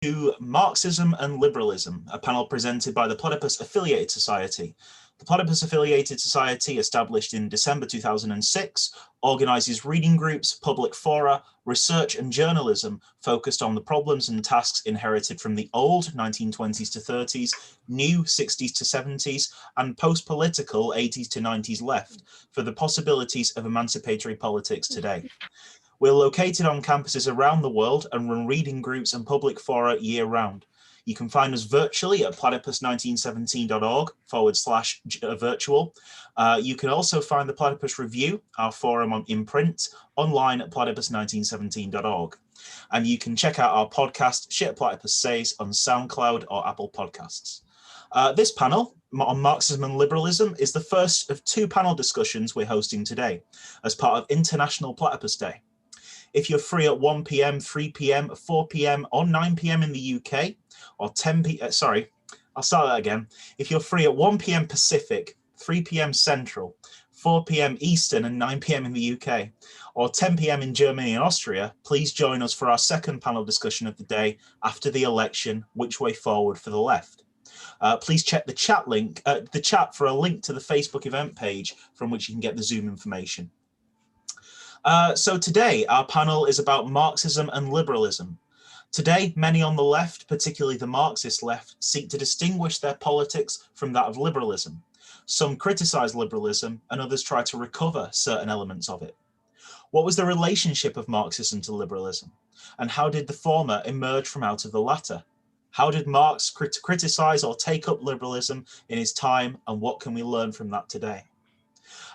to Marxism and Liberalism, a panel presented by the Platypus Affiliated Society. The Platypus Affiliated Society, established in December 2006, organises reading groups, public fora, research and journalism focused on the problems and tasks inherited from the old 1920s to 30s, new 60s to 70s, and post-political 80s to 90s left for the possibilities of emancipatory politics today. We're located on campuses around the world and run reading groups and public fora year-round. You can find us virtually at platypus1917.org/virtual. You can also find the Platypus Review, our forum in print, online at platypus1917.org. And you can check out our podcast, Shit Platypus Says, on SoundCloud or Apple Podcasts. This panel on Marxism and Liberalism is the first of two panel discussions we're hosting today as part of International Platypus Day. If you're free at 1 p.m, 3 p.m, 4 p.m, or 9 p.m. in the UK, or 10 p.m, sorry, I'll start that again. If you're free at 1 p.m. Pacific, 3 p.m. Central, 4 p.m. Eastern, and 9 p.m. in the UK, or 10 p.m. in Germany and Austria, please join us for our second panel discussion of the day after the election, Which Way Forward for the Left. Please check the chat for a link to the Facebook event page from which you can get the Zoom information. So today, our panel is about Marxism and liberalism. Today, many on the left, particularly the Marxist left, seek to distinguish their politics from that of liberalism. Some criticize liberalism and others try to recover certain elements of it. What was the relationship of Marxism to liberalism? And how did the former emerge from out of the latter? How did Marx criticize or take up liberalism in his time, and what can we learn from that today?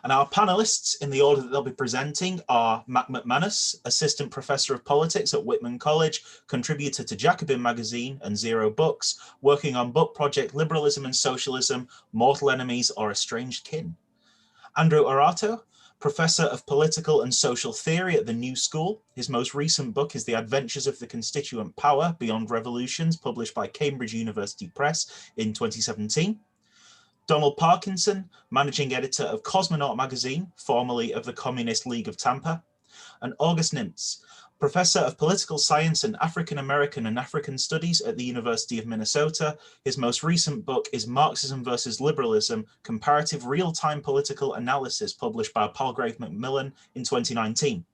And our panelists, in the order that they'll be presenting, are Matt McManus, Assistant Professor of Politics at Whitman College, contributor to Jacobin Magazine and Zero Books, working on book project Liberalism and Socialism, Mortal Enemies or Estranged Kin. Andrew Arato, Professor of Political and Social Theory at the New School. His most recent book is The Adventures of the Constituent Power Beyond Revolutions, published by Cambridge University Press in 2017. Donald Parkinson, Managing Editor of Cosmonaut magazine, formerly of the Communist League of Tampa, and August Nimtz, Professor of Political Science and African American and African Studies at the University of Minnesota. His most recent book is Marxism versus Liberalism, Comparative Real-Time Political Analysis, published by Palgrave Macmillan in 2019.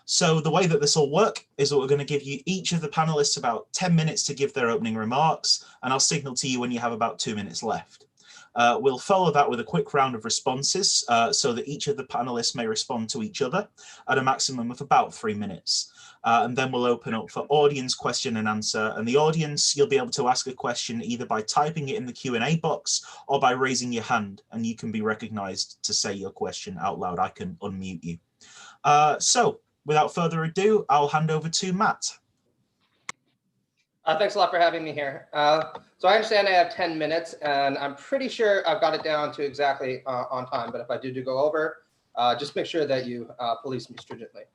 So the way that this will work is that we're going to give you each of the panelists about 10 minutes to give their opening remarks, and I'll signal to you when you have about 2 minutes left. We'll follow that with a quick round of responses so that each of the panelists may respond to each other at a maximum of about 3 minutes. And then we'll open up for audience question and answer. And the audience, you'll be able to ask a question either by typing it in the Q&A box or by raising your hand, and you can be recognized to say your question out loud. I can unmute you. So without further ado, I'll hand over to Matt. Thanks a lot for having me here. So I understand I have 10 minutes, and I'm pretty sure I've got it down to exactly on time. But if I do go over, just make sure that you police me stringently.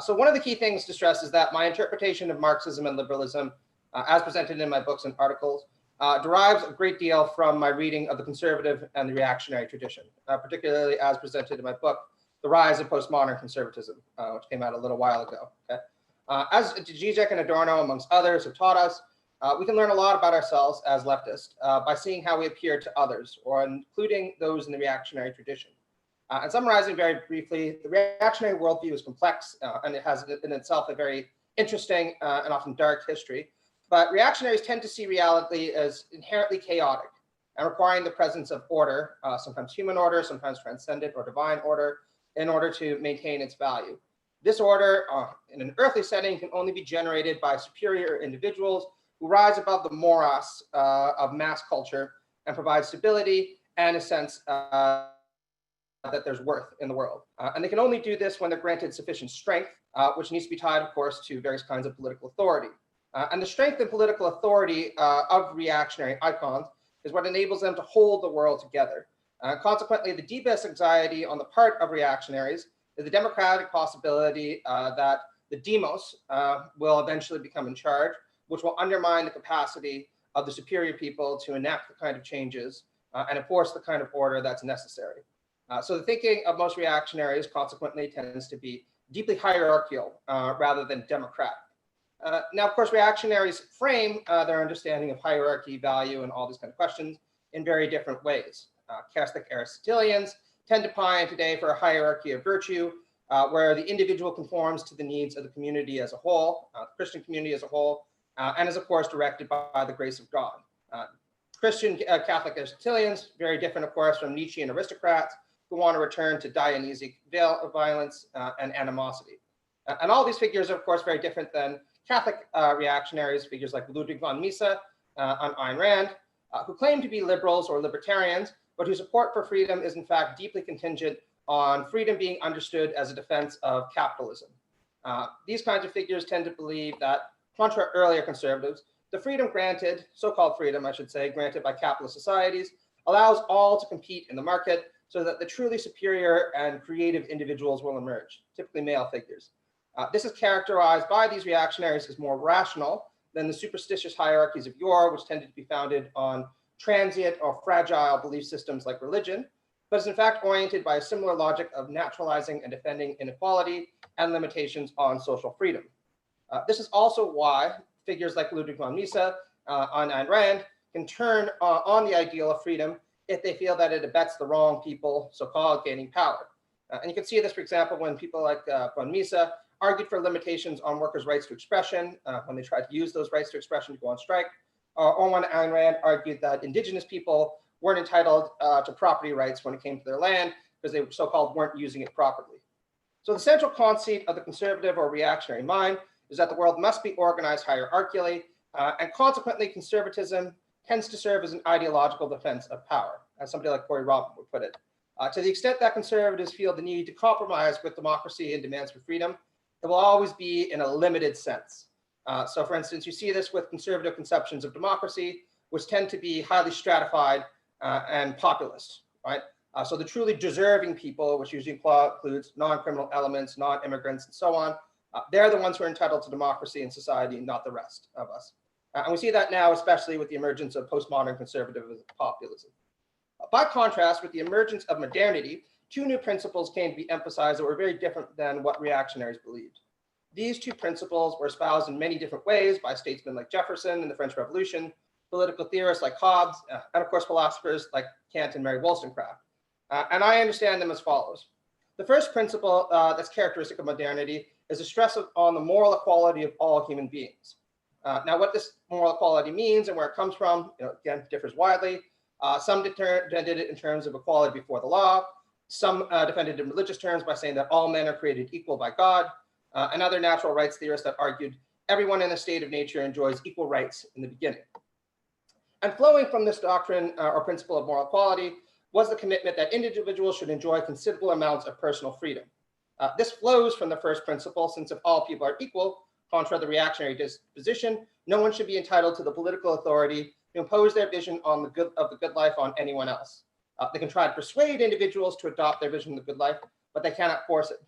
So one of the key things to stress is that my interpretation of Marxism and liberalism, as presented in my books and articles, derives a great deal from my reading of the conservative and the reactionary tradition, particularly as presented in my book, The Rise of Postmodern Conservatism, which came out a little while ago. Okay? As Zizek and Adorno, amongst others, have taught us, we can learn a lot about ourselves as leftists by seeing how we appear to others, or including those in the reactionary tradition. And summarizing very briefly, the reactionary worldview is complex, and it has in itself a very interesting and often dark history. But reactionaries tend to see reality as inherently chaotic and requiring the presence of order, sometimes human order, sometimes transcendent or divine order, in order to maintain its value. This order, in an earthly setting, can only be generated by superior individuals who rise above the morass of mass culture and provide stability and a sense that there's worth in the world. And they can only do this when they're granted sufficient strength, which needs to be tied, of course, to various kinds of political authority. And the strength and political authority of reactionary icons is what enables them to hold the world together. Consequently, the deepest anxiety on the part of reactionaries is the democratic possibility that the demos will eventually become in charge, which will undermine the capacity of the superior people to enact the kind of changes and enforce the kind of order that's necessary. So the thinking of most reactionaries consequently tends to be deeply hierarchical rather than democratic. Now, of course, reactionaries frame their understanding of hierarchy, value, and all these kind of questions in very different ways. Catholic Aristotelians tend to pine today for a hierarchy of virtue, where the individual conforms to the needs of the community as a whole, the Christian community as a whole, and is, of course, directed by the grace of God. Christian Catholic Aristotelians, very different, of course, from Nietzschean aristocrats who want to return to Dionysic violence and animosity. And all these figures are, of course, very different than Catholic reactionaries, figures like Ludwig von Mises and Ayn Rand, who claim to be liberals or libertarians, but whose support for freedom is in fact deeply contingent on freedom being understood as a defense of capitalism. These kinds of figures tend to believe that, contra earlier conservatives, the freedom granted, so-called freedom, I should say, granted by capitalist societies, allows all to compete in the market so that the truly superior and creative individuals will emerge, typically male figures. This is characterized by these reactionaries as more rational than the superstitious hierarchies of yore, which tended to be founded on transient or fragile belief systems like religion, but is in fact oriented by a similar logic of naturalizing and defending inequality and limitations on social freedom. This is also why figures like Ludwig von Mises and Ayn Rand can turn on the ideal of freedom if they feel that it abets the wrong people, so-called gaining power. And you can see this, for example, when people like von Mises argued for limitations on workers' rights to expression when they tried to use those rights to expression to go on strike, or when Ayn Rand argued that indigenous people weren't entitled to property rights when it came to their land because they so-called weren't using it properly. So the central conceit of the conservative or reactionary mind is that the world must be organized hierarchically, and consequently conservatism tends to serve as an ideological defense of power, as somebody like Corey Robin would put it. To the extent that conservatives feel the need to compromise with democracy and demands for freedom, it will always be in a limited sense. So for instance, you see this with conservative conceptions of democracy, which tend to be highly stratified and populist, right? So the truly deserving people, which usually includes non-criminal elements, non-immigrants, and so on, they're the ones who are entitled to democracy and society, not the rest of us. And we see that now, especially with the emergence of postmodern conservative populism. By contrast, with the emergence of modernity, two new principles came to be emphasized that were very different than what reactionaries believed. These two principles were espoused in many different ways by statesmen like Jefferson in the French Revolution, political theorists like Hobbes, and of course philosophers like Kant and Mary Wollstonecraft. And I understand them as follows. The first principle that's characteristic of modernity is a stress on the moral equality of all human beings. Now, what this moral equality means and where it comes from, again, differs widely. Some defended it in terms of equality before the law. Some defended it in religious terms by saying that all men are created equal by God. And other natural rights theorists that argued everyone in a state of nature enjoys equal rights in the beginning. And flowing from this doctrine or principle of moral equality was the commitment that individuals should enjoy considerable amounts of personal freedom. This flows from the first principle, since if all people are equal, contra the reactionary disposition, no one should be entitled to the political authority to impose their vision on the good life on anyone else. They can try to persuade individuals to adopt their vision of the good life, but they cannot force it.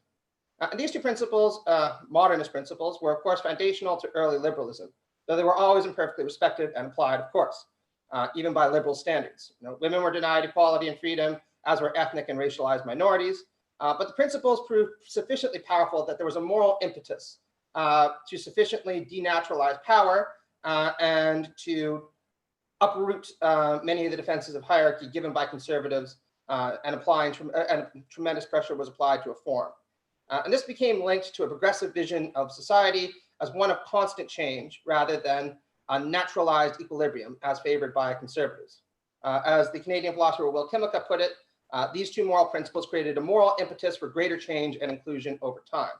And these two principles, modernist principles, were of course foundational to early liberalism, though they were always imperfectly respected and applied, of course, even by liberal standards. Women were denied equality and freedom, as were ethnic and racialized minorities. But the principles proved sufficiently powerful that there was a moral impetus to sufficiently denaturalize power and to uproot many of the defenses of hierarchy given by conservatives, and tremendous pressure was applied to reform. And this became linked to a progressive vision of society as one of constant change rather than a naturalized equilibrium as favored by conservatives. As the Canadian philosopher Will Kimmelka put it, these two moral principles created a moral impetus for greater change and inclusion over time.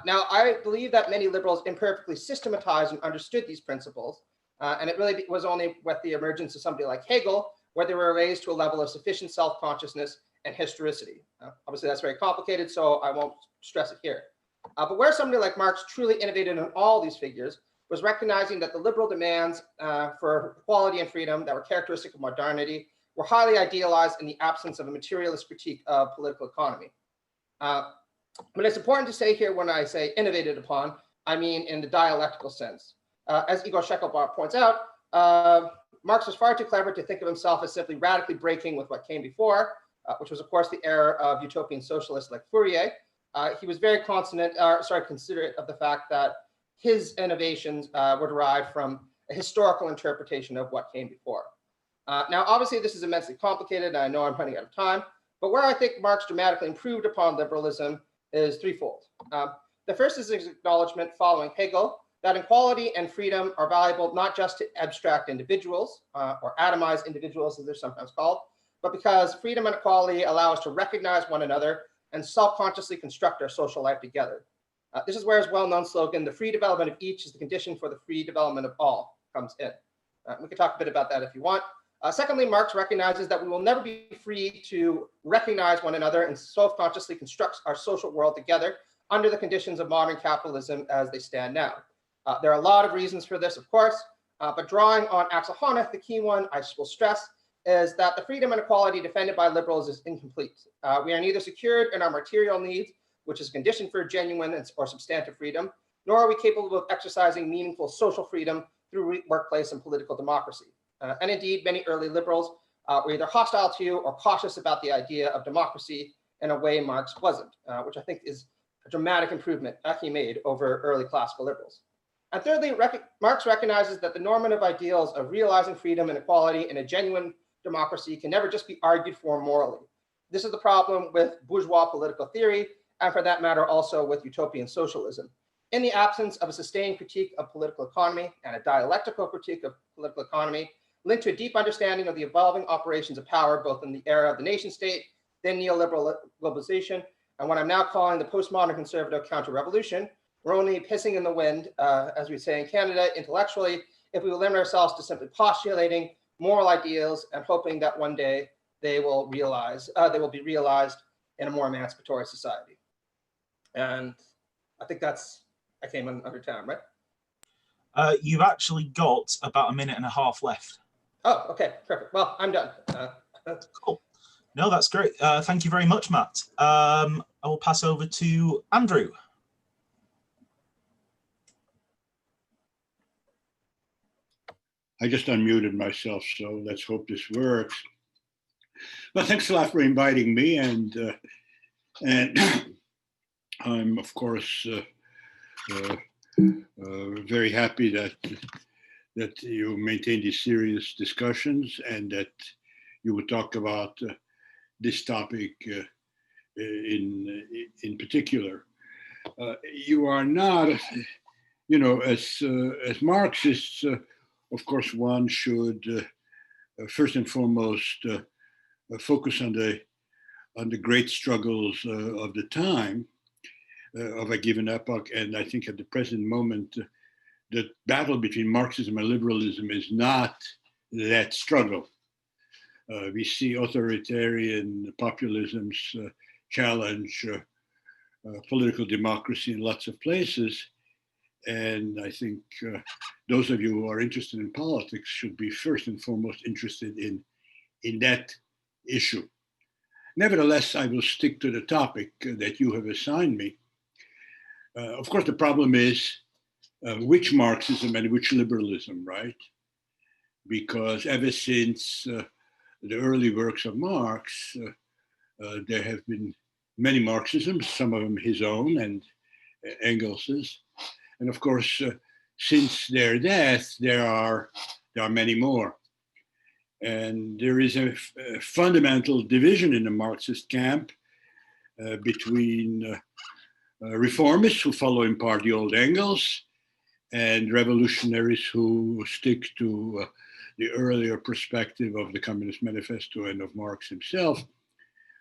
Now, I believe that many liberals imperfectly systematized and understood these principles, and it really was only with the emergence of somebody like Hegel where they were raised to a level of sufficient self-consciousness and historicity. Obviously, that's very complicated, so I won't stress it here. But where somebody like Marx truly innovated in all these figures was recognizing that the liberal demands for equality and freedom that were characteristic of modernity were highly idealized in the absence of a materialist critique of political economy. But it's important to say here when I say innovated upon, I mean in the dialectical sense. As Igor Shekelbar points out, Marx was far too clever to think of himself as simply radically breaking with what came before, which was, of course, the era of utopian socialists like Fourier. He was very considerate of the fact that his innovations were derived from a historical interpretation of what came before. Now, obviously, this is immensely complicated, and I know I'm running out of time, but where I think Marx dramatically improved upon liberalism is threefold. The first is his acknowledgement following Hegel that equality and freedom are valuable not just to abstract individuals or atomized individuals, as they're sometimes called, but because freedom and equality allow us to recognize one another and self-consciously construct our social life together. This is where his well-known slogan, the free development of each is the condition for the free development of all, comes in. We can talk a bit about that if you want. Secondly, Marx recognizes that we will never be free to recognize one another and self-consciously construct our social world together under the conditions of modern capitalism as they stand now. There are a lot of reasons for this, of course, but drawing on Axel Honneth, the key one I will stress is that the freedom and equality defended by liberals is incomplete. We are neither secured in our material needs, which is a condition for genuine or substantive freedom, nor are we capable of exercising meaningful social freedom through workplace and political democracy. And indeed, many early liberals were either hostile to or cautious about the idea of democracy in a way Marx wasn't, which I think is a dramatic improvement that he made over early classical liberals. And thirdly, Marx recognizes that the normative ideals of realizing freedom and equality in a genuine democracy can never just be argued for morally. This is the problem with bourgeois political theory, and for that matter, also with utopian socialism. In the absence of a sustained critique of political economy and a dialectical critique of political economy, linked to a deep understanding of the evolving operations of power, both in the era of the nation state, then neoliberal globalization, and what I'm now calling the postmodern conservative counter-revolution, we're only pissing in the wind, as we say in Canada, intellectually, if we will limit ourselves to simply postulating moral ideals and hoping that one day they will be realized in a more emancipatory society. And I think I came in under time, right? You've actually got about a minute and a half left. Oh, okay, perfect. Well, I'm done. Cool. No, that's great. Thank you very much, Matt. I will pass over to Andrew. I just unmuted myself, so let's hope this works. Well, thanks a lot for inviting me, and I'm of course very happy that you maintain these serious discussions and that you would talk about this topic in particular. You are not, as Marxists. Of course, one should first and foremost focus on the great struggles of the time of a given epoch. And I think at the present moment, the battle between Marxism and liberalism is not that struggle. We see authoritarian populisms challenge political democracy in lots of places. And I think those of you who are interested in politics should be first and foremost interested in that issue. Nevertheless, I will stick to the topic that you have assigned me. Of course, the problem is which Marxism and which liberalism, right? Because ever since the early works of Marx, there have been many Marxisms, some of them his own and Engels's. And of course, since their death, there are many more. And there is a fundamental division in the Marxist camp between reformists who follow in part the old Engels and revolutionaries who stick to the earlier perspective of the Communist Manifesto and of Marx himself.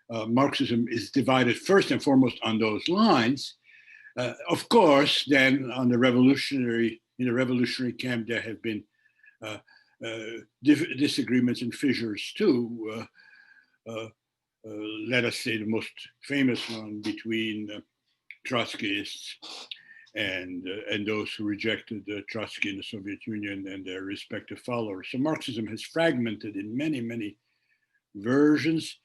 Marxism is divided first and foremost on those lines. Of course, then in the revolutionary camp, there have been disagreements and fissures too. Let us say the most famous one between Trotskyists and those who rejected Trotsky in the Soviet Union and their respective followers. So Marxism has fragmented in many, many versions.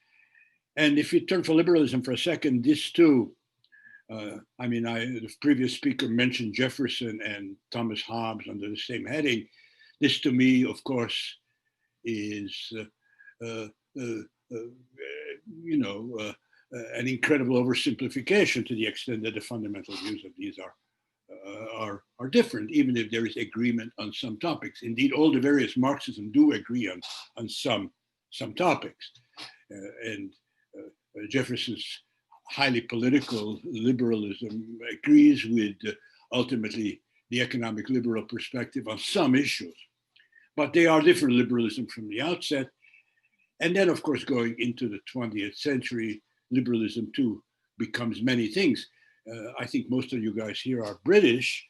And if you turn for liberalism for a second, this too, the previous speaker mentioned Jefferson and Thomas Hobbes under the same heading. This to me, of course, is an incredible oversimplification to the extent that the fundamental views of these are are different, even if there is agreement on some topics. Indeed, all the various Marxism do agree on some topics. And Jefferson's highly political liberalism agrees with ultimately the economic liberal perspective on some issues. But they are different liberalism from the outset. And then, of course, going into the 20th century, liberalism too becomes many things. I think most of you guys here are British,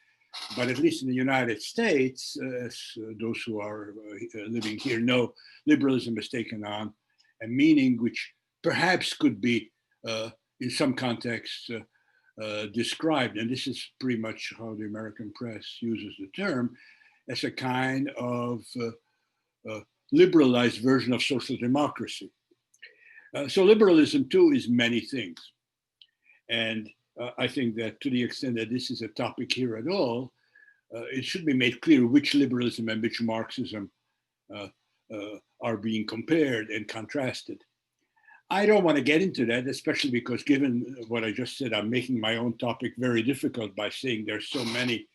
but at least in the United States, as those who are living here know, liberalism has taken on a meaning which perhaps could be, in some contexts, described, and this is pretty much how the American press uses the term, as a kind of liberalized version of social democracy. So liberalism too is many things. And I think that to the extent that this is a topic here at all, it should be made clear which liberalism and which Marxism are being compared and contrasted. I don't want to get into that, especially because given what I just said, I'm making my own topic very difficult by saying there's so many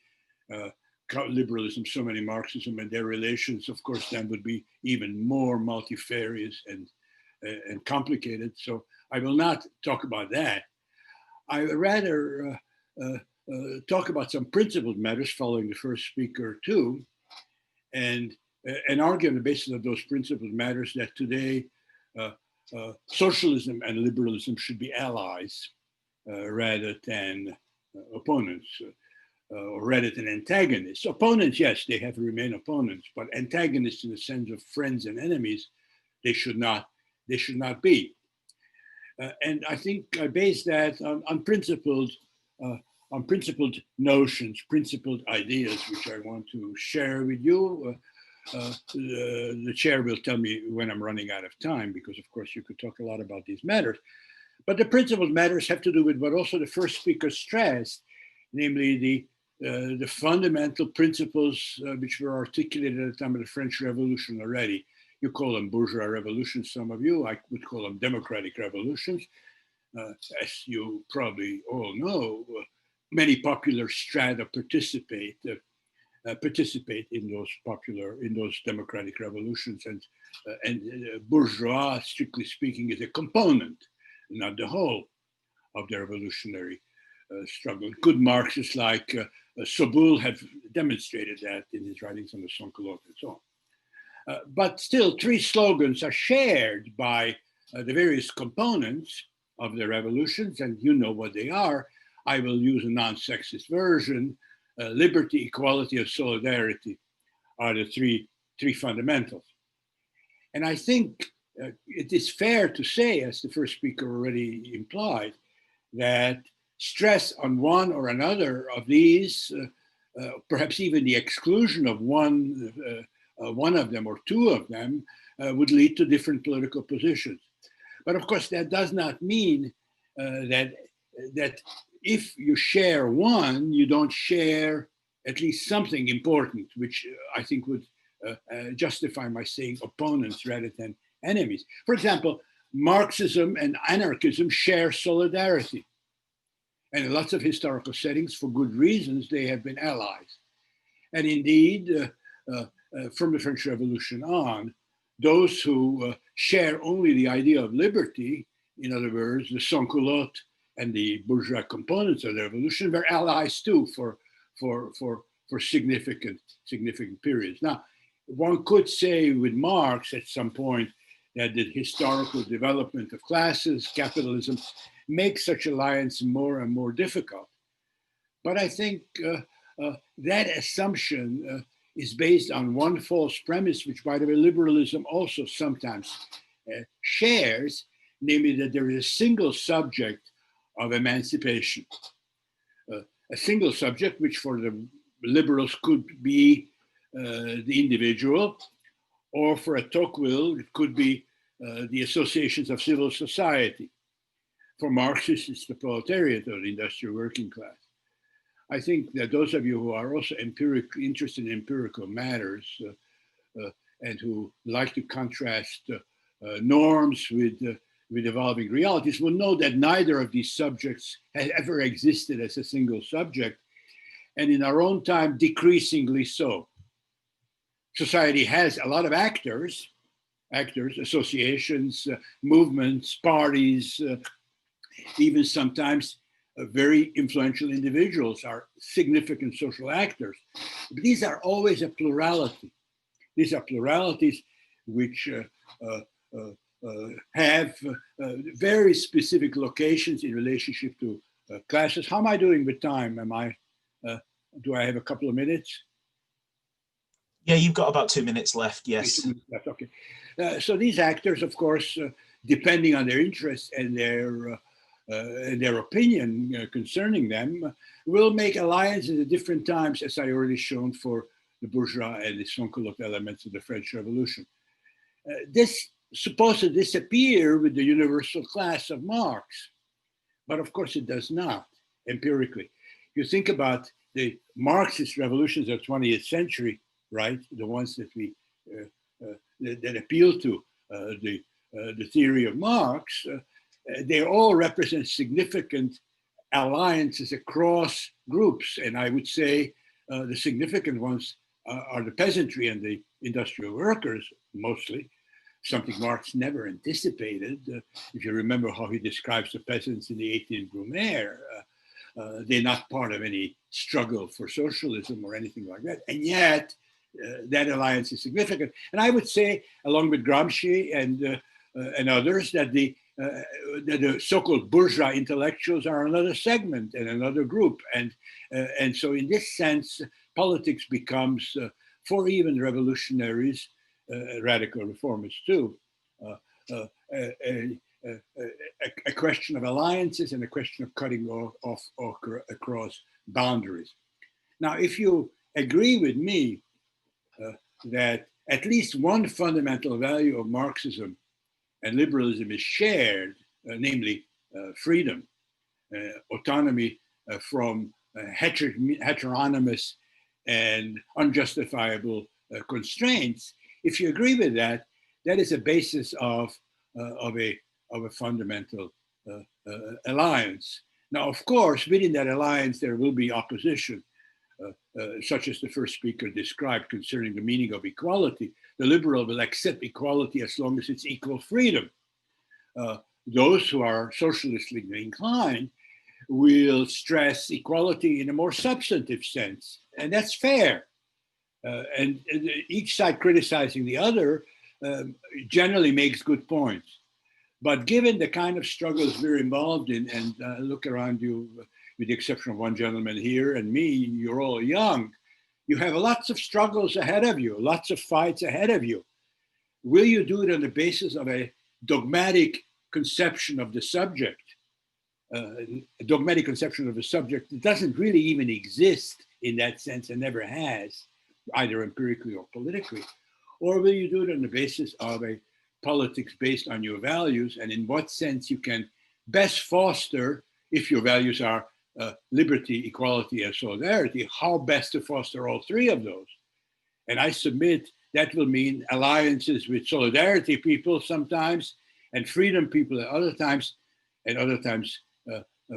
liberalism, so many Marxism, and their relations, of course, then would be even more multifarious and complicated. So I will not talk about that. I would rather talk about some principled matters following the first speaker too, and argue on the basis of those principled matters that today socialism and liberalism should be allies rather than opponents, or rather than antagonists. Opponents, yes, they have to remain opponents, but antagonists in the sense of friends and enemies, they should not be. And I think I base that on principled notions, principled ideas, which I want to share with you. The chair will tell me when I'm running out of time, because of course you could talk a lot about these matters. But the principled matters have to do with what also the first speaker stressed, namely the fundamental principles which were articulated at the time of the French Revolution already. You call them bourgeois revolutions, some of you. I would call them democratic revolutions. As you probably all know, many popular strata participate in those democratic revolutions, and bourgeois, strictly speaking, is a component, not the whole, of the revolutionary struggle. Good Marxists like Soboul have demonstrated that in his writings on the Sans-Culottes and so on. But still, three slogans are shared by the various components of the revolutions, and you know what they are. I will use a non-sexist version. Liberty, equality, and solidarity are the three fundamentals. And I think it is fair to say, as the first speaker already implied, that stress on one or another of these, perhaps even the exclusion of one of them or two of them, would lead to different political positions. But of course, that does not mean that if you share one, you don't share at least something important, which I think would justify my saying opponents rather than enemies. For example, Marxism and anarchism share solidarity. And in lots of historical settings, for good reasons, they have been allies. And indeed, from the French Revolution on, those who share only the idea of liberty, in other words, the sans-culottes and the bourgeois components of the revolution, were allies too for significant periods. Now, one could say with Marx at some point that the historical development of classes, capitalism, makes such alliance more and more difficult. But I think that assumption is based on one false premise, which, by the way, liberalism also sometimes shares, namely that there is a single subject of emancipation. A single subject, which for the liberals could be the individual, or for a Tocqueville, it could be the associations of civil society. For Marxists, it's the proletariat or the industrial working class. I think that those of you who are also interested in empirical matters and who like to contrast norms with evolving realities will know that neither of these subjects has ever existed as a single subject, and in our own time, decreasingly so. Society has a lot of actors, associations, movements, parties, even sometimes very influential individuals are significant social actors. But these are always a plurality. These are pluralities which have very specific locations in relationship to classes. How am I doing with time? Do I have a couple of minutes? Yeah, you've got about 2 minutes left, yes. 2 minutes left, okay. So these actors, of course, depending on their interests and their opinion concerning them, will make alliances at different times, as I already shown for the bourgeois and the sans-culotte elements of the French Revolution. This supposed to disappear with the universal class of Marx, but of course it does not, empirically. You think about the Marxist revolutions of the 20th century, right? The ones that that appeal to the theory of Marx, they all represent significant alliances across groups. And I would say the significant ones are the peasantry and the industrial workers, mostly, something Marx never anticipated. If you remember how he describes the peasants in the 18th Brumaire, they're not part of any struggle for socialism or anything like that. And yet, that alliance is significant. And I would say, along with Gramsci and others, that the so-called bourgeois intellectuals are another segment and another group. And so in this sense, politics becomes, for even revolutionaries, radical reformers too, a question of alliances and a question of cutting off across boundaries. Now, if you agree with me that at least one fundamental value of Marxism and liberalism is shared, namely freedom, autonomy from heteronymous and unjustifiable constraints. If you agree with that, that is a basis of a fundamental alliance. Now, of course, within that alliance, there will be opposition, such as the first speaker described concerning the meaning of equality. The liberal will accept equality as long as it's equal freedom. Those who are socialistically inclined will stress equality in a more substantive sense, and that's fair. And each side criticizing the other generally makes good points. But given the kind of struggles we're involved in, and look around you, with the exception of one gentleman here and me, you're all young, you have lots of struggles ahead of you, lots of fights ahead of you. Will you do it on the basis of a dogmatic conception of the subject? A dogmatic conception of a subject that doesn't really even exist in that sense and never has, either empirically or politically? Or will you do it on the basis of a politics based on your values, and in what sense you can best foster, if your values are liberty, equality, and solidarity, how best to foster all three of those? And I submit that will mean alliances with solidarity people sometimes, and freedom people at other times,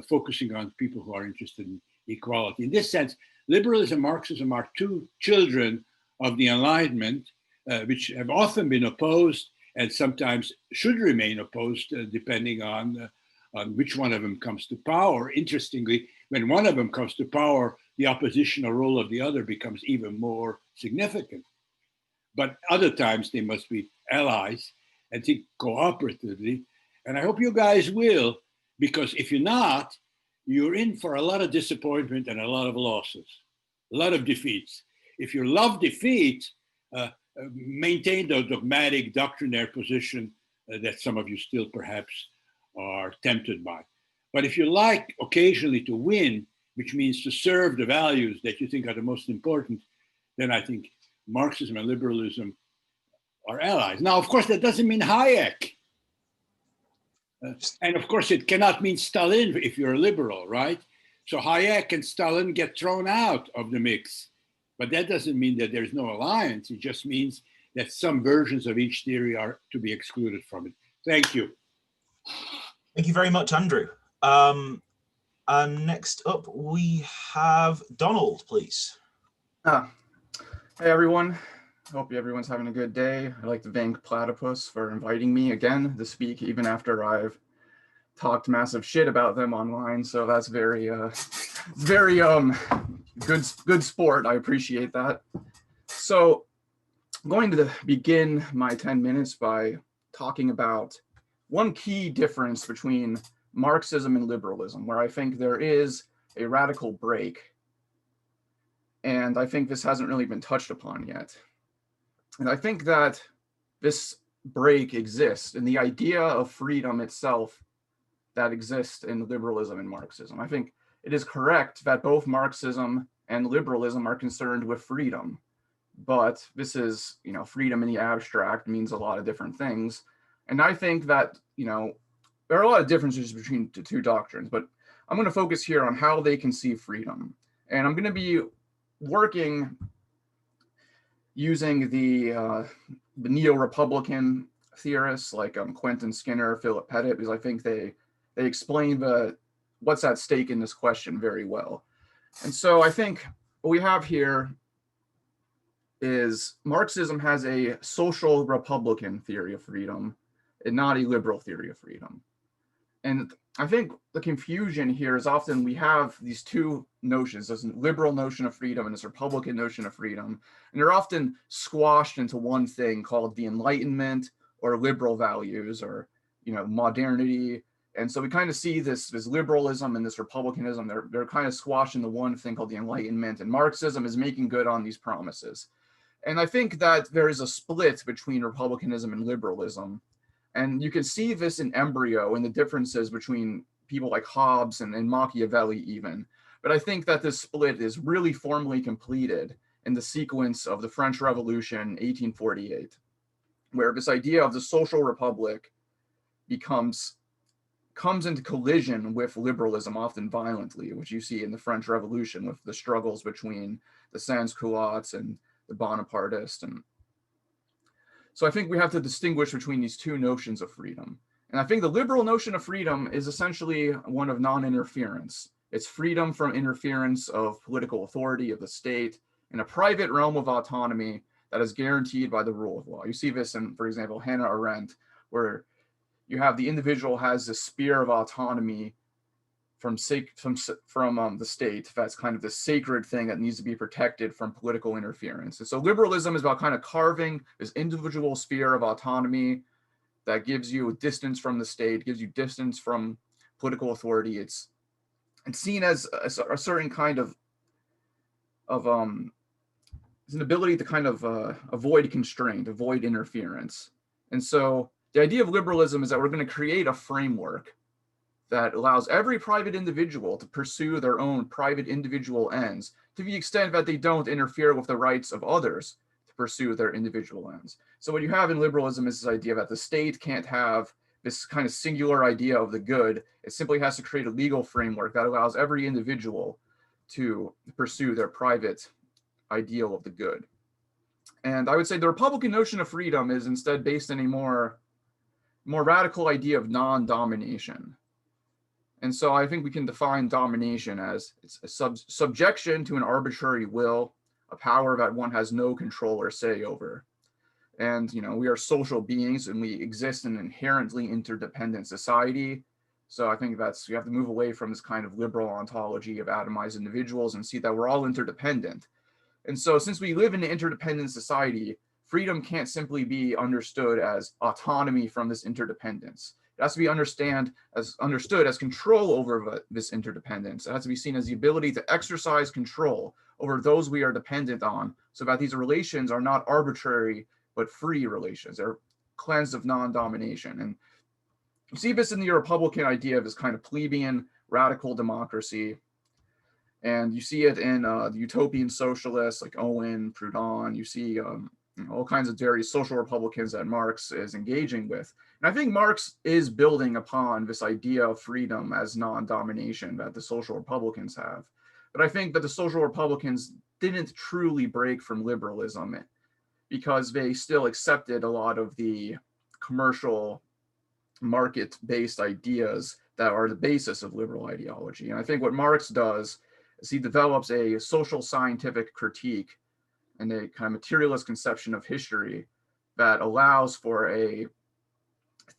focusing on people who are interested in equality. In this sense, liberalism and Marxism are two children of the Enlightenment, which have often been opposed and sometimes should remain opposed, depending on which one of them comes to power. Interestingly, when one of them comes to power, the oppositional role of the other becomes even more significant. But other times they must be allies and think cooperatively. And I hope you guys will, because if you're not, you're in for a lot of disappointment and a lot of losses, a lot of defeats. If you love defeat, maintain the dogmatic, doctrinaire position that some of you still perhaps are tempted by. But if you like occasionally to win, which means to serve the values that you think are the most important, then I think Marxism and liberalism are allies. Now, of course, that doesn't mean Hayek. And of course, it cannot mean Stalin if you're a liberal, right? So Hayek and Stalin get thrown out of the mix. But that doesn't mean that there's no alliance. It just means that some versions of each theory are to be excluded from it. Thank you. Thank you very much, Andrew. And next up, we have Donald, please. Hey, everyone. Hope everyone's having a good day. I'd like to thank Platypus for inviting me again to speak, even after I've talked massive shit about them online. So that's very good sport. I appreciate that. So I'm going to begin my 10 minutes by talking about one key difference between Marxism and liberalism, where I think there is a radical break. And I think this hasn't really been touched upon yet. And I think that this break exists in the idea of freedom itself that exists in liberalism and Marxism. I think it is correct that both Marxism and liberalism are concerned with freedom, but this is, freedom in the abstract means a lot of different things. And I think that, there are a lot of differences between the two doctrines, but I'm going to focus here on how they conceive freedom. And I'm going to be working using the neo-Republican theorists like Quentin Skinner, Philip Pettit, because I think they explain what's at stake in this question very well. And so I think what we have here is Marxism has a social Republican theory of freedom and not a liberal theory of freedom. And I think the confusion here is often we have these two notions, this liberal notion of freedom and this Republican notion of freedom, and they're often squashed into one thing called the Enlightenment or liberal values or, modernity. And so we kind of see this liberalism and this republicanism, they're kind of squashed into one thing called the Enlightenment, and Marxism is making good on these promises. And I think that there is a split between republicanism and liberalism. And you can see this in embryo in the differences between people like Hobbes and Machiavelli even. But I think that this split is really formally completed in the sequence of the French Revolution, 1848, where this idea of the social republic comes into collision with liberalism, often violently, which you see in the French Revolution with the struggles between the sans-culottes and the Bonapartists. And so I think we have to distinguish between these two notions of freedom. And I think the liberal notion of freedom is essentially one of non-interference. It's freedom from interference of political authority of the state in a private realm of autonomy that is guaranteed by the rule of law. You see this in, for example, Hannah Arendt, where you have the individual has this sphere of autonomy from the state. That's kind of the sacred thing that needs to be protected from political interference. And so liberalism is about kind of carving this individual sphere of autonomy that gives you a distance from the state, gives you distance from political authority. It's seen as a certain kind of it's an ability to kind of avoid constraint, avoid interference. And so the idea of liberalism is that we're going to create a framework that allows every private individual to pursue their own private individual ends to the extent that they don't interfere with the rights of others to pursue their individual ends. So what you have in liberalism is this idea that the state can't have this kind of singular idea of the good. It simply has to create a legal framework that allows every individual to pursue their private ideal of the good. And I would say the Republican notion of freedom is instead based in a more radical idea of non-domination. And so I think we can define domination as it's a subjection to an arbitrary will, a power that one has no control or say over. And, we are social beings and we exist in an inherently interdependent society. So I think you have to move away from this kind of liberal ontology of atomized individuals and see that we're all interdependent. And so since we live in an interdependent society, freedom can't simply be understood as autonomy from this interdependence. It has to be understood as control over this interdependence. It has to be seen as the ability to exercise control over those we are dependent on so that these relations are not arbitrary, but free relations. They're cleansed of non-domination. And you see this in the Republican idea of this kind of plebeian radical democracy. And you see it in the utopian socialists like Owen, Proudhon. You see all kinds of various social republicans that Marx is engaging with. And I think Marx is building upon this idea of freedom as non-domination that the social republicans have. But I think that the social republicans didn't truly break from liberalism because they still accepted a lot of the commercial market-based ideas that are the basis of liberal ideology. And I think what Marx does is he develops a social scientific critique and a kind of materialist conception of history that allows for a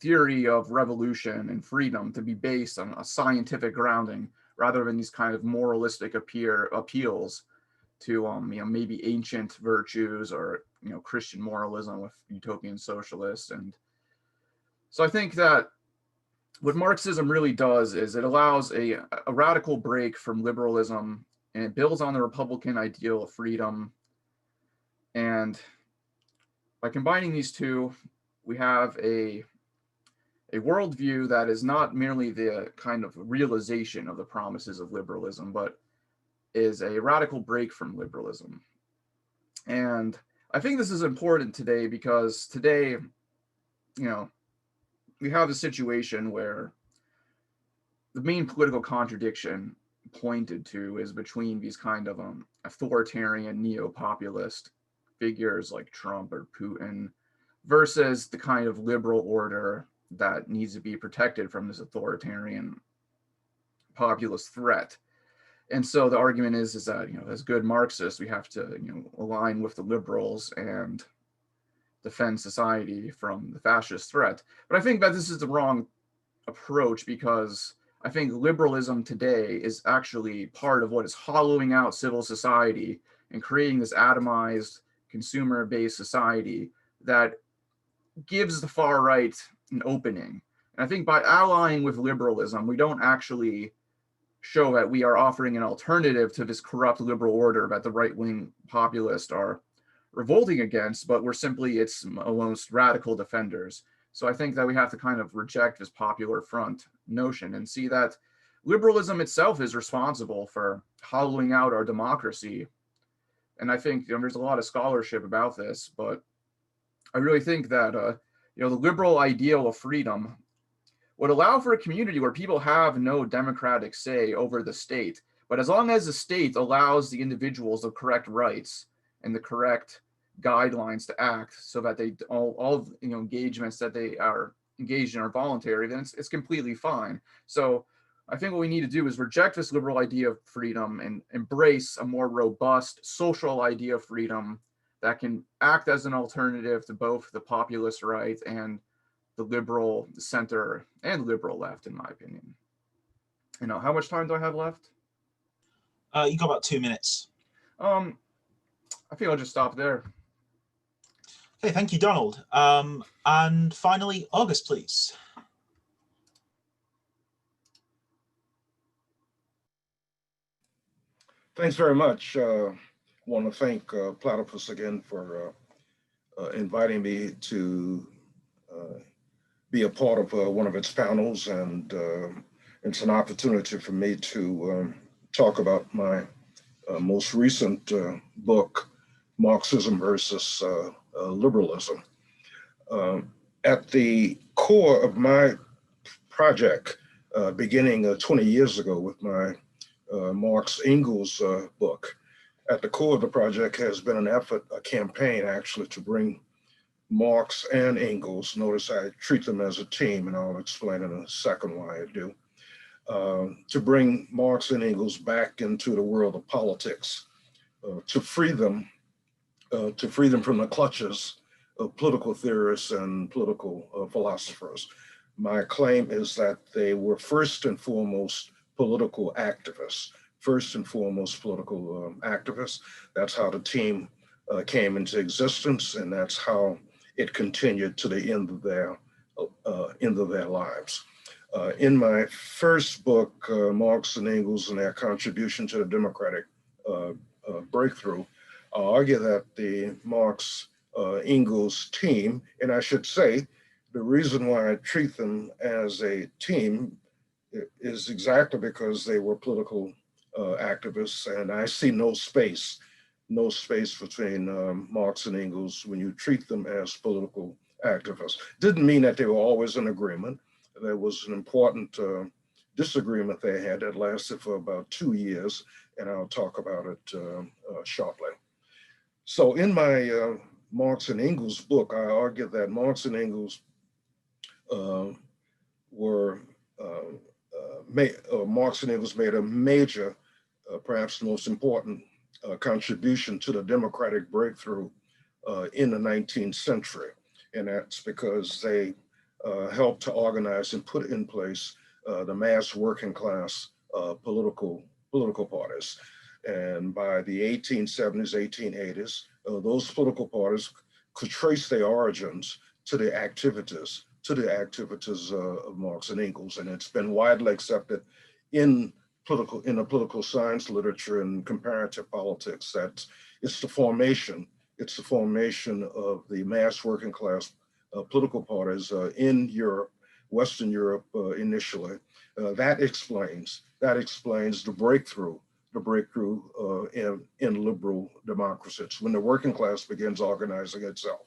theory of revolution and freedom to be based on a scientific grounding rather than these kind of moralistic appeals to maybe ancient virtues or Christian moralism with utopian socialists. And so I think that what Marxism really does is it allows a radical break from liberalism, and it builds on the Republican ideal of freedom. And by combining these two, we have a worldview that is not merely the kind of realization of the promises of liberalism, but is a radical break from liberalism. And I think this is important today because today, we have a situation where the main political contradiction pointed to is between these kind of authoritarian neo-populist figures like Trump or Putin versus the kind of liberal order that needs to be protected from this authoritarian populist threat. And so the argument is that, as good Marxists, we have to, align with the liberals and defend society from the fascist threat. But I think that this is the wrong approach, because I think liberalism today is actually part of what is hollowing out civil society and creating this atomized, consumer-based society that gives the far right an opening. And I think by allying with liberalism, we don't actually show that we are offering an alternative to this corrupt liberal order that the right-wing populists are revolting against, but we're simply its most radical defenders. So I think that we have to kind of reject this popular front notion and see that liberalism itself is responsible for hollowing out our democracy. And I think there's a lot of scholarship about this, but I really think that the liberal ideal of freedom would allow for a community where people have no democratic say over the state. But as long as the state allows the individuals the correct rights and the correct guidelines to act, so that they all engagements that they are engaged in are voluntary, then it's completely fine. So I think what we need to do is reject this liberal idea of freedom and embrace a more robust social idea of freedom that can act as an alternative to both the populist right and the liberal center and liberal left, in my opinion. How much time do I have left? You got about 2 minutes. I think I'll just stop there. Okay, thank you, Donald. And finally, August, please. Thanks very much. I want to thank Platypus again for inviting me to be a part of one of its panels, and it's an opportunity for me to talk about my most recent book, Marxism versus Liberalism. At the core of my project, beginning 20 years ago with my Marx Engels book, at the core of the project has been an effort, a campaign actually, to bring Marx and Engels, notice I treat them as a team, and I'll explain in a second why I do, to bring Marx and Engels back into the world of politics, to free them from the clutches of political theorists and political philosophers. My claim is that they were first and foremost political activists, That's how the team came into existence, and that's how it continued to the end of their lives. In my first book, Marx and Engels and Their Contribution to the Democratic Breakthrough, I argue that the Marx-Engels team, and I should say, the reason why I treat them as a team is exactly because they were political activists, and I see no space between Marx and Engels when you treat them as political activists. Didn't mean that they were always in agreement. There was an important disagreement they had that lasted for about 2 years, and I'll talk about it shortly. So in my Marx and Engels book, I argue that Marx and Engels were Marx and Engels made a major, perhaps the most important contribution to the democratic breakthrough in the 19th century. And that's because they helped to organize and put in place the mass working class political parties. And by the 1870s, 1880s, those political parties could trace their origins to the activities of Marx and Engels. And it's been widely accepted in the political science literature and comparative politics that it's the formation of the mass working class political parties in Europe, Western Europe initially. That explains the breakthrough in liberal democracies when the working class begins organizing itself.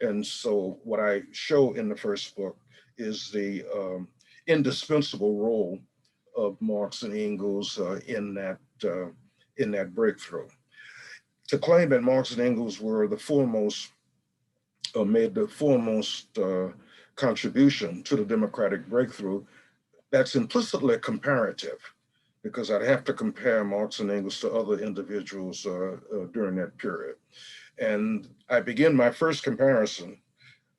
And so what I show in the first book is the indispensable role of Marx and Engels in that breakthrough. To claim that Marx and Engels were the foremost, made the foremost contribution to the democratic breakthrough, that's implicitly comparative, because I'd have to compare Marx and Engels to other individuals during that period. And I begin my first comparison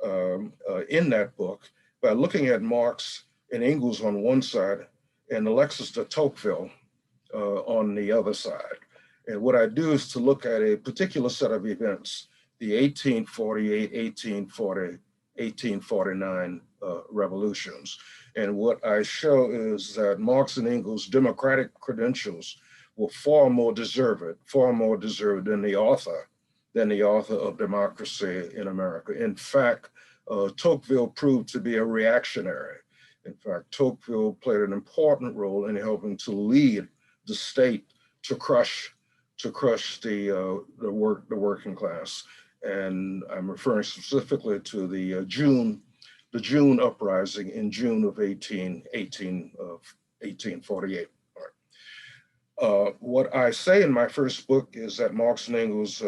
in that book by looking at Marx and Engels on one side and Alexis de Tocqueville on the other side. And what I do is to look at a particular set of events, the 1848, 1840, 1849 revolutions. And what I show is that Marx and Engels' democratic credentials were far more deserved than the author of Democracy in America. In fact, Tocqueville proved to be a reactionary. In fact, Tocqueville played an important role in helping to lead the state to crush the working class. And I'm referring specifically to the June uprising in June of 1848. What I say in my first book is that Marx and Engels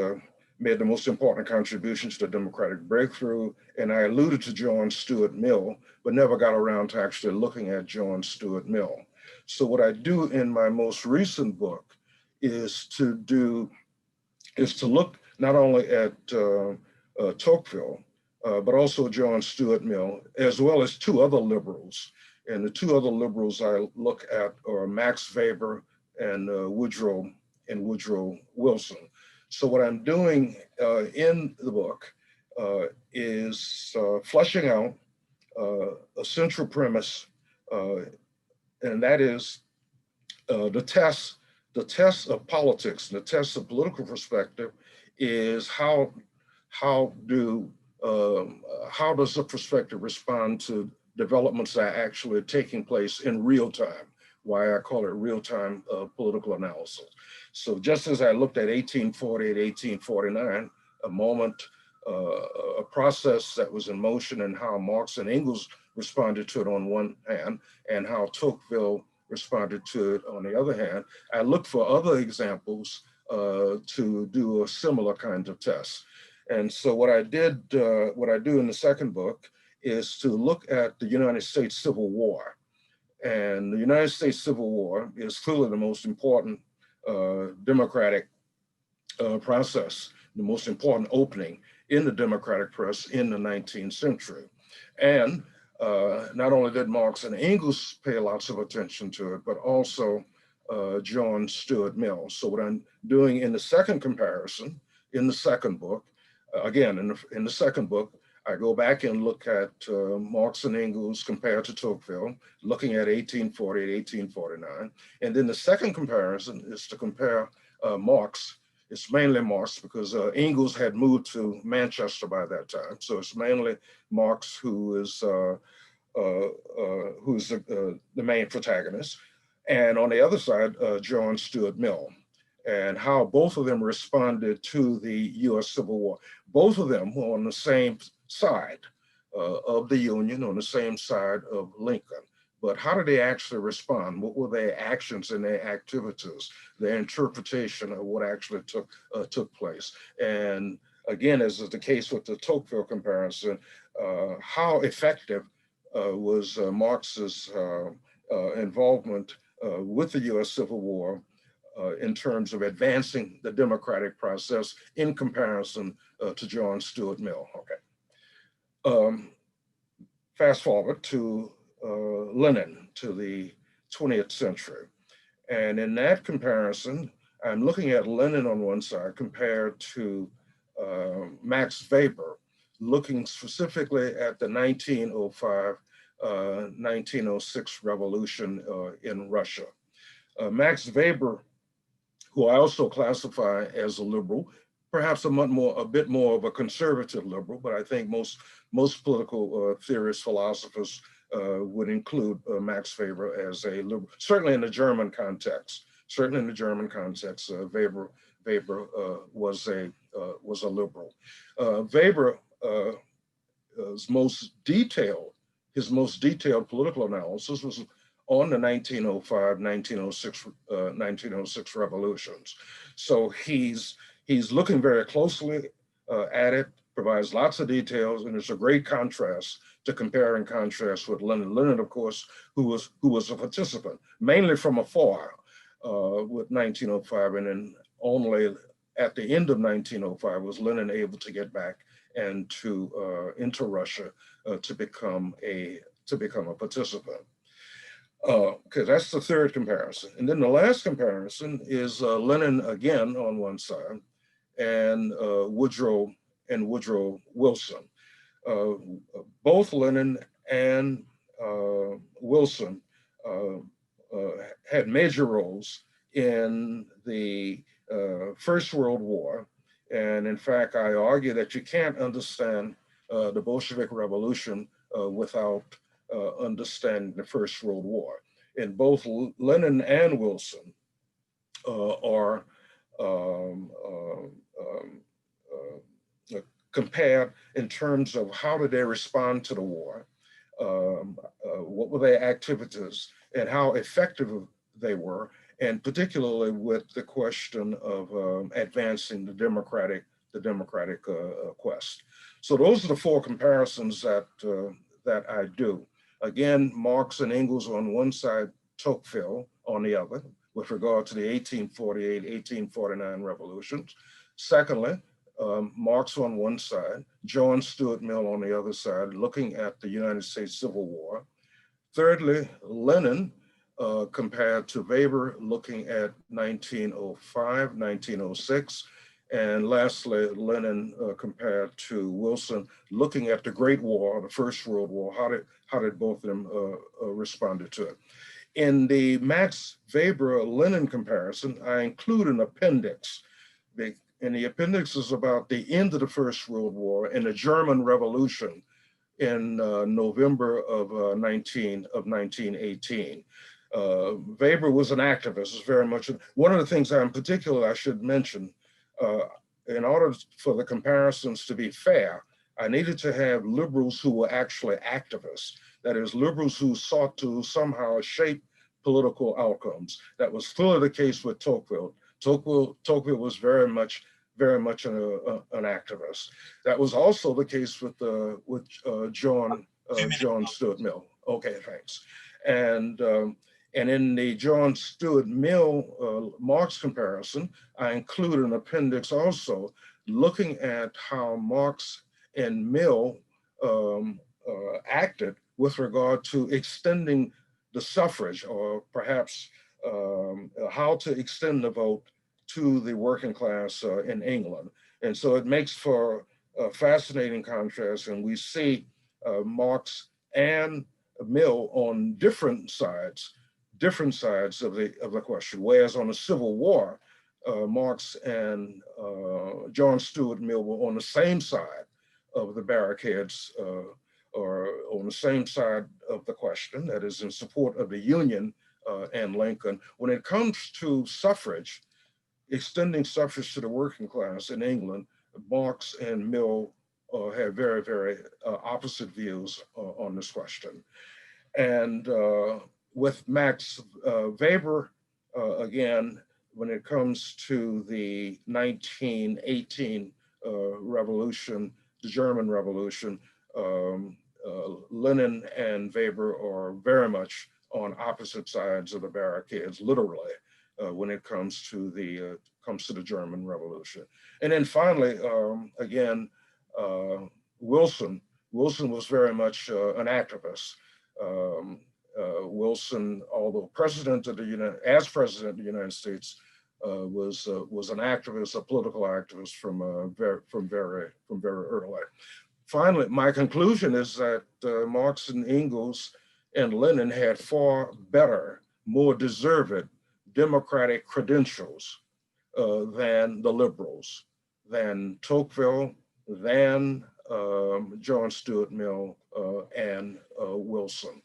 made the most important contributions to the democratic breakthrough. And I alluded to John Stuart Mill, but never got around to actually looking at John Stuart Mill. So what I do in my most recent book is to look not only at Tocqueville, but also John Stuart Mill, as well as two other liberals. And the two other liberals I look at are Max Weber and Woodrow Wilson. So what I'm doing in the book is fleshing out a central premise, and that is the test of politics, and the test of political perspective is how does the perspective respond to developments that are actually taking place in real time? Why I call it real-time political analysis. So just as I looked at 1848, 1849, a process that was in motion, and how Marx and Engels responded to it on one hand, and how Tocqueville responded to it on the other hand, I looked for other examples to do a similar kind of test. And so what I do in the second book is to look at the United States Civil War. And the United States Civil War is clearly the most important democratic process, the most important opening in the democratic press in the 19th century. And not only did Marx and Engels pay lots of attention to it, but also John Stuart Mill. So what I'm doing in the second comparison, in the second book, again, in the second book, I go back and look at Marx and Engels compared to Tocqueville, looking at 1848, 1849. And then the second comparison is to compare Marx. It's mainly Marx because Engels had moved to Manchester by that time. So it's mainly Marx who's the main protagonist. And on the other side, John Stuart Mill, and how both of them responded to the US Civil War. Both of them were on the same side of the Union, on the same side of Lincoln. But how did they actually respond? What were their actions and their activities, their interpretation of what actually took place? And again, as is the case with the Tocqueville comparison, how effective was Marx's involvement with the US Civil War in terms of advancing the democratic process in comparison to John Stuart Mill. Okay. Fast forward to Lenin, to the 20th century. And in that comparison, I'm looking at Lenin on one side compared to Max Weber, looking specifically at the 1905, 1906 revolution in Russia. Max Weber, who I also classify as a liberal, perhaps a bit more of a conservative liberal, but I think most political theorists, philosophers would include Max Weber as a liberal, certainly in the German context. Certainly in the German context, Weber was a liberal. Weber's most detailed political analysis was on the 1905, 1906 revolutions. So he's looking very closely at it, provides lots of details, and it's a great contrast to compare and contrast with Lenin. Lenin, of course, who was a participant, mainly from afar with 1905, and then only at the end of 1905 was Lenin able to get back and into Russia to become a participant. Okay, that's the third comparison. And then the last comparison is Lenin again on one side and Woodrow Wilson. Both Lenin and Wilson had major roles in the First World War. And in fact, I argue that you can't understand the Bolshevik Revolution without understanding the First World War. And both Lenin and Wilson are compared in terms of how did they respond to the war, what were their activities, and how effective they were, and particularly with the question of advancing the democratic quest. So those are the four comparisons that I do. Again, Marx and Engels on one side, Tocqueville on the other, with regard to the 1848, 1849 revolutions. Secondly, Marx on one side, John Stuart Mill on the other side, looking at the United States Civil War. Thirdly, Lenin compared to Weber, looking at 1905, 1906. And lastly, Lenin compared to Wilson, looking at the Great War, the First World War, how did both of them respond to it. In the Max Weber-Lenin comparison, I include an appendix. And the appendix is about the end of the First World War and the German Revolution in November of 1918. Weber was an activist, is very much, one of the things in particular I should mention, in order for the comparisons to be fair, I needed to have liberals who were actually activists. That is, liberals who sought to somehow shape political outcomes. That was fully the case with Tocqueville. Tocqueville was very much an activist. That was also the case with John Stuart Mill. Okay, thanks. And in the John Stuart Mill Marx comparison, I include an appendix also looking at how Marx and Mill acted with regard to extending the suffrage, or perhaps how to extend the vote to the working class in England. And so it makes for a fascinating contrast, and we see Marx and Mill on different sides of the question. Whereas on the Civil War, Marx and John Stuart Mill were on the same side of the barricades, or on the same side of the question, that is in support of the Union and Lincoln. When it comes to suffrage, extending suffrage to the working class in England, Marx and Mill had very, very opposite views on this question. And with Max Weber, again, when it comes to the 1918 revolution, the German Revolution, Lenin and Weber are very much on opposite sides of the barricades, literally, when it comes to the German Revolution. And then finally, again, Wilson was very much an activist. Wilson, although president of the United States, was an activist, a political activist from very early. Finally, my conclusion is that Marx and Engels and Lenin had far better, more deserved democratic credentials than the liberals, than Tocqueville, than John Stuart Mill, and Wilson.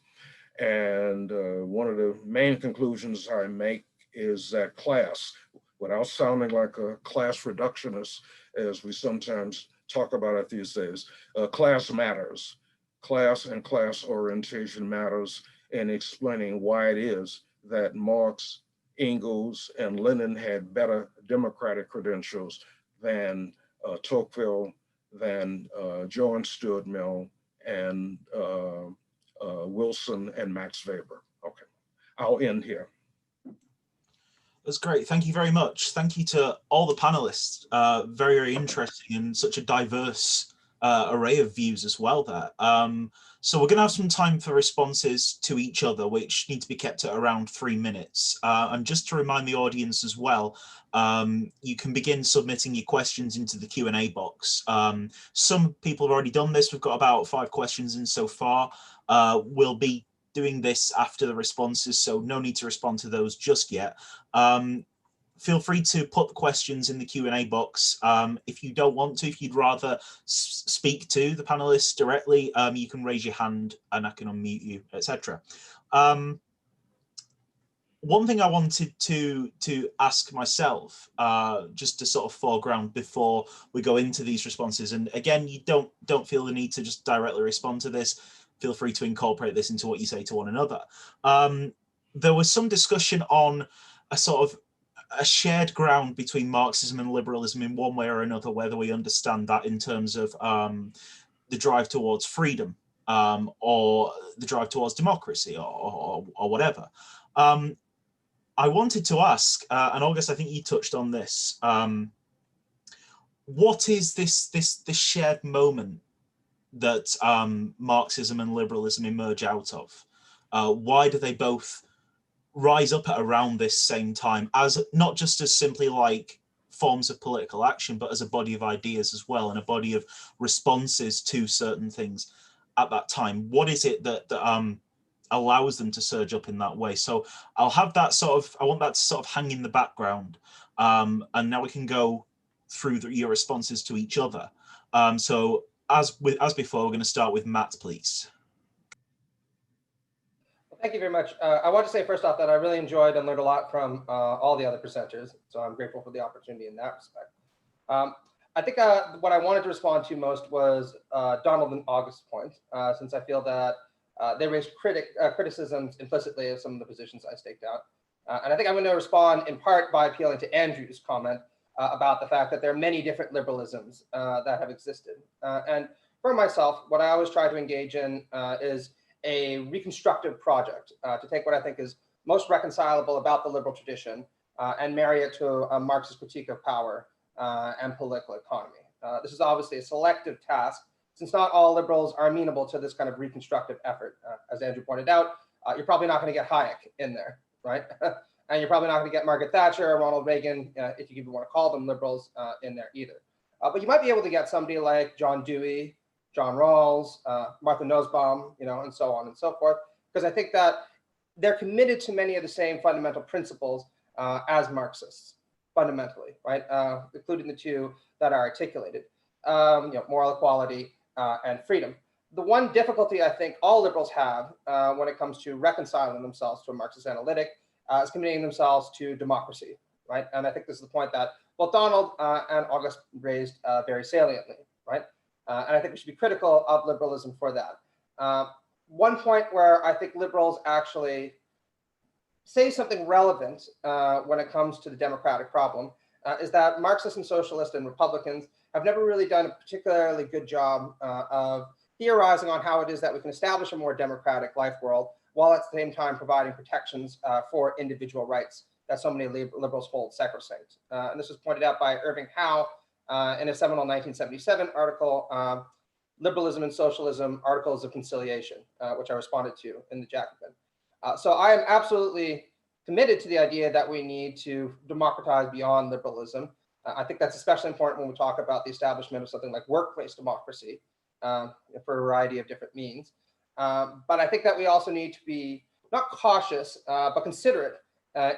And one of the main conclusions I make is that class, without sounding like a class reductionist, as we sometimes talk about it these days, class matters. Class and class orientation matters in explaining why it is that Marx, Engels, and Lenin had better democratic credentials than Tocqueville, than John Stuart Mill, and Wilson and Max Weber. Okay, I'll end here. That's great. Thank you very much. Thank you to all the panelists. Very, very interesting and such a diverse array of views as well there. So we're going to have some time for responses to each other, which need to be kept at around 3 minutes. And just to remind the audience as well, you can begin submitting your questions into the Q&A box. Some people have already done this. We've got about 5 questions in so far. We'll be doing this after the responses, so no need to respond to those just yet. Feel free to put the questions in the Q&A box. If you don't want to, if you'd rather speak to the panelists directly, you can raise your hand and I can unmute you, etc. One thing I wanted to ask myself, just to sort of foreground before we go into these responses, and again, you don't feel the need to just directly respond to this. Feel free to incorporate this into what you say to one another. There was some discussion on a sort of a shared ground between Marxism and liberalism in one way or another, whether we understand that in terms of the drive towards freedom or the drive towards democracy or whatever. I wanted to ask, and August, I think you touched on this. What is this shared moment that Marxism and liberalism emerge out of? Why do they both rise up at around this same time, as not just as simply like forms of political action, but as a body of ideas as well, and a body of responses to certain things at that time? What is it that allows them to surge up in that way? So I'll have that I want that to sort of hang in the background, and now we can go through your responses to each other. So as before, we're going to start with Matt, please. Thank you very much. I want to say first off that I really enjoyed and learned a lot from all the other presenters, so I'm grateful for the opportunity in that respect. I think what I wanted to respond to most was Donald and August's point, since I feel that they raised criticisms implicitly of some of the positions I staked out. And I think I'm going to respond in part by appealing to Andrew's comment about the fact that there are many different liberalisms that have existed. And for myself, what I always try to engage in is a reconstructive project to take what I think is most reconcilable about the liberal tradition and marry it to a Marxist critique of power and political economy. This is obviously a selective task, since not all liberals are amenable to this kind of reconstructive effort. As Andrew pointed out, you're probably not going to get Hayek in there, right? And you're probably not going to get Margaret Thatcher or Ronald Reagan, if you even want to call them liberals, in there either. But you might be able to get somebody like John Dewey, John Rawls, Martha Nussbaum, and so on and so forth, because I think that they're committed to many of the same fundamental principles as Marxists, fundamentally, right? Including the two that are articulated, moral equality and freedom. The one difficulty I think all liberals have when it comes to reconciling themselves to a Marxist analytic is committing themselves to democracy, right? And I think this is the point that both Donald and August raised very saliently, right? And I think we should be critical of liberalism for that. One point where I think liberals actually say something relevant when it comes to the democratic problem is that Marxists and socialists and Republicans have never really done a particularly good job of theorizing on how it is that we can establish a more democratic life world while at the same time providing protections for individual rights that so many liberals hold sacrosanct. And this was pointed out by Irving Howe in a seminal 1977 article, Liberalism and Socialism, Articles of Conciliation, which I responded to in the Jacobin. So I am absolutely committed to the idea that we need to democratize beyond liberalism. I think that's especially important when we talk about the establishment of something like workplace democracy for a variety of different means. But I think that we also need to be not cautious, but considerate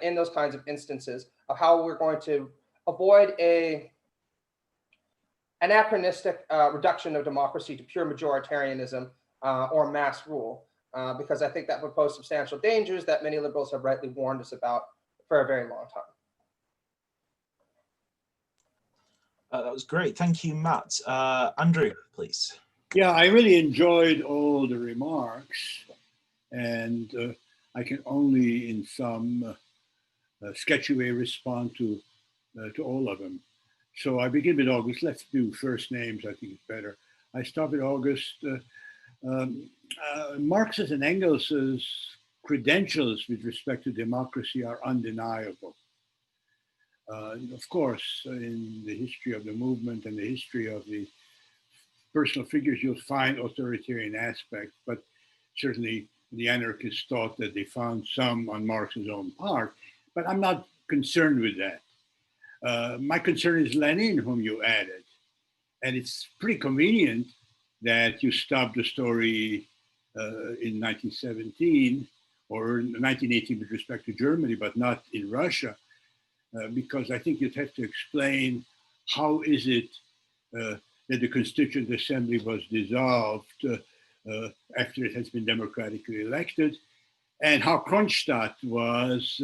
in those kinds of instances of how we're going to avoid a anachronistic reduction of democracy to pure majoritarianism or mass rule, because I think that would pose substantial dangers that many liberals have rightly warned us about for a very long time. That was great. Thank you, Matt. Andrew, please. Yeah, I really enjoyed all the remarks, and I can only in some sketchy way respond to all of them. So I begin with August. Let's do first names. I think it's better. I start with August. Marx's and Engels's credentials with respect to democracy are undeniable. Of course, in the history of the movement and the history of the personal figures, you'll find authoritarian aspects, but certainly the anarchists thought that they found some on Marx's own part, but I'm not concerned with that. My concern is Lenin, whom you added. And it's pretty convenient that you stopped the story in 1917 or 1918 with respect to Germany, but not in Russia, because I think you'd have to explain how is it that the Constituent Assembly was dissolved after it has been democratically elected, and how Kronstadt was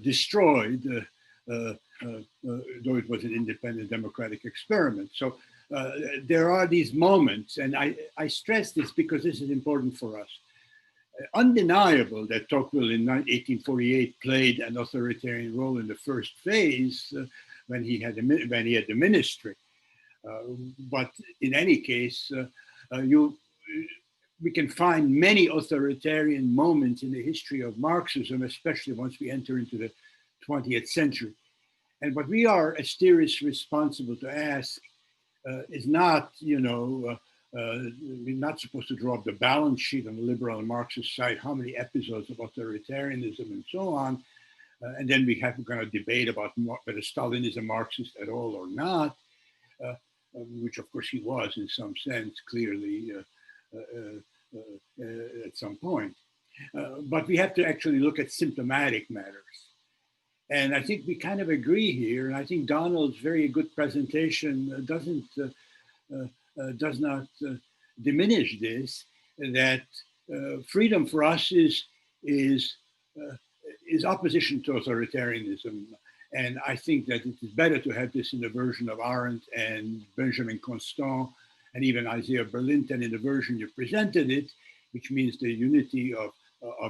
destroyed, though it was an independent democratic experiment. So there are these moments, and I stress this because this is important for us. Undeniable that Tocqueville in 1848 played an authoritarian role in the first phase when he had the ministry. But in any case, we can find many authoritarian moments in the history of Marxism, especially once we enter into the 20th century. And what we are as theorists responsible to ask is not, we're not supposed to draw up the balance sheet on the liberal and Marxist side, how many episodes of authoritarianism and so on. And then we're going to debate about whether Stalin is a Marxist at all or not, which of course he was in some sense, clearly at some point. But we have to actually look at symptomatic matters. And I think we kind of agree here. And I think Donald's very good presentation does not diminish this, that freedom for us is opposition to authoritarianism. And I think that it is better to have this in the version of Arendt and Benjamin Constant and even Isaiah Berlin than in the version you presented it, which means the unity of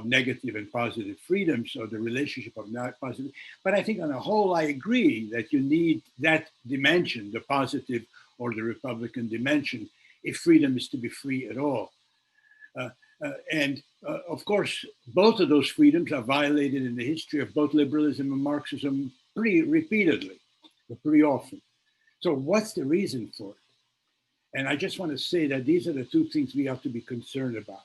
negative and positive freedoms, or the relationship of not positive. But I think on a whole, I agree that you need that dimension, the positive or the Republican dimension, if freedom is to be free at all. And of course, both of those freedoms are violated in the history of both liberalism and Marxism pretty repeatedly, but pretty often. So what's the reason for it? And I just want to say that these are the two things we have to be concerned about.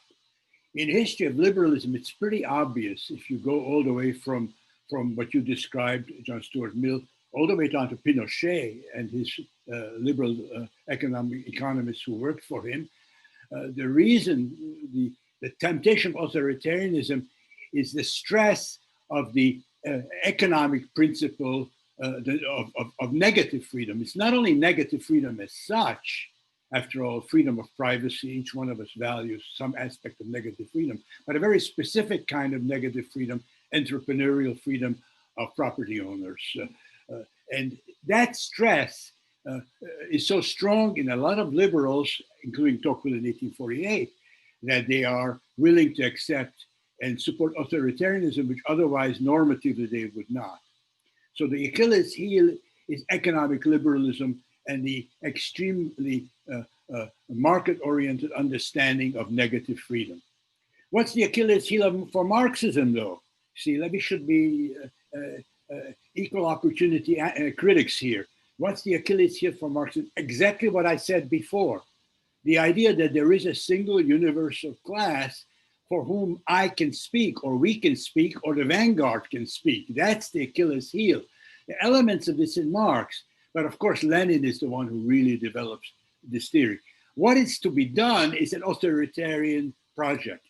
In history of liberalism, it's pretty obvious if you go all the way from what you described, John Stuart Mill, all the way down to Pinochet and his liberal economists who worked for him. The reason, the temptation of authoritarianism is the stress of the economic principle of negative freedom. It's not only negative freedom as such, after all, freedom of privacy, each one of us values some aspect of negative freedom, but a very specific kind of negative freedom, entrepreneurial freedom of property owners. And that stress is so strong in a lot of liberals, including Tocqueville in 1848, that they are willing to accept and support authoritarianism, which otherwise normatively they would not. So the Achilles heel is economic liberalism and the extremely market-oriented understanding of negative freedom. What's the Achilles heel for Marxism, though? See, we should be equal opportunity critics here. What's the Achilles heel for Marxism? Exactly what I said before. The idea that there is a single universal class for whom I can speak, or we can speak, or the vanguard can speak. That's the Achilles heel. The elements of this in Marx, but of course Lenin is the one who really develops this theory. What is to be done is an authoritarian project.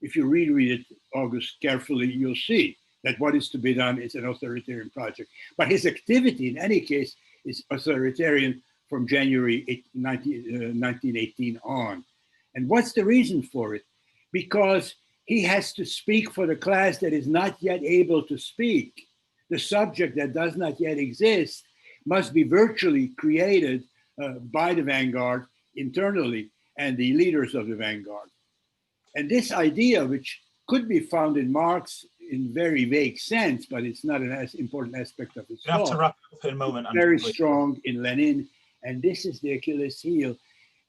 If you reread it, August, carefully, you'll see that what is to be done is an authoritarian project. But his activity, in any case, is authoritarian from January 1918 on. And what's the reason for it? Because he has to speak for the class that is not yet able to speak. The subject that does not yet exist must be virtually created by the vanguard internally and the leaders of the vanguard. And this idea, which could be found in Marx in very vague sense, but it's not an as important aspect of his thought. You have to wrap up in a moment. Very strong in Lenin, and this is the Achilles heel.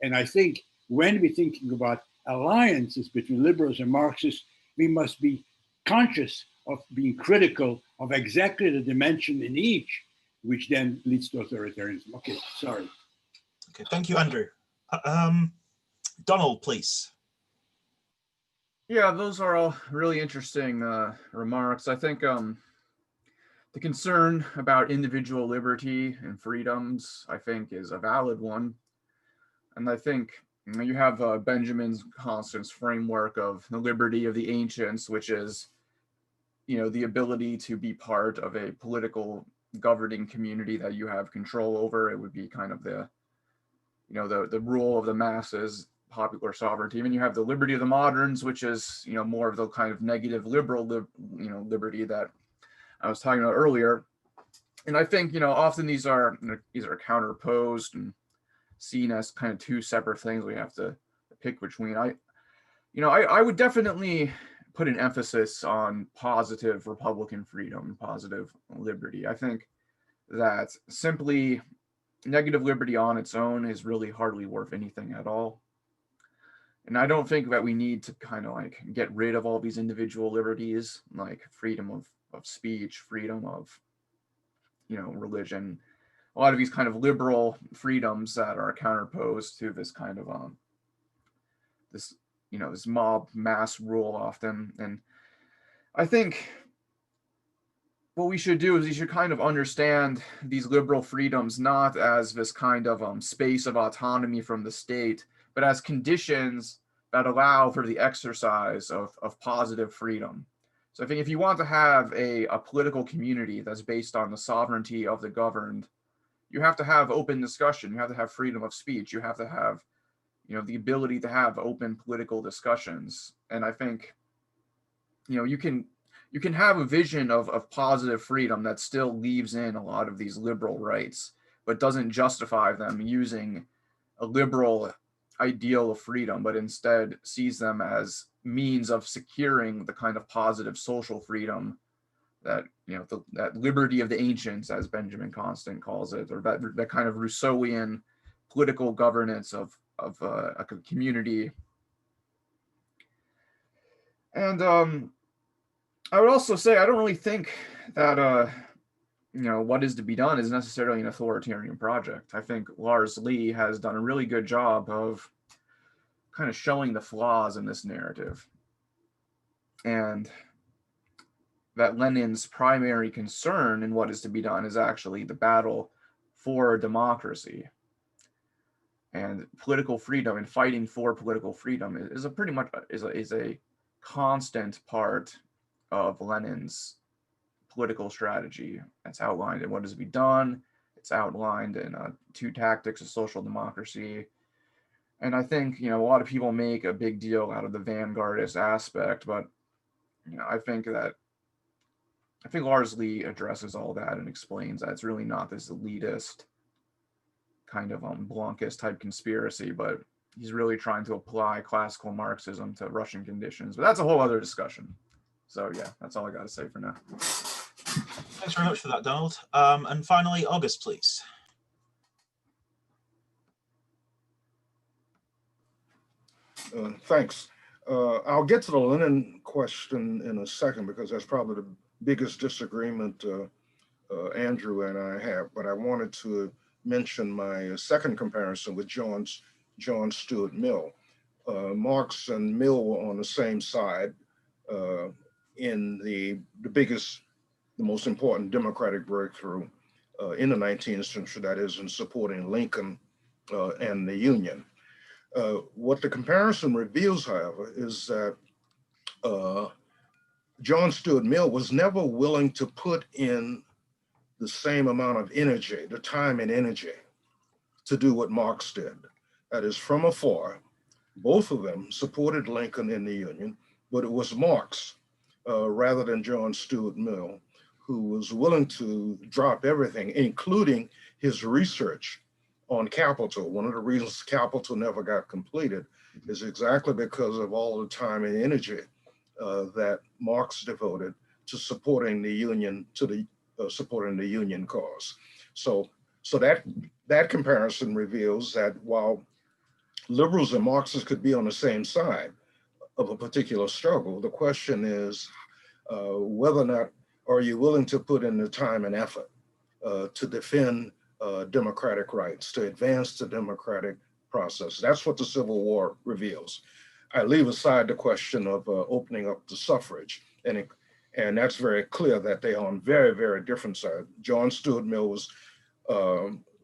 And I think when we're thinking about alliances between liberals and Marxists, we must be conscious of being critical of exactly the dimension in each, which then leads to authoritarianism. Okay, sorry. Okay, thank you, Andrew. Donald, please. Yeah, those are all really interesting remarks. I think the concern about individual liberty and freedoms, I think, is a valid one. And I think you have Benjamin Constant's framework of the liberty of the ancients, which is, the ability to be part of a political governing community that you have control over. It would be kind of the rule of the masses, popular sovereignty. And you have the liberty of the moderns, which is, more of the kind of negative liberal, liberty that I was talking about earlier. And I think, often these are counterposed and seen as kind of two separate things we have to pick between. I would definitely put an emphasis on positive Republican freedom, positive liberty. I think that simply negative liberty on its own is really hardly worth anything at all. And I don't think that we need to kind of like get rid of all these individual liberties, like freedom of speech, freedom of, religion, a lot of these kind of liberal freedoms that are counterposed to this kind of this mob mass rule often. And I think what we should do is we should kind of understand these liberal freedoms not as this kind of space of autonomy from the state, but as conditions that allow for the exercise of positive freedom. So I think if you want to have a political community that's based on the sovereignty of the governed, you have to have open discussion. You have to have freedom of speech. You have to have, the ability to have open political discussions. And I think, you can have a vision of positive freedom that still leaves in a lot of these liberal rights, but doesn't justify them using a liberal ideal of freedom, but instead sees them as means of securing the kind of positive social freedom that, that liberty of the ancients, as Benjamin Constant calls it, or that kind of Rousseauian political governance of a community. And I would also say I don't really think that what is to be done is necessarily an authoritarian project. I think Lars Lee has done a really good job of kind of showing the flaws in this narrative, and that Lenin's primary concern in what is to be done is actually the battle for democracy and political freedom, and fighting for political freedom is a constant part of Lenin's political strategy that's outlined in What Is to Be Done. It's outlined in Two Tactics of Social Democracy. And I think, a lot of people make a big deal out of the vanguardist aspect, but, I think Lars Lee addresses all that and explains that it's really not this elitist kind of Blancist type conspiracy, but he's really trying to apply classical Marxism to Russian conditions. But that's a whole other discussion. So yeah, that's all I got to say for now. Thanks very much for that, Donald. And finally, August, please. Thanks. I'll get to the Lenin question in a second because that's probably the biggest disagreement Andrew and I have, but I wanted to mention my second comparison with John Stuart Mill. Marx and Mill were on the same side in the most important democratic breakthrough in the 19th century, that is in supporting Lincoln and the Union. What the comparison reveals, however, is that John Stuart Mill was never willing to put in the same amount of energy, the time and energy, to do what Marx did. That is, from afar, both of them supported Lincoln in the Union, but it was Marx, rather than John Stuart Mill, who was willing to drop everything, including his research on capital. One of the reasons capital never got completed is exactly because of all the time and energy that Marx devoted to supporting the Union, supporting the Union cause. So that comparison reveals that while liberals and Marxists could be on the same side of a particular struggle, the question is whether or not are you willing to put in the time and effort to defend democratic rights, to advance the democratic process. That's what the Civil War reveals. I leave aside the question of opening up the suffrage, and that's very clear that they are on very, very different sides. John Stuart Mill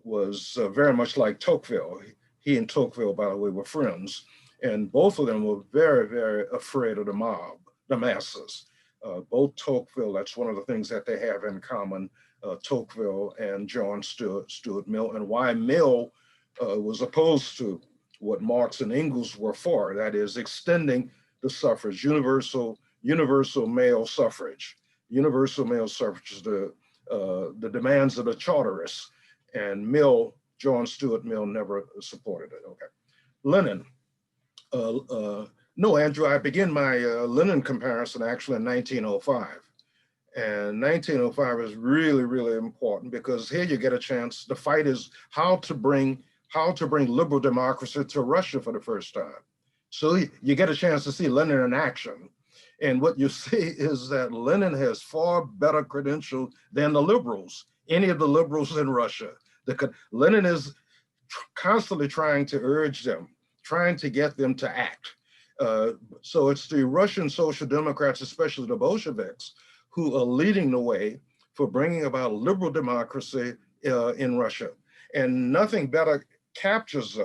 was very much like Tocqueville. He and Tocqueville, by the way, were friends, and both of them were very, very afraid of the mob, the masses. Both Tocqueville, that's one of the things that they have in common, Tocqueville and John Stuart Mill, and why Mill was opposed to what Marx and Engels were for, that is extending the suffrage, universal male suffrage. Universal male suffrage is the demands of the Charterists, and John Stuart Mill never supported it. Okay, Lenin. No, Andrew, I begin my Lenin comparison actually in 1905. And 1905 is really, really important because here you get a chance. The fight is how to bring liberal democracy to Russia for the first time. So you get a chance to see Lenin in action. And what you see is that Lenin has far better credentials than the liberals, any of the liberals in Russia. Lenin is constantly trying to urge them, trying to get them to act. So it's the Russian Social Democrats, especially the Bolsheviks, who are leading the way for bringing about liberal democracy in Russia. And nothing better captures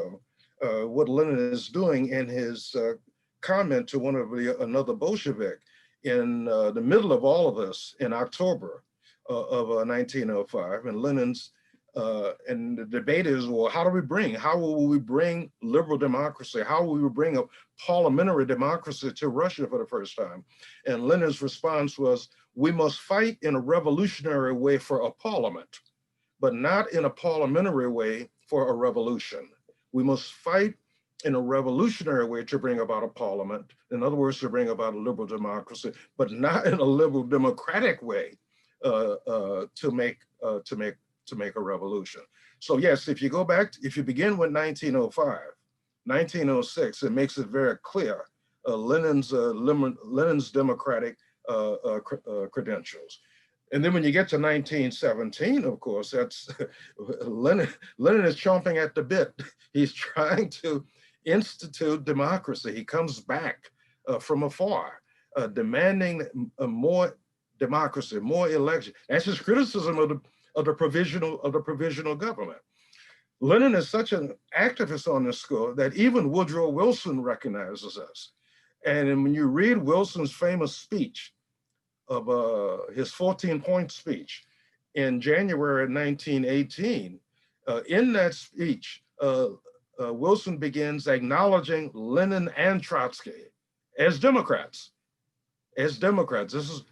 what Lenin is doing in his comment to another Bolshevik in the middle of all of this in October of 1905. And Lenin's, and the debate is, well, how will we bring liberal democracy? How will we bring a parliamentary democracy to Russia for the first time? And Lenin's response was, we must fight in a revolutionary way for a parliament, but not in a parliamentary way for a revolution. We must fight in a revolutionary way to bring about a parliament. In other words, to bring about a liberal democracy, but not in a liberal democratic way to make a revolution. So yes, if you go back, if you begin with 1905, 1906, it makes it very clear Lenin's democratic credentials. And then when you get to 1917, of course, that's Lenin is chomping at the bit. He's trying to institute democracy. He comes back from afar, demanding more democracy, more election. That's his criticism of the provisional government. Lenin is such an activist on this score that even Woodrow Wilson recognizes us. And when you read Wilson's famous speech of his 14-point speech in January 1918, in that speech, Wilson begins acknowledging Lenin and Trotsky as Democrats. This is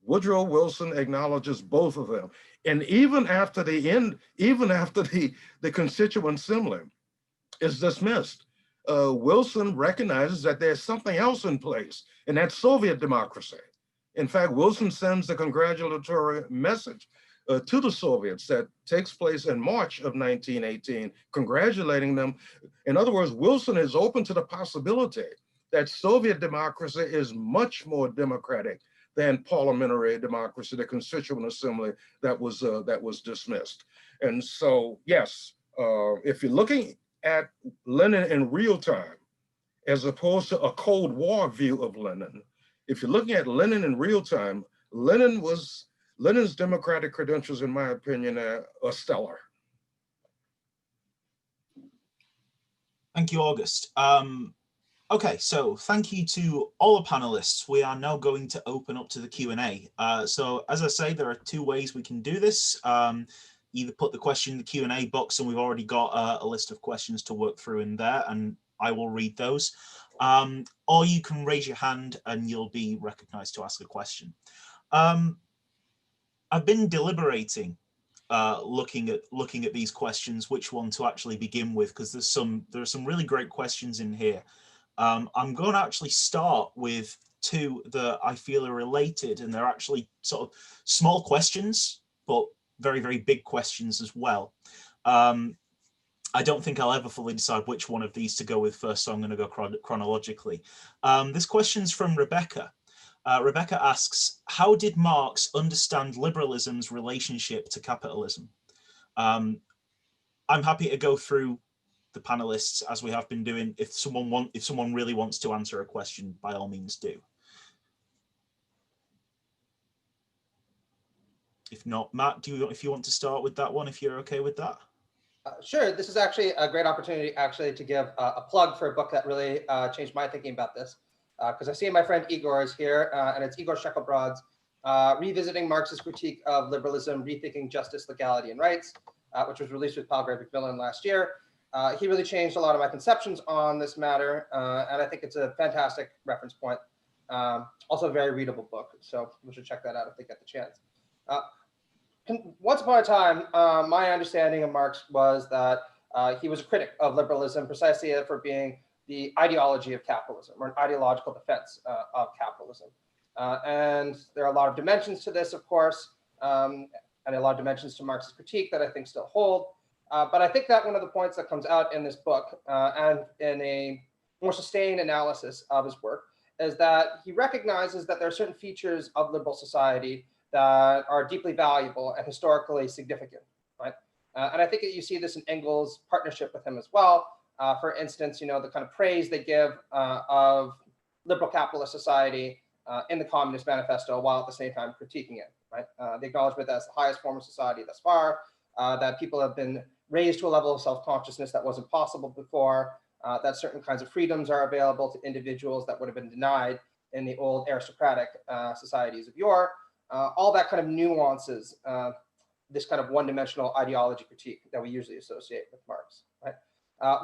Woodrow Wilson acknowledges both of them. And even after the end, even after the Constituent Assembly is dismissed, Wilson recognizes that there's something else in place, and that's Soviet democracy. In fact, Wilson sends a congratulatory message to the Soviets that takes place in March of 1918, congratulating them. In other words, Wilson is open to the possibility that Soviet democracy is much more democratic than parliamentary democracy, the Constituent Assembly that was dismissed. And so, yes, if you're looking at Lenin in real time, as opposed to a Cold War view of Lenin, if you're looking at Lenin in real time, Lenin's democratic credentials, in my opinion, are stellar. Thank you, August. Okay, so thank you to all the panelists. We are now going to open up to the Q&A. So as I say, there are two ways we can do this. Either put the question in the Q&A box, and we've already got a list of questions to work through in there, and I will read those. Or you can raise your hand and you'll be recognized to ask a question. I've been deliberating, looking at these questions, which one to actually begin with, because there are some really great questions in here. I'm going to actually start with two that I feel are related, and they're actually sort of small questions, but very, very big questions as well. I don't think I'll ever fully decide which one of these to go with first, so I'm going to go chronologically. This question's from Rebecca. Rebecca asks, how did Marx understand liberalism's relationship to capitalism? I'm happy to go through the panelists as we have been doing. If someone really wants to answer a question, by all means do. If not, Matt, if you want to start with that one, if you're okay with that? Sure. This is actually a great opportunity to give a plug for a book that really changed my thinking about this. Because I see my friend Igor is here, and it's Igor Shekelbrod's Revisiting Marx's Critique of Liberalism, Rethinking Justice, Legality, and Rights, which was released with Palgrave Macmillan last year. He really changed a lot of my conceptions on this matter, and I think it's a fantastic reference point. Also a very readable book, so we should check that out if they get the chance. Once upon a time, my understanding of Marx was that he was a critic of liberalism precisely for being the ideology of capitalism, or an ideological defense of capitalism. And there are a lot of dimensions to this, of course, and a lot of dimensions to Marx's critique that I think still hold. But I think that one of the points that comes out in this book and in a more sustained analysis of his work is that he recognizes that there are certain features of liberal society that are deeply valuable and historically significant, right? And I think that you see this in Engels' partnership with him as well. For instance, the kind of praise they give of liberal capitalist society in the Communist Manifesto, while at the same time critiquing it, right? The acknowledgement that it's the highest form of society thus far, that people have been raised to a level of self-consciousness that wasn't possible before, that certain kinds of freedoms are available to individuals that would have been denied in the old aristocratic societies of yore. All that kind of nuances this kind of one-dimensional ideology critique that we usually associate with Marx, right?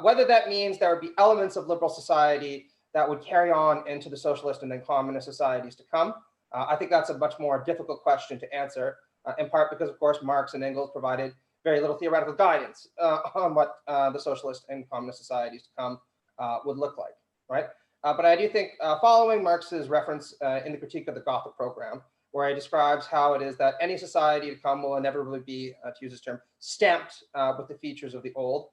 Whether that means there would be elements of liberal society that would carry on into the socialist and then communist societies to come, I think that's a much more difficult question to answer, in part because, of course, Marx and Engels provided very little theoretical guidance on what the socialist and communist societies to come would look like, right? But I do think following Marx's reference in the critique of the Gotha program, where he describes how it is that any society to come will inevitably be, to use this term, stamped with the features of the old,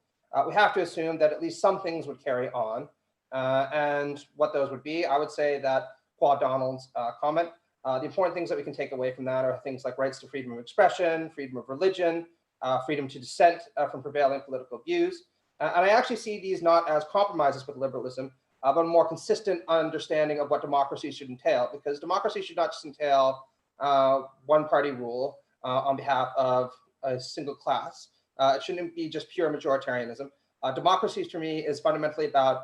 we have to assume that at least some things would carry on. And what those would be, I would say that, qua Donald's comment, the important things that we can take away from that are things like rights to freedom of expression, freedom of religion, freedom to dissent from prevailing political views. And I actually see these not as compromises with liberalism, but a more consistent understanding of what democracy should entail, because democracy should not just entail one-party rule on behalf of a single class. It shouldn't be just pure majoritarianism. Democracy, to me, is fundamentally about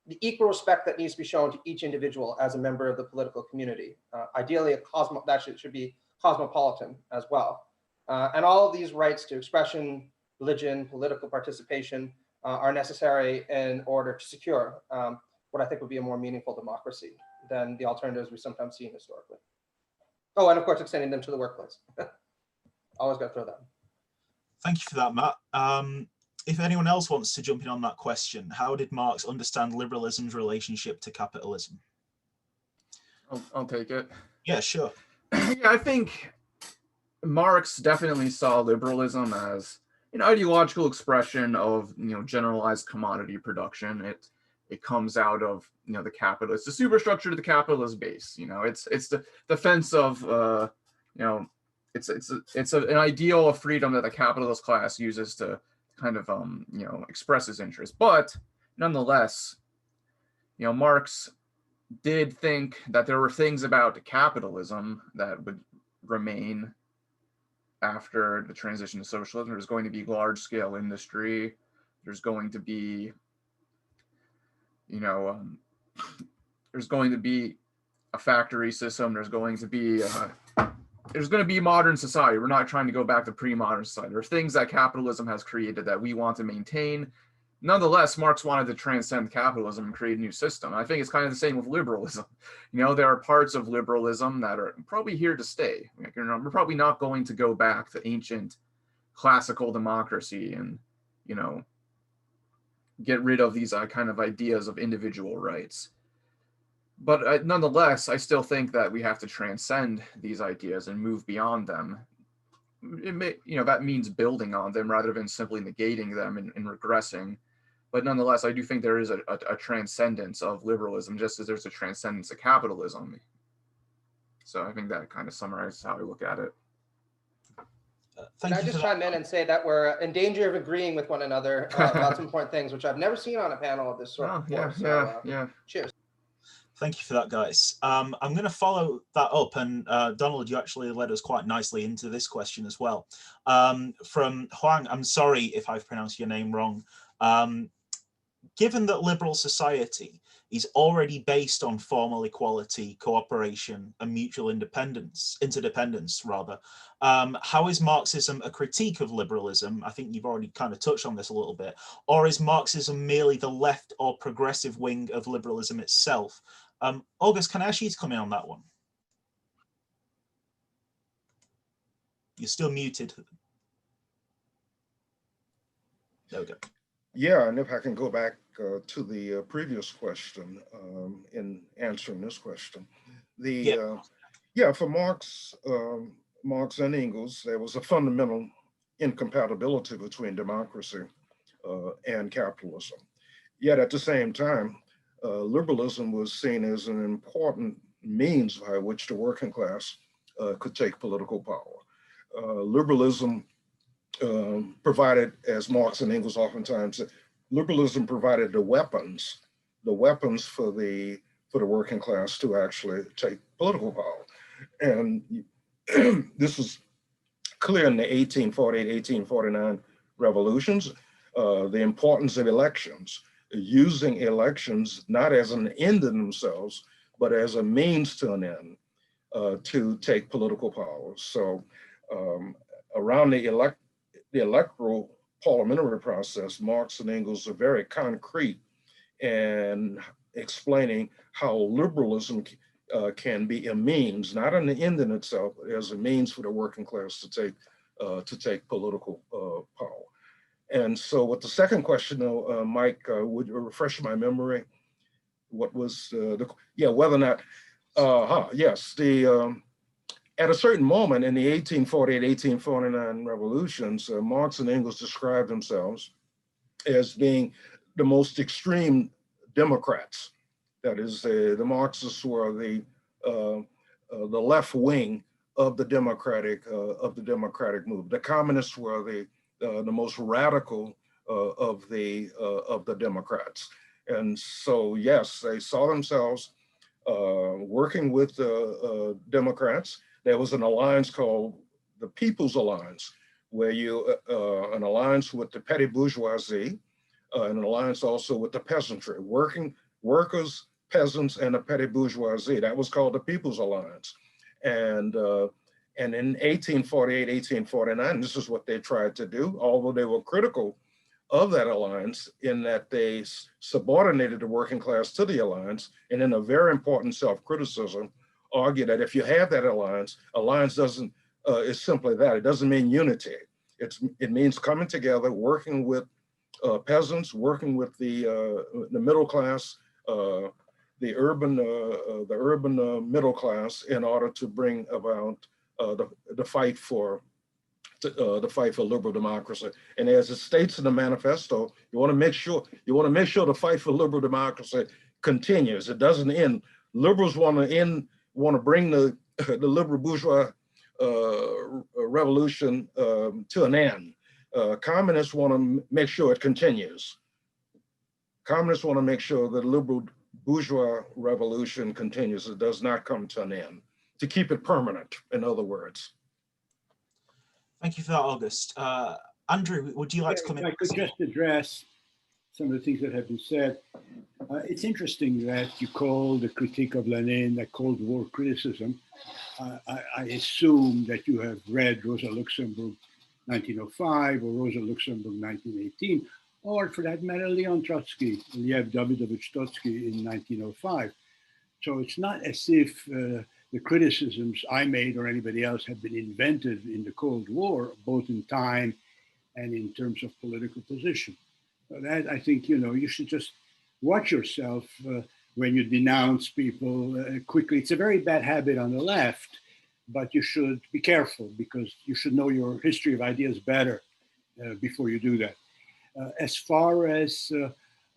the equal respect that needs to be shown to each individual as a member of the political community. Ideally, that should be cosmopolitan as well. And all of these rights to expression, religion, political participation are necessary in order to secure what I think would be a more meaningful democracy than the alternatives we sometimes see historically. Oh, and of course, extending them to the workplace. Always got to throw that in. Thank you for that, Matt. If anyone else wants to jump in on that question, how did Marx understand liberalism's relationship to capitalism? I'll take it. Yeah, sure. Yeah, I think Marx definitely saw liberalism as an ideological expression of generalized commodity production. it comes out of, you know, the capitalist, the superstructure to the capitalist base. You know, it's the defense of, you know, it's an ideal of freedom that the capitalist class uses to kind of, you know, express its interest. But nonetheless, you know, Marx did think that there were things about capitalism that would remain after the transition to socialism. There's going to be large-scale industry. There's going to be, you know, there's going to be a factory system. There's going to be modern society. We're not trying to go back to pre-modern society. There's things that capitalism has created that we want to maintain. Nonetheless, Marx wanted to transcend capitalism and create a new system. I think it's kind of the same with liberalism. You know, there are parts of liberalism that are probably here to stay. We're probably not going to go back to ancient classical democracy and, you know, get rid of these kind of ideas of individual rights. But nonetheless, I still think that we have to transcend these ideas and move beyond them. It may, you know, that means building on them rather than simply negating them and regressing. But nonetheless, I do think there is a transcendence of liberalism, just as there's a transcendence of capitalism. So I think that kind of summarizes how I look at it. Can I just chime in and say that we're in danger of agreeing with one another about some important things, which I've never seen on a panel of this sort before. Yeah. Cheers. Thank you for that, guys. I'm going to follow that up, and Donald, you actually led us quite nicely into this question as well. From Huang, I'm sorry if I've pronounced your name wrong. Given that liberal society is already based on formal equality, cooperation, and mutual interdependence, how is Marxism a critique of liberalism? I think you've already kind of touched on this a little bit. Or is Marxism merely the left or progressive wing of liberalism itself? August, can I ask you to come in on that one? You're still muted. There we go. Yeah, and if I can go back to the previous question in answering this question, for Marx, Marx and Engels, there was a fundamental incompatibility between democracy and capitalism. Yet at the same time, liberalism was seen as an important means by which the working class could take political power. Liberalism provided, as Marx and Engels oftentimes said, liberalism provided the weapons for the working class to actually take political power. And this was clear in the 1848, 1849 revolutions, the importance of elections, using elections not as an end in themselves, but as a means to an end to take political power. So around the electoral parliamentary process, Marx and Engels are very concrete in explaining how liberalism can be a means, not an end in itself, but as a means for the working class to take political power. And so with the second question, though, Mike, would you refresh my memory? What was whether or not, yes, at a certain moment in the 1848, 1849 revolutions, Marx and Engels described themselves as being the most extreme Democrats. That is, the Marxists were the left wing of the democratic movement. The communists were the most radical of the Democrats. And so, yes, they saw themselves working with Democrats. There was an alliance called the People's Alliance, where an alliance with the petty bourgeoisie, and an alliance also with the peasantry, workers, peasants, and the petty bourgeoisie. That was called the People's Alliance. And in 1848, 1849, this is what they tried to do, although they were critical of that alliance in that they subordinated the working class to the alliance, and in a very important self-criticism, argue that if you have that alliance doesn't, is simply that. It doesn't mean unity. It means coming together, working with peasants, working with the middle class, the urban middle class, in order to bring about the fight the fight for liberal democracy. And as it states in the manifesto, you want to make sure the fight for liberal democracy continues. It doesn't end. Liberals want to bring the liberal bourgeois revolution to an end. Communists want to make sure it continues. Communists want to make sure that the liberal bourgeois revolution continues. It does not come to an end. To keep it permanent, in other words. Thank you for that, August. Andrew, would you like to come in? I could just address some of the things that have been said. It's interesting that you call the critique of Lenin a Cold War criticism. I assume that you have read Rosa Luxemburg 1905 or Rosa Luxemburg 1918, or for that matter, Leon Trotsky, Lev Davidovich Trotsky in 1905. So it's not as if the criticisms I made or anybody else have been invented in the Cold War, both in time and in terms of political position. So that, I think, you should just watch yourself when you denounce people quickly. It's a very bad habit on the left, but you should be careful because you should know your history of ideas better before you do that. As far as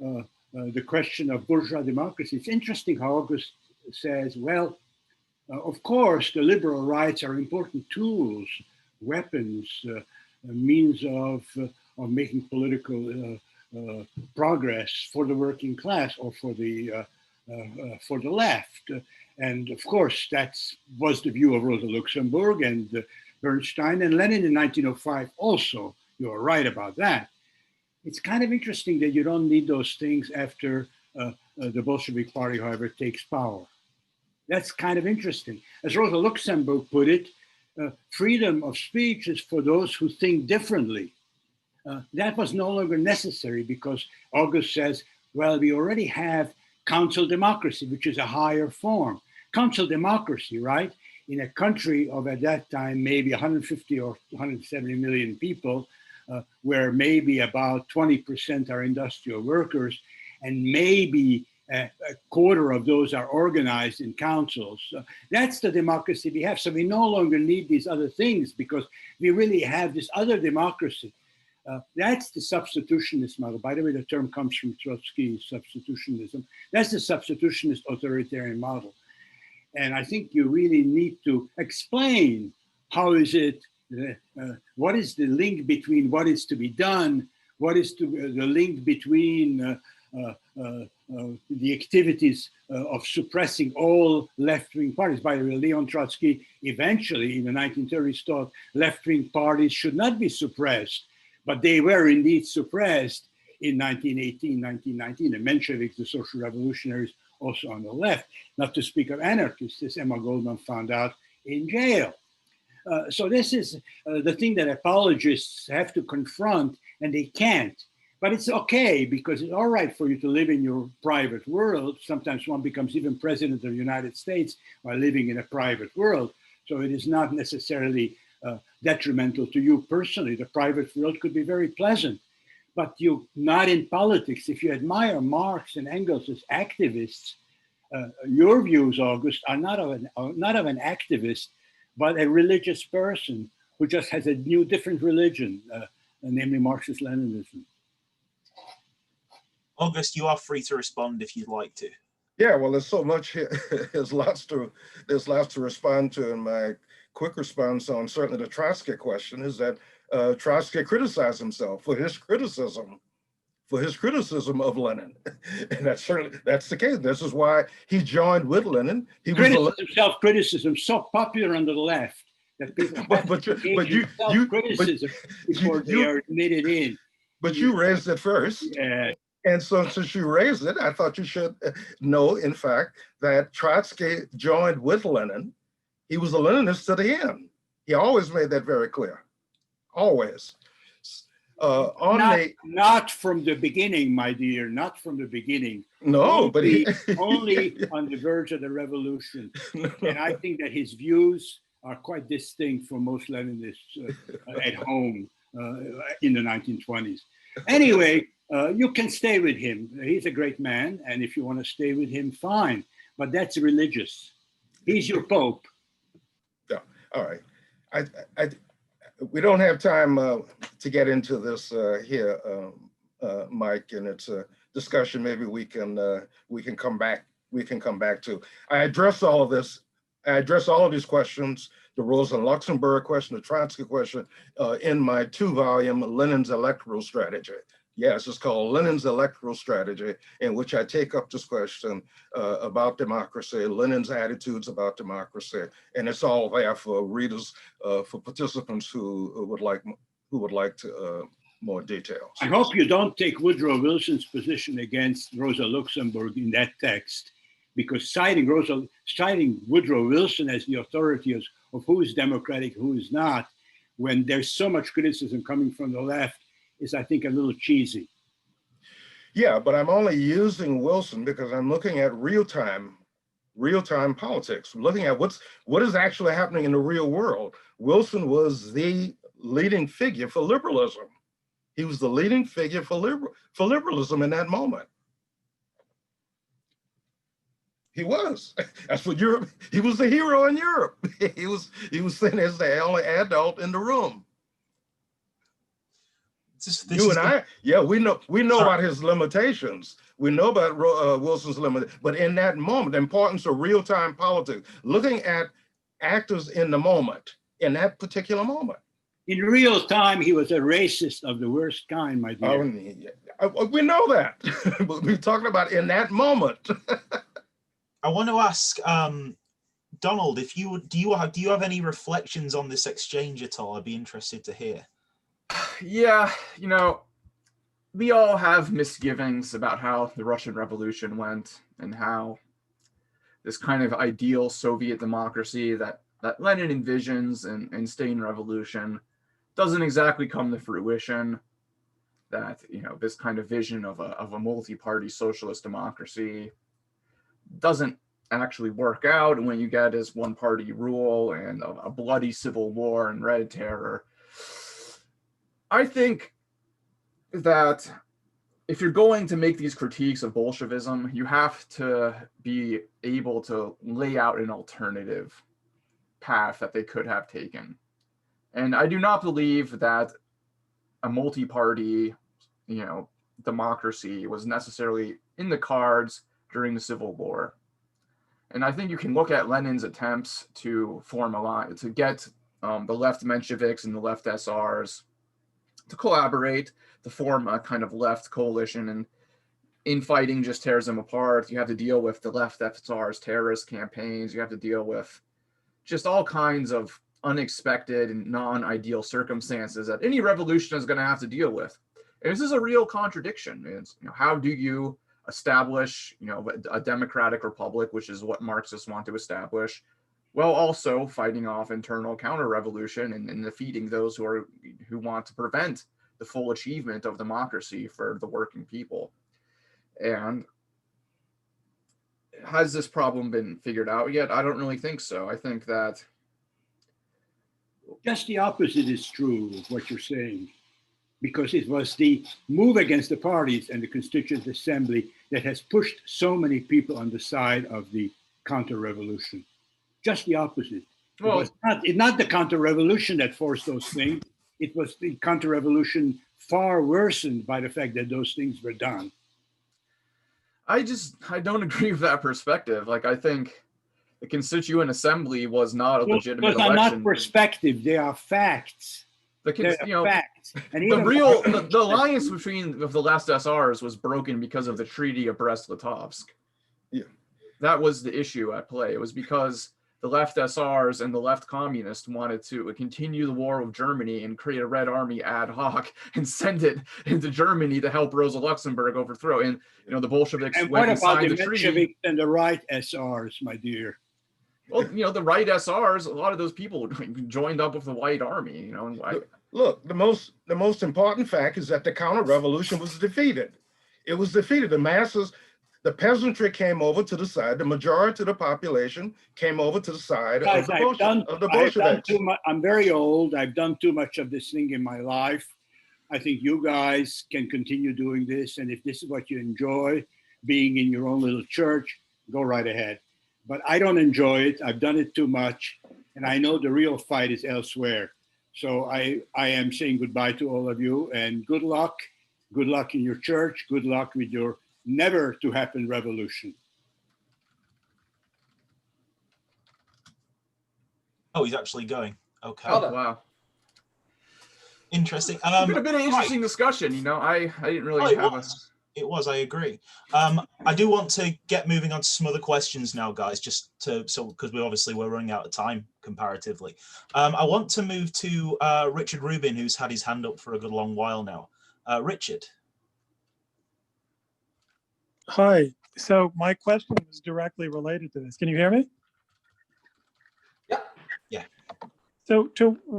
the question of bourgeois democracy, it's interesting how August says, well, of course, the liberal rights are important tools, weapons, means of making political progress for the working class or for the left. And of course, that was the view of Rosa Luxemburg and Bernstein and Lenin in 1905 also. You're right about that. It's kind of interesting that you don't need those things after the Bolshevik Party, however, takes power. That's kind of interesting. As Rosa Luxemburg put it, freedom of speech is for those who think differently. That was no longer necessary because August says, well, we already have council democracy, which is a higher form. Council democracy, right? In a country of at that time, maybe 150 or 170 million people, where maybe about 20% are industrial workers, and maybe a quarter of those are organized in councils. That's the democracy we have. So we no longer need these other things because we really have this other democracy. That's the substitutionist model. By the way, the term comes from Trotsky's substitutionism. That's the substitutionist authoritarian model. And I think you really need to explain how is it, what is the link between what is to be done, what is the link between the activities of suppressing all left-wing parties. By the way, Leon Trotsky eventually in the 1930s thought left-wing parties should not be suppressed, but they were indeed suppressed in 1918, 1919. The Mensheviks, the social revolutionaries, also on the left, not to speak of anarchists, as Emma Goldman found out in jail. So this is the thing that apologists have to confront, and they can't. But it's okay, because it's all right for you to live in your private world. Sometimes one becomes even president of the United States while living in a private world. So it is not necessarily detrimental to you personally. The private world could be very pleasant, but you're not in politics. If you admire Marx and Engels as activists, your views, August, are not of an activist, but a religious person who just has a new, different religion, namely Marxist Leninism. August, you are free to respond if you'd like to. Yeah, well, there's so much here. There's lots to respond to. And my quick response on certainly the Trotsky question is that Trotsky criticized himself for his criticism of Lenin, and that's the case. This is why he joined with Lenin. Self-criticism so popular on the left that people self-criticism before they are admitted in. But you raised it first. Yeah. And so since you raised it, I thought you should know, in fact, that Trotsky joined with Lenin. He was a Leninist to the end. He always made that very clear. Always. Not from the beginning, my dear, not from the beginning. No, but only on the verge of the revolution. No. And I think that his views are quite distinct from most Leninists at home in the 1920s. Anyway, you can stay with him. He's a great man, and if you want to stay with him, fine. But that's religious. He's your pope. Yeah. All right. We don't have time to get into this here, Mike, and it's a discussion maybe we can come back to. I address all of this. I address all of these questions, the Rosa Luxemburg question, the Trotsky question, in my 2-volume Lenin's Electoral Strategy. Yes, it's called Lenin's Electoral Strategy, in which I take up this question about democracy, Lenin's attitudes about democracy, and it's all there for readers, for participants who would like to more details. I hope you don't take Woodrow Wilson's position against Rosa Luxemburg in that text, because citing Woodrow Wilson as the authority of who is democratic, who is not, when there's so much criticism coming from the left, is, I think, a little cheesy. Yeah, but I'm only using Wilson because I'm looking at real-time politics. I'm looking at what is actually happening in the real world. Wilson was the leading figure for liberalism. He was the leading figure for liberalism in that moment. He was. That's what Europe. He was the hero in Europe. He was seen as the only adult in the room. You and I, yeah, we know about his limitations. We know about Wilson's limit, but in that moment, the importance of real-time politics, looking at actors in the moment, in that particular moment. In real time, he was a racist of the worst kind, my dear. We know that, but we're talking about in that moment. I want to ask Donald, if do you have any reflections on this exchange at all? I'd be interested to hear. Yeah, you know, we all have misgivings about how the Russian Revolution went and how this kind of ideal Soviet democracy that Lenin envisions and Stalin revolution doesn't exactly come to fruition. That, you know, this kind of vision of a multi-party socialist democracy doesn't actually work out when you get this one-party rule and a bloody civil war and red terror. I think that if you're going to make these critiques of Bolshevism, you have to be able to lay out an alternative path that they could have taken. And I do not believe that a multi-party, you know, democracy was necessarily in the cards during the Civil War. And I think you can look at Lenin's attempts to form a line, to get the left Mensheviks and the left SRs to collaborate, to form a kind of left coalition, and infighting just tears them apart. You have to deal with the left SR's terrorist campaigns. You have to deal with just all kinds of unexpected and non-ideal circumstances that any revolution is going to have to deal with. And this is a real contradiction. It's, you know, how do you establish, you know, a democratic republic, which is what Marxists want to establish, while also fighting off internal counter-revolution and defeating those who want to prevent the full achievement of democracy for the working people. And has this problem been figured out yet? I don't really think so. I think that just the opposite is true of what you're saying, because it was the move against the parties and the Constituent Assembly that has pushed so many people on the side of the counter-revolution. Just the opposite. Well, it was not the counter-revolution that forced those things. It was the counter-revolution far worsened by the fact that those things were done. I don't agree with that perspective. Like, I think the Constituent Assembly was not a legitimate election. Those are not perspective, they are facts. Facts. And the alliance between the last SRs was broken because of the Treaty of Brest-Litovsk. Yeah. That was the issue at play. It was because the left SRs and the left communists wanted to continue the war with Germany and create a Red Army ad hoc and send it into Germany to help Rosa Luxemburg overthrow. And, you know, the Bolsheviks went and signed the treaty. What about the Mensheviks and the right SRs, my dear? Well, you know, the right SRs, a lot of those people joined up with the White Army, you know. Look, the most important fact is that the counter-revolution was defeated. It was defeated. The masses, the peasantry came over to the side. The majority of the population came over to the side of the Bolsheviks. I'm very old. I've done too much of this thing in my life. I think you guys can continue doing this. And if this is what you enjoy, being in your own little church, go right ahead. But I don't enjoy it. I've done it too much. And I know the real fight is elsewhere. So I am saying goodbye to all of you, and good luck. Good luck in your church. Good luck with your never to happen revolution. Oh, he's actually going. Okay. Well done. Wow. Interesting. It's been a bit of an interesting discussion. You know, I didn't really it have was. It was, I agree. I do want to get moving on to some other questions now, guys, just to, because we're running out of time comparatively. I want to move to Richard Rubin, who's had his hand up for a good long while now. Richard. Hi. So my question is directly related to this. Can you hear me? Yeah. So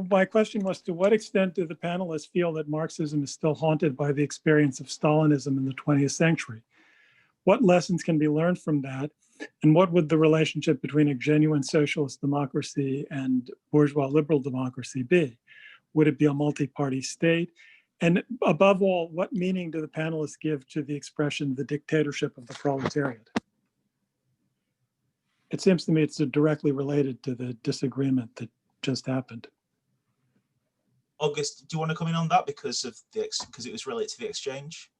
my question was, to what extent do the panelists feel that Marxism is still haunted by the experience of Stalinism in the 20th century? What lessons can be learned from that? And what would the relationship between a genuine socialist democracy and bourgeois liberal democracy be? Would it be a multi-party state? And above all, what meaning do the panelists give to the expression, the dictatorship of the proletariat? It seems to me it's directly related to the disagreement that just happened. August, do you want to come in on that because it was related to the exchange?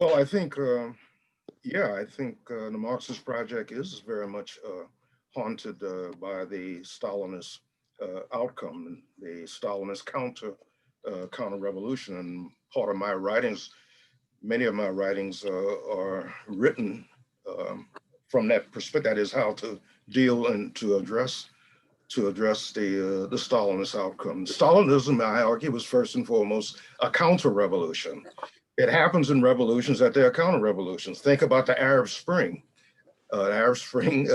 Well, I think, I think the Marxist project is very much haunted by the Stalinist outcome, the Stalinist counter-revolution. And part of my writings, many of my writings are written from that perspective. That is how to deal and to address the Stalinist outcome. Stalinism, I argue, was first and foremost a counter-revolution. It happens in revolutions that they are counter-revolutions. Think about the Arab Spring. The Arab Spring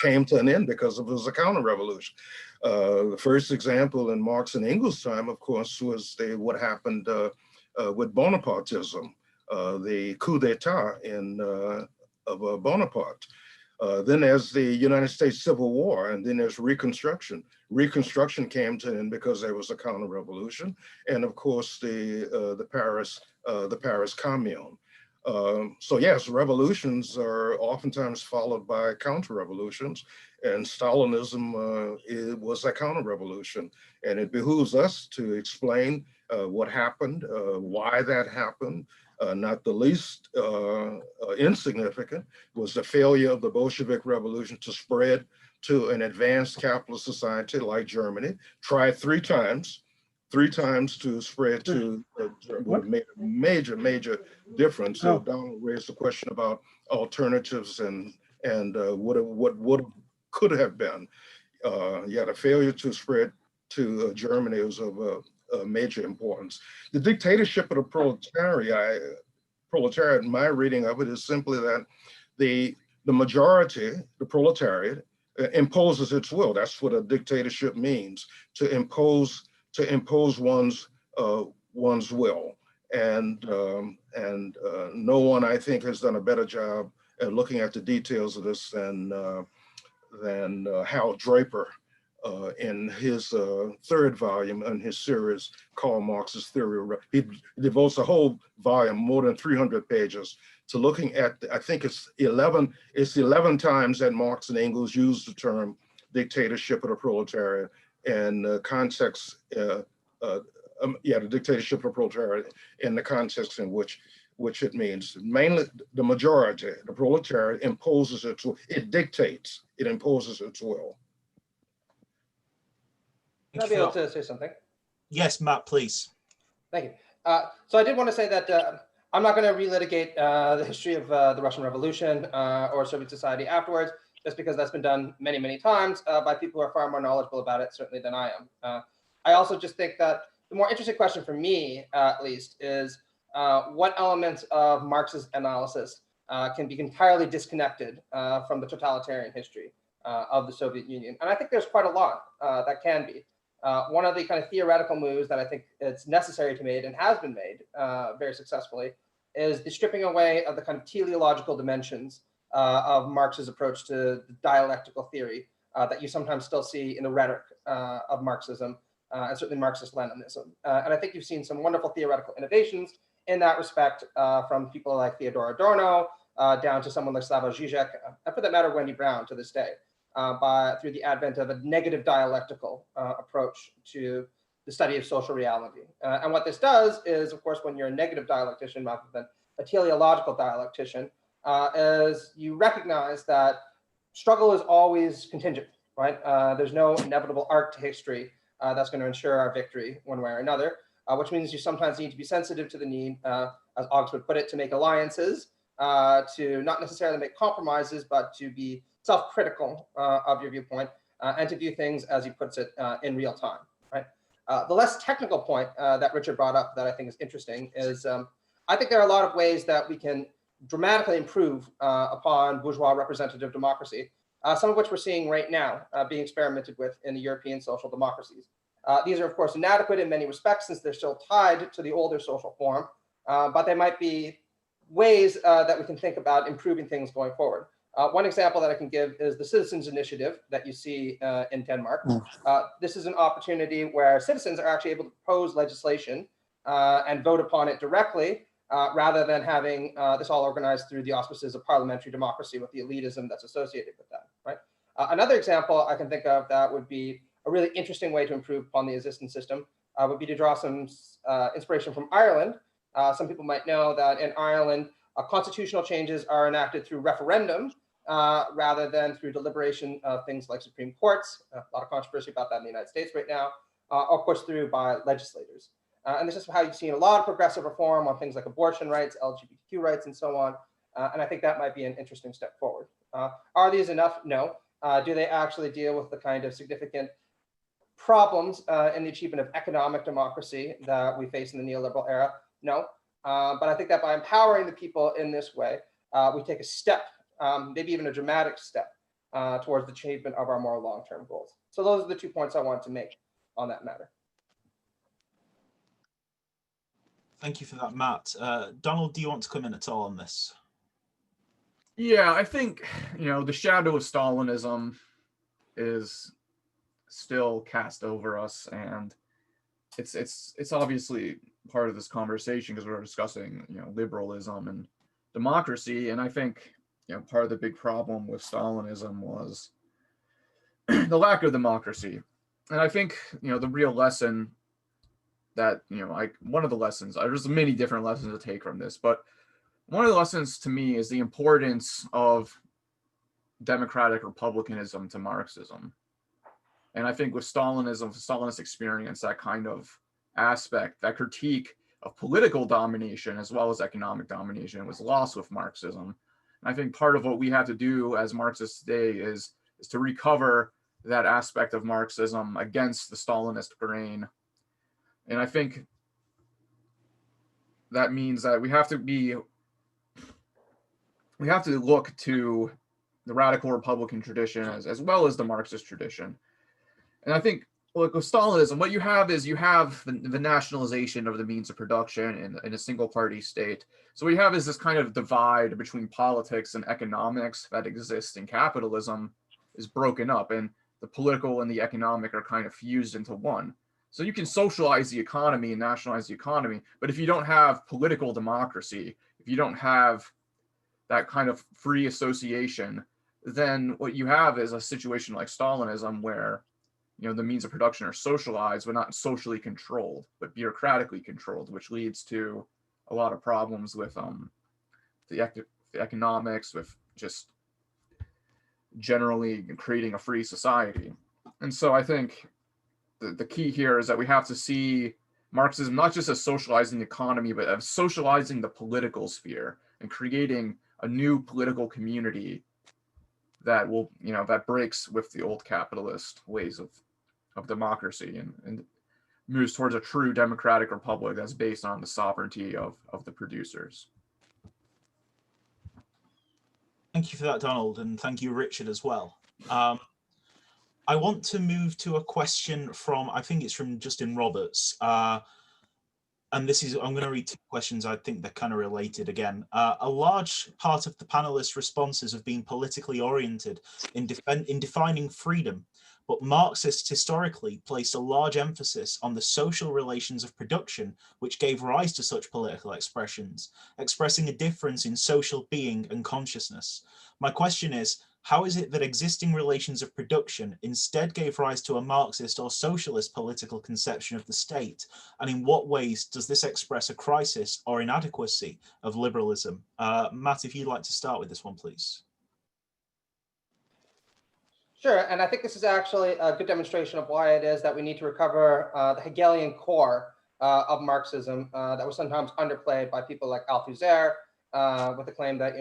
came to an end because it was a counter-revolution. The first example in Marx and Engels' time, of course, was what happened with Bonapartism, the coup d'etat of Bonaparte. Then there's the United States Civil War, and then there's Reconstruction. Reconstruction came to an end because there was a counter-revolution, and of course the Paris Commune. So yes, revolutions are oftentimes followed by counter-revolutions, and Stalinism it was a counter-revolution, and it behooves us to explain what happened, why that happened. Not the least insignificant was the failure of the Bolshevik Revolution to spread to an advanced capitalist society like Germany. Tried three times to spread to made a major difference. So Donald raised the question about alternatives and what could have been. The failure to spread to Germany was of major importance. The dictatorship of the proletariat, my reading of it is simply that the majority, the proletariat, imposes its will. That's what a dictatorship means, to impose one's will. And no one, I think, has done a better job at looking at the details of this than Hal Draper in his third volume in his series called Marxist Theory. He devotes a whole volume, more than 300 pages, to looking at, I think it's 11 times that Marx and Engels use the term dictatorship of the proletariat and the context, the dictatorship of the proletariat in the context in which it means. Mainly the majority, the proletariat imposes its will. It dictates, it imposes its will. Can I be able to say something? Yes, Matt, please. Thank you. So I did want to say that I'm not going to relitigate the history of the Russian Revolution or Soviet society afterwards, just because that's been done many, many times by people who are far more knowledgeable about it, certainly, than I am. I also just think that the more interesting question for me, at least, is what elements of Marx's analysis can be entirely disconnected from the totalitarian history of the Soviet Union. And I think there's quite a lot that can be. One of the kind of theoretical moves that I think it's necessary to make and has been made very successfully is the stripping away of the kind of teleological dimensions of Marx's approach to dialectical theory that you sometimes still see in the rhetoric of Marxism and certainly Marxist-Leninism. And I think you've seen some wonderful theoretical innovations in that respect from people like Theodor Adorno down to someone like Slavoj Žižek, and for that matter, Wendy Brown to this day. Through the advent of a negative dialectical approach to the study of social reality. And what this does is, of course, when you're a negative dialectician rather than a teleological dialectician, is you recognize that struggle is always contingent, right? There's no inevitable arc to history that's going to ensure our victory one way or another, which means you sometimes need to be sensitive to the need, as Oggs would put it, to make alliances, to not necessarily make compromises, but to be self-critical of your viewpoint, and to view things, as he puts it, in real time, right? The less technical point that Richard brought up that I think is interesting is I think there are a lot of ways that we can dramatically improve upon bourgeois representative democracy, some of which we're seeing right now being experimented with in the European social democracies. These are, of course, inadequate in many respects since they're still tied to the older social form, but they might be ways that we can think about improving things going forward. One example that I can give is the Citizens Initiative that you see in Denmark. This is an opportunity where citizens are actually able to propose legislation and vote upon it directly, rather than having this all organized through the auspices of parliamentary democracy with the elitism that's associated with that, right? Another example I can think of that would be a really interesting way to improve upon the existing system would be to draw some inspiration from Ireland. Some people might know that in Ireland, constitutional changes are enacted through referendum rather than through deliberation of things like Supreme Courts. A lot of controversy about that in the United States right now, or pushed through by legislators. And this is how you've seen a lot of progressive reform on things like abortion rights, LGBTQ rights, and so on. And I think that might be an interesting step forward. Are these enough? No. Do they actually deal with the kind of significant problems in the achievement of economic democracy that we face in the neoliberal era? No. But I think that by empowering the people in this way, we take a step, maybe even a dramatic step, towards the achievement of our more long-term goals. So those are the 2 points I wanted to make on that matter. Thank you for that, Matt. Donald, do you want to come in at all on this? Yeah, I think, the shadow of Stalinism is still cast over us, and it's obviously part of this conversation because we're discussing, liberalism and democracy. And I think, part of the big problem with Stalinism was the lack of democracy. And I think, the real lesson that, one of the lessons, there's many different lessons to take from this, but one of the lessons to me is the importance of democratic republicanism to Marxism. And I think with Stalinism, the Stalinist experience, that kind of aspect, that critique of political domination as well as economic domination was lost with Marxism. And I think part of what we have to do as Marxists today is to recover that aspect of Marxism against the Stalinist grain. And I think that means that we have to look to the radical Republican tradition as well as the Marxist tradition. And I think, look, with Stalinism, what you have is the nationalization of the means of production in a single party state. So what you have is this kind of divide between politics and economics that exists in capitalism is broken up, and the political and the economic are kind of fused into one. So you can socialize the economy and nationalize the economy, but if you don't have political democracy, if you don't have that kind of free association, then what you have is a situation like Stalinism where, the means of production are socialized, but not socially controlled, but bureaucratically controlled, which leads to a lot of problems with the economics, with just generally creating a free society. And so I think the key here is that we have to see Marxism not just as socializing the economy, but as socializing the political sphere and creating a new political community that will, that breaks with the old capitalist ways of democracy and moves towards a true democratic republic that's based on the sovereignty of the producers. Thank you for that, Donald, and thank you, Richard, as well. I want to move to a question from, I think it's from Justin Roberts. And this is, I'm going to read 2 questions. I think they're kind of related again. A large part of the panelists' responses have been politically oriented in defining freedom, but Marxists historically placed a large emphasis on the social relations of production, which gave rise to such political expressions, expressing a difference in social being and consciousness. My question is, how is it that existing relations of production instead gave rise to a Marxist or socialist political conception of the state? And in what ways does this express a crisis or inadequacy of liberalism? Matt, if you'd like to start with this one, please. Sure, and I think this is actually a good demonstration of why it is that we need to recover the Hegelian core of Marxism that was sometimes underplayed by people like Althusser, with the claim that,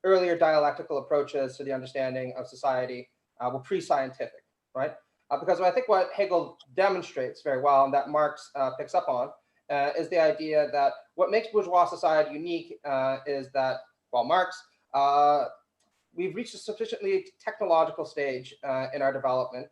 earlier dialectical approaches to the understanding of society were pre-scientific, right? Because I think what Hegel demonstrates very well, and that Marx picks up on, is the idea that what makes bourgeois society unique is that, while Marx, we've reached a sufficiently technological stage in our development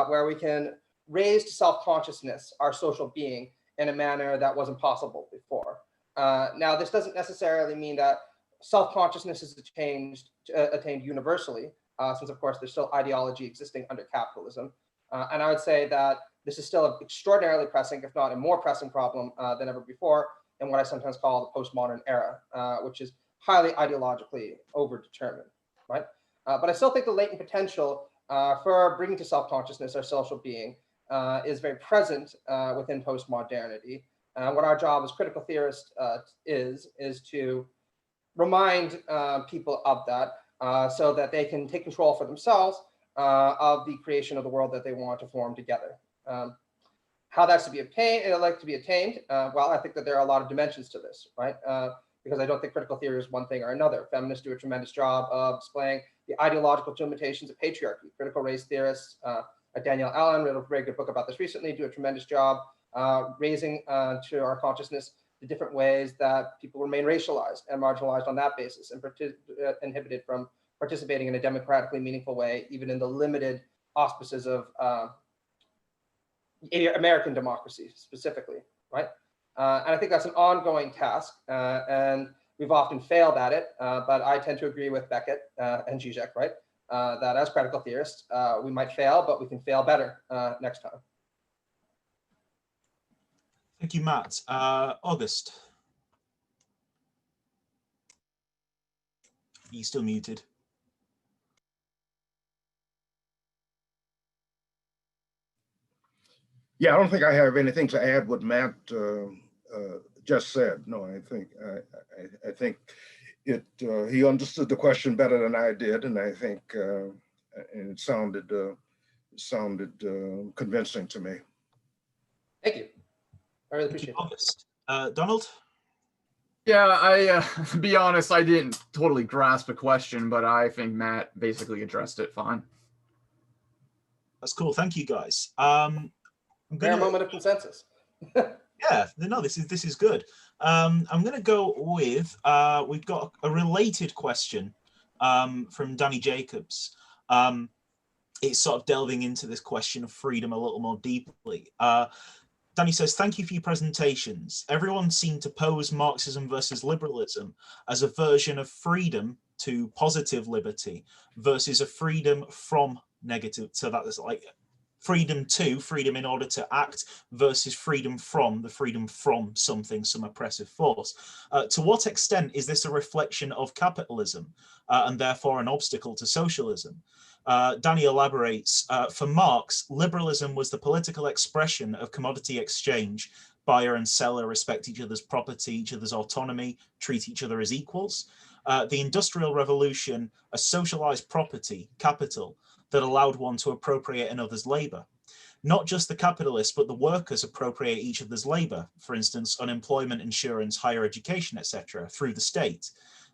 where we can raise to self-consciousness our social being in a manner that wasn't possible before. Now, this doesn't necessarily mean that self-consciousness is attained universally, since of course there's still ideology existing under capitalism. And I would say that this is still an extraordinarily pressing, if not a more pressing problem than ever before in what I sometimes call the postmodern era, which is highly ideologically overdetermined, right? But I still think the latent potential for bringing to self-consciousness our social being is very present within postmodernity. What our job as critical theorists is to remind people of that so that they can take control for themselves of the creation of the world that they want to form together. How that's to be attained, well, I think that there are a lot of dimensions to this, right? Because I don't think critical theory is one thing or another. Feminists do a tremendous job of displaying the ideological limitations of patriarchy. Critical race theorists, Danielle Allen wrote a very good book about this recently, do a tremendous job raising to our consciousness the different ways that people remain racialized and marginalized on that basis and inhibited from participating in a democratically meaningful way, even in the limited auspices of American democracy specifically, right? And I think that's an ongoing task, and we've often failed at it, but I tend to agree with Beckett and Zizek, right? That as critical theorists, we might fail, but we can fail better next time. Thank you, Matt. August. Are you still muted? Yeah, I don't think I have anything to add what Matt just said. No, I think he understood the question better than I did, and I think and it sounded convincing to me. Thank you. I really appreciate it. August. Donald? Yeah, to be honest, I didn't totally grasp the question, but I think Matt basically addressed it fine. That's cool. Thank you, guys. Fair moment of consensus. Yeah, no, this is good. I'm going to go with, we've got a related question from Danny Jacobs. It's sort of delving into this question of freedom a little more deeply. Danny says, thank you for your presentations. Everyone seemed to pose Marxism versus liberalism as a version of freedom to positive liberty versus a freedom from negative. So that is like freedom to, freedom in order to act, versus freedom from, the freedom from something, some oppressive force. To what extent is this a reflection of capitalism and therefore an obstacle to socialism? Danny elaborates, for Marx, liberalism was the political expression of commodity exchange. Buyer and seller respect each other's property, each other's autonomy, treat each other as equals. The Industrial Revolution, a socialized property, capital, that allowed one to appropriate another's labor. Not just the capitalists, but the workers appropriate each other's labor, for instance, unemployment insurance, higher education, etc., through the state.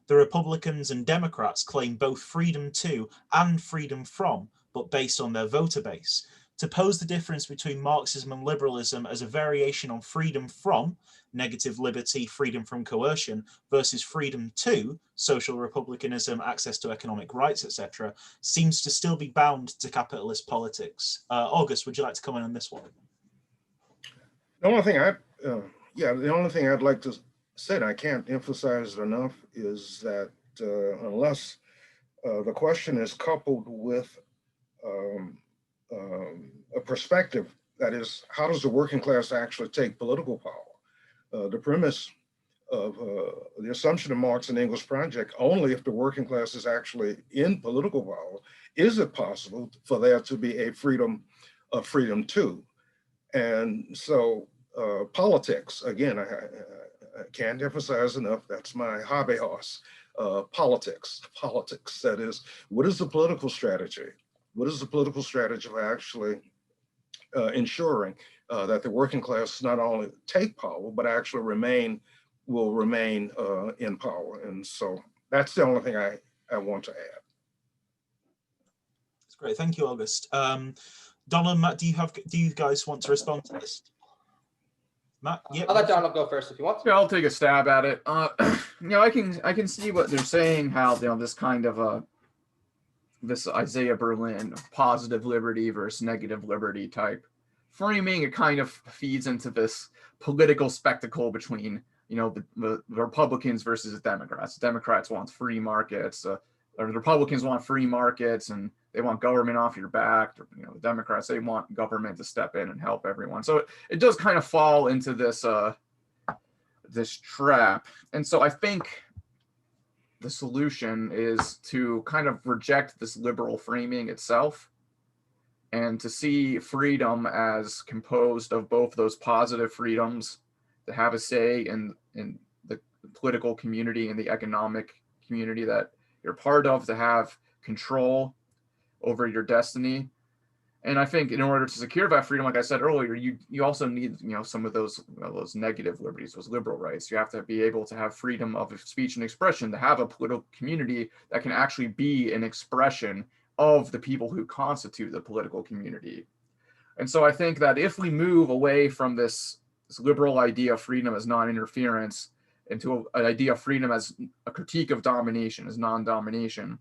The Republicans and Democrats claim both freedom to and freedom from, but based on their voter base. To pose the difference between Marxism and liberalism as a variation on freedom from, negative liberty, freedom from coercion, versus freedom to, social republicanism, access to economic rights, etc., seems to still be bound to capitalist politics. August, would you like to comment on this one? The only thing I'd like to say, and I can't emphasize it enough, is that unless the question is coupled with a perspective, that is, how does the working class actually take political power? The premise of the assumption of Marx and Engels project, only if the working class is actually in political power, is it possible for there to be a freedom too. And so politics, again, I can't emphasize enough, that's my hobby horse, politics, that is, what is the political strategy? What is the political strategy for actually ensuring that the working class not only take power, but actually will remain in power? And so that's the only thing I want to add. That's great, thank you, August. Donald and Matt, do you guys want to respond to this? Matt, yeah. I'll let Donald go first if you want. Yeah, I'll take a stab at it. You know, I can see what they're saying, how, you know, this kind of this Isaiah Berlin positive liberty versus negative liberty type framing, it kind of feeds into this political spectacle between, you know, the Republicans versus the Democrats. The Democrats want free markets, or the Republicans want free markets and they want government off your back. Or, you know, the Democrats, they want government to step in and help everyone. So it does kind of fall into this this trap. And so I think the solution is to kind of reject this liberal framing itself and to see freedom as composed of both those positive freedoms to have a say in the political community and the economic community that you're part of, to have control over your destiny. And I think in order to secure that freedom, like I said earlier, you also need, you know, some of those negative liberties, those liberal rights. You have to be able to have freedom of speech and expression, to have a political community that can actually be an expression of the people who constitute the political community. And so I think that if we move away from this liberal idea of freedom as non-interference into an idea of freedom as a critique of domination, as non-domination,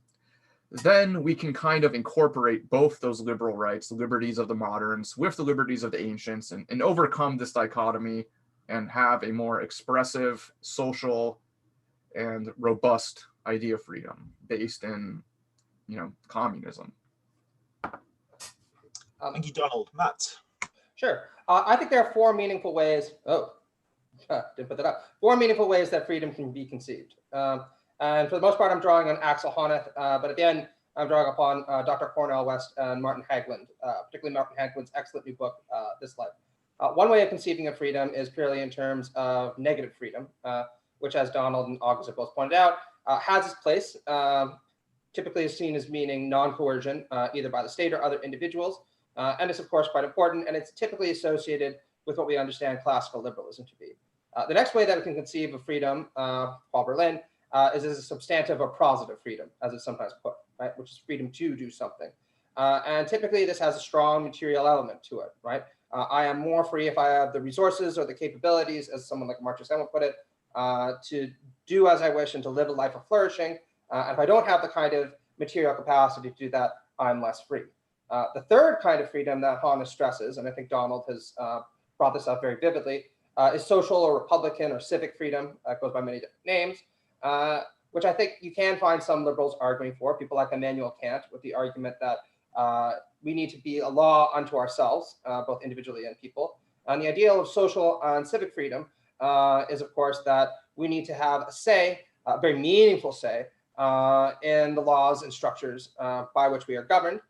then we can kind of incorporate both those liberal rights, the liberties of the moderns, with the liberties of the ancients, and overcome this dichotomy and have a more expressive, social, and robust idea of freedom based in, you know, communism. Thank you, Donald. Matt? Sure. I think there are four meaningful ways. Didn't put that up. Four meaningful ways that freedom can be conceived. And for the most part, I'm drawing on Axel Honneth, but at the end, I'm drawing upon Dr. Cornel West and Martin Hägglund, particularly Martin Hägglund's excellent new book, This Life. One way of conceiving of freedom is purely in terms of negative freedom, which, as Donald and August have both pointed out, has its place, typically is seen as meaning non-coercion, either by the state or other individuals. And it's, of course, quite important, and it's typically associated with what we understand classical liberalism to be. The next way that we can conceive of freedom, Paul Berlin, is as a substantive or positive freedom, as it's sometimes put, right, which is freedom to do something. And typically this has a strong material element to it, right? I am more free if I have the resources or the capabilities, as someone like Marxist Left would put it, to do as I wish and to live a life of flourishing. And if I don't have the kind of material capacity to do that, I'm less free. The third kind of freedom that Hannah stresses, and I think Donald has brought this up very vividly, is social or republican or civic freedom. It goes by many different names. Which I think you can find some liberals arguing for, people like Immanuel Kant, with the argument that we need to be a law unto ourselves, both individually and people. And the ideal of social and civic freedom is, of course, that we need to have a say, a very meaningful say, in the laws and structures by which we are governed,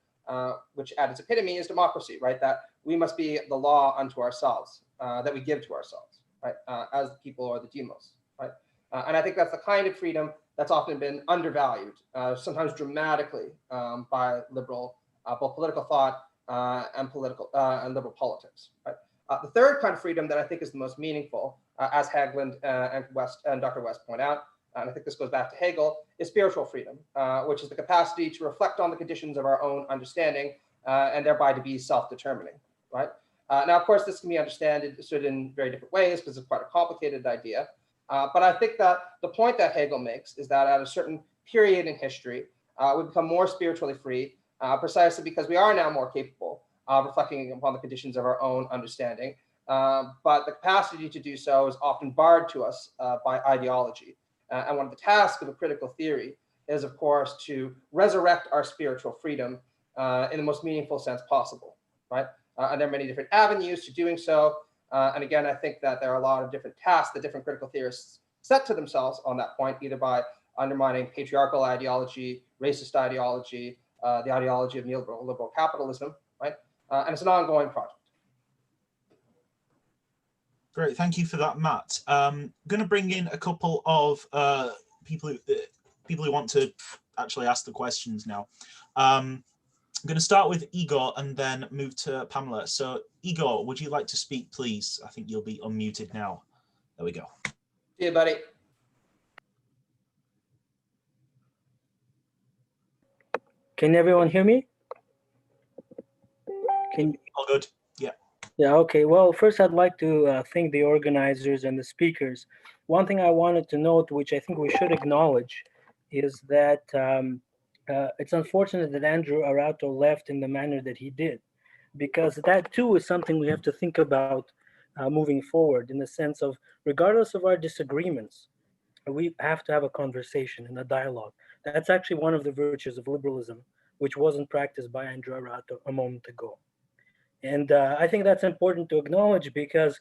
which at its epitome is democracy, right? That we must be the law unto ourselves, that we give to ourselves, right? As the people or the demos, right? And I think that's the kind of freedom that's often been undervalued, sometimes dramatically, by liberal, both political thought and liberal politics. Right? The third kind of freedom that I think is the most meaningful, as Hägglund and Dr. West point out, and I think this goes back to Hegel, is spiritual freedom, which is the capacity to reflect on the conditions of our own understanding and thereby to be self-determining. Right? Now, of course, this can be understood in very different ways because it's quite a complicated idea. But I think that the point that Hegel makes is that at a certain period in history, we become more spiritually free, precisely because we are now more capable of reflecting upon the conditions of our own understanding. But the capacity to do so is often barred to us by ideology. And one of the tasks of a critical theory is, of course, to resurrect our spiritual freedom in the most meaningful sense possible, right? And there are many different avenues to doing so. And again, I think that there are a lot of different tasks that different critical theorists set to themselves on that point, either by undermining patriarchal ideology, racist ideology, the ideology of neoliberal capitalism, right? And it's an ongoing project. Great, thank you for that, Matt. I'm going to bring in a couple of people who want to actually ask the questions now. I'm going to start with Igor and then move to Pamela. So Igor, would you like to speak, please? I think you'll be unmuted now. There we go. See you, buddy. Can everyone hear me? All good. Yeah, okay. Well, first I'd like to thank the organizers and the speakers. One thing I wanted to note, which I think we should acknowledge, is that it's unfortunate that Andrew Arato left in the manner that he did, because that too is something we have to think about moving forward, in the sense of, regardless of our disagreements, we have to have a conversation and a dialogue. That's actually one of the virtues of liberalism, which wasn't practiced by Andrew Arato a moment ago. And I think that's important to acknowledge, because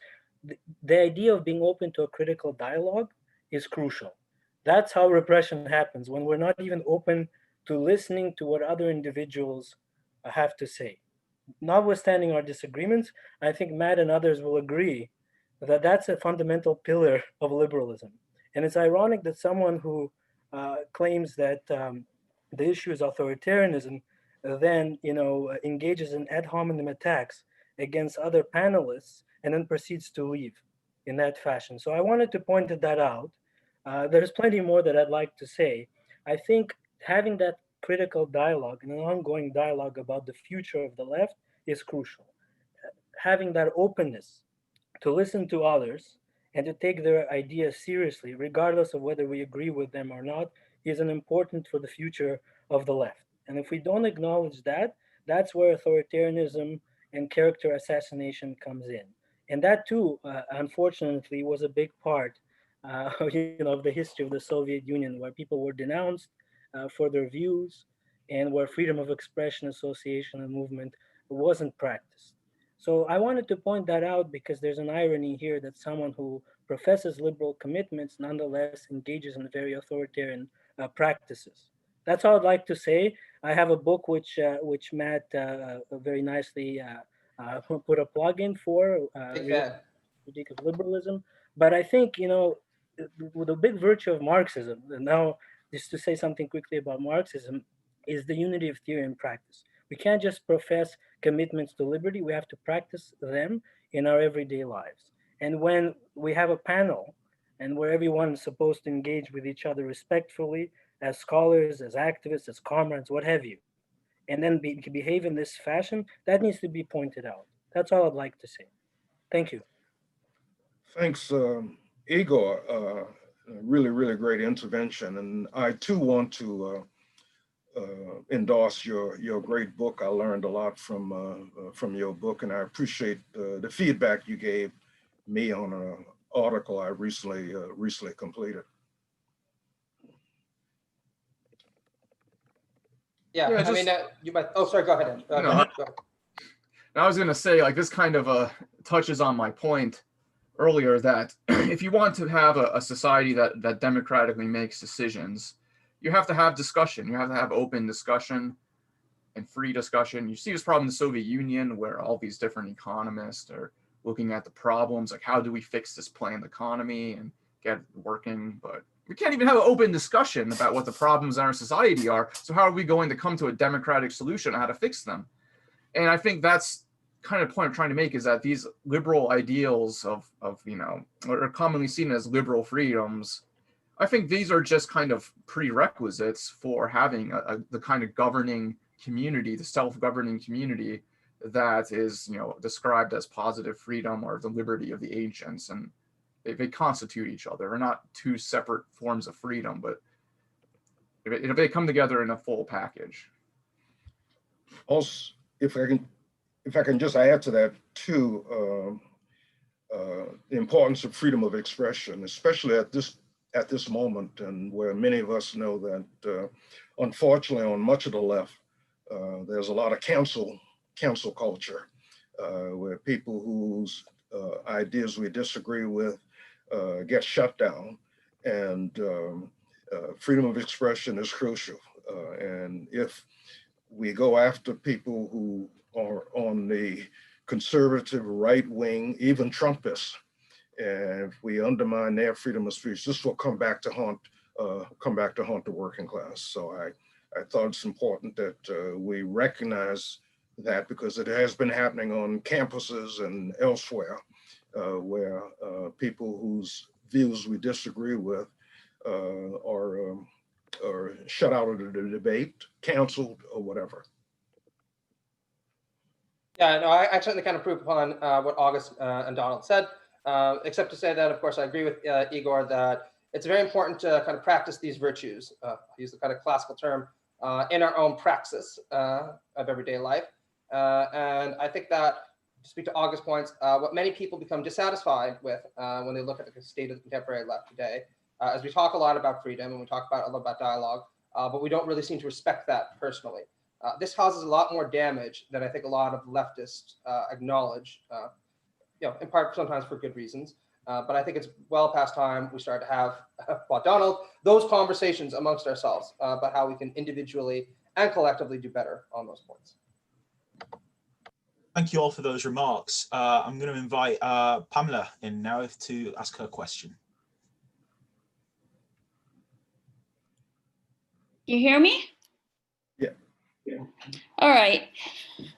the idea of being open to a critical dialogue is crucial. That's how repression happens, when we're not even open to listening to what other individuals have to say. Notwithstanding our disagreements, I think Matt and others will agree that that's a fundamental pillar of liberalism. And it's ironic that someone who claims that the issue is authoritarianism then engages in ad hominem attacks against other panelists and then proceeds to leave in that fashion. So I wanted to point that out. There's plenty more that I'd like to say. I think having that critical dialogue and an ongoing dialogue about the future of the left is crucial. Having that openness to listen to others and to take their ideas seriously, regardless of whether we agree with them or not, is an important for the future of the left. And if we don't acknowledge that, that's where authoritarianism and character assassination comes in. And that too, unfortunately, was a big part of the history of the Soviet Union, where people were denounced for their views and where freedom of expression, association, and movement wasn't practiced. So I wanted to point that out, because there's an irony here that someone who professes liberal commitments nonetheless engages in very authoritarian practices. That's all I'd like to say. I have a book which Matt very nicely put a plug in for, Critique of Liberalism. But I think, the big virtue of Marxism, and now just to say something quickly about Marxism, is the unity of theory and practice. We can't just profess commitments to liberty, we have to practice them in our everyday lives. And when we have a panel and where everyone is supposed to engage with each other respectfully, as scholars, as activists, as comrades, what have you, and then behave in this fashion, that needs to be pointed out. That's all I'd like to say. Thank you. Thanks, Igor. Really, really great intervention. And I too want to endorse your great book. I learned a lot from your book, and I appreciate the feedback you gave me on an article I recently completed. Yeah, I mean, you might. Oh, sorry. Go ahead. Go ahead. I was going to say, like, this kind of touches on my point earlier that if you want to have a society that democratically makes decisions, you have to have discussion. You have to have open discussion and free discussion. You see this problem in the Soviet Union, where all these different economists are looking at the problems, like, how do we fix this planned economy and get it working? But we can't even have an open discussion about what the problems in our society are. So how are we going to come to a democratic solution on how to fix them? And I think that's kind of the point I'm trying to make, is that these liberal ideals of what are commonly seen as liberal freedoms, I think these are just kind of prerequisites for having the kind of governing community, the self-governing community that is, described as positive freedom or the liberty of the ancients. And they constitute each other. They're not two separate forms of freedom, but if they come together in a full package. Also, if I can just add to that too, the importance of freedom of expression, especially at this moment, and where many of us know that unfortunately on much of the left, there's a lot of cancel culture, where people whose ideas we disagree with get shut down. and freedom of expression is crucial. And if we go after people who are on the conservative right wing, even Trumpists, and if we undermine their freedom of speech, this will come back to haunt the working class. So I thought it's important that we recognize that, because it has been happening on campuses and elsewhere, where people whose views we disagree with are shut out of the debate, canceled, or whatever. Yeah, no, I certainly kind of prove upon what August and Donald said, except to say that, of course, I agree with Igor that it's very important to kind of practice these virtues, use the kind of classical term, in our own praxis of everyday life. And I think that, to speak to August's points, what many people become dissatisfied with when they look at the state of the contemporary left today, as we talk a lot about freedom and we talk a lot about dialogue, but we don't really seem to respect that personally. This causes a lot more damage than I think a lot of leftists acknowledge, in part sometimes for good reasons. But I think it's well past time we start to have, well, Donald, those conversations amongst ourselves about how we can individually and collectively do better on those points. Thank you all for those remarks. I'm going to invite Pamela in now to ask her question. You hear me? Yeah. All right.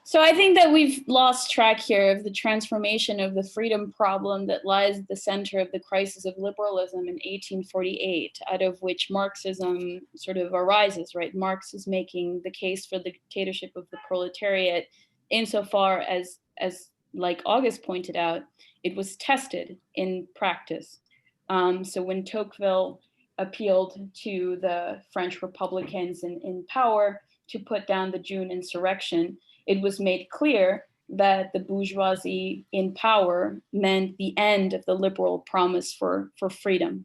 So I think that we've lost track here of the transformation of the freedom problem that lies at the center of the crisis of liberalism in 1848, out of which Marxism sort of arises, right? Marx is making the case for the dictatorship of the proletariat insofar as like August pointed out, it was tested in practice. So when Tocqueville appealed to the French Republicans in power to put down the June insurrection, it was made clear that the bourgeoisie in power meant the end of the liberal promise for freedom.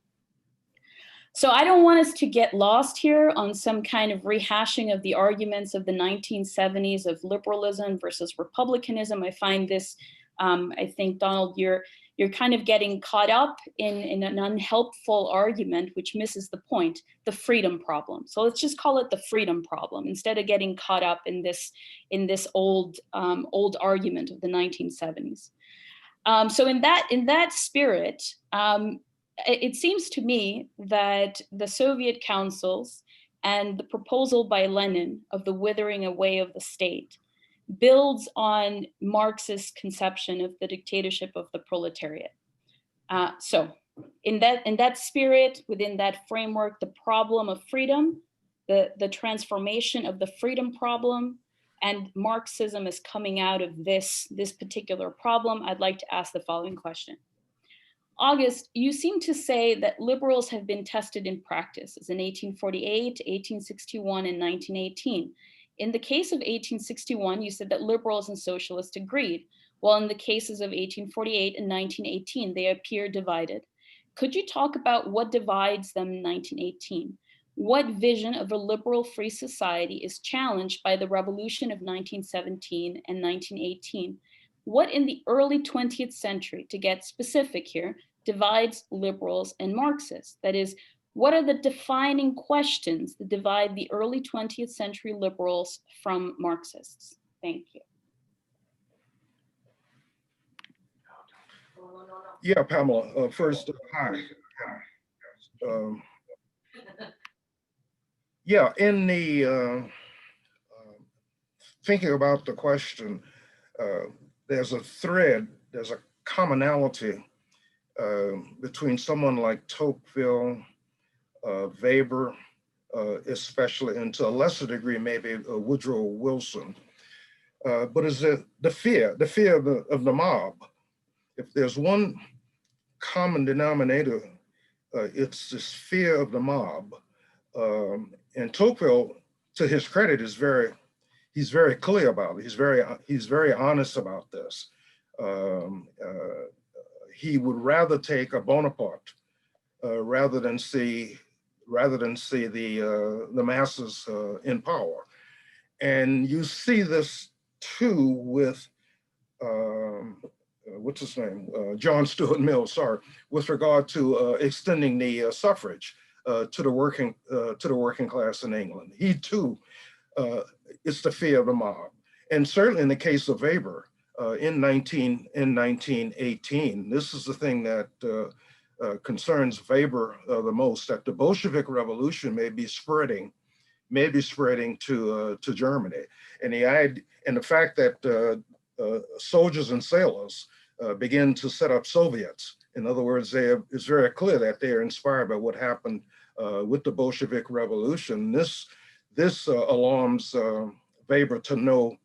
So I don't want us to get lost here on some kind of rehashing of the arguments of the 1970s of liberalism versus republicanism. I find this, I think, Donald, you're kind of getting caught up in an unhelpful argument, which misses the point, the freedom problem. So let's just call it the freedom problem instead of getting caught up in this old argument of the 1970s. So in that spirit, it seems to me that the Soviet councils and the proposal by Lenin of the withering away of the state builds on Marxist conception of the dictatorship of the proletariat. So in that spirit, within that framework, the problem of freedom, the transformation of the freedom problem, and Marxism is coming out of this particular problem, I'd like to ask the following question. August, you seem to say that liberals have been tested in practice, as in 1848, 1861, and 1918. In the case of 1861, you said that liberals and socialists agreed, while in the cases of 1848 and 1918, they appear divided. Could you talk about what divides them in 1918? What vision of a liberal free society is challenged by the revolution of 1917 and 1918? What in the early 20th century, to get specific here, divides liberals and Marxists? That is, what are the defining questions that divide the early 20th century liberals from Marxists? Thank you. Yeah, Pamela, first, hi. Yeah, in the thinking about the question, there's a thread, there's a commonality between someone like Tocqueville, Weber, especially, and to a lesser degree, maybe Woodrow Wilson. But is the fear of the mob. If there's one common denominator, it's this fear of the mob. And Tocqueville, to his credit, he's very clear about it. He's very honest about this. He would rather take a Bonaparte rather than see the masses in power. And you see this too with what's his name? John Stuart Mill, sorry, with regard to extending the suffrage to the working class in England. He too is the fear of the mob. And certainly in the case of Weber in 1918, this is the thing that concerns Weber the most, that the Bolshevik Revolution may be spreading to Germany, and the fact that soldiers and sailors begin to set up Soviets. In other words, it's very clear that they are inspired by what happened with the Bolshevik Revolution. This alarms Weber to no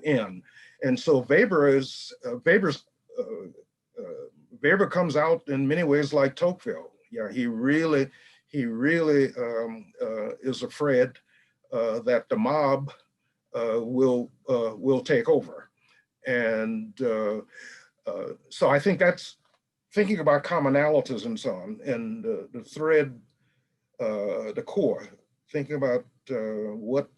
end, and so Weber comes out in many ways like Tocqueville. Yeah, he really is afraid that the mob will take over, and so I think that's thinking about commonalities and so on, and the thread, the core, thinking about what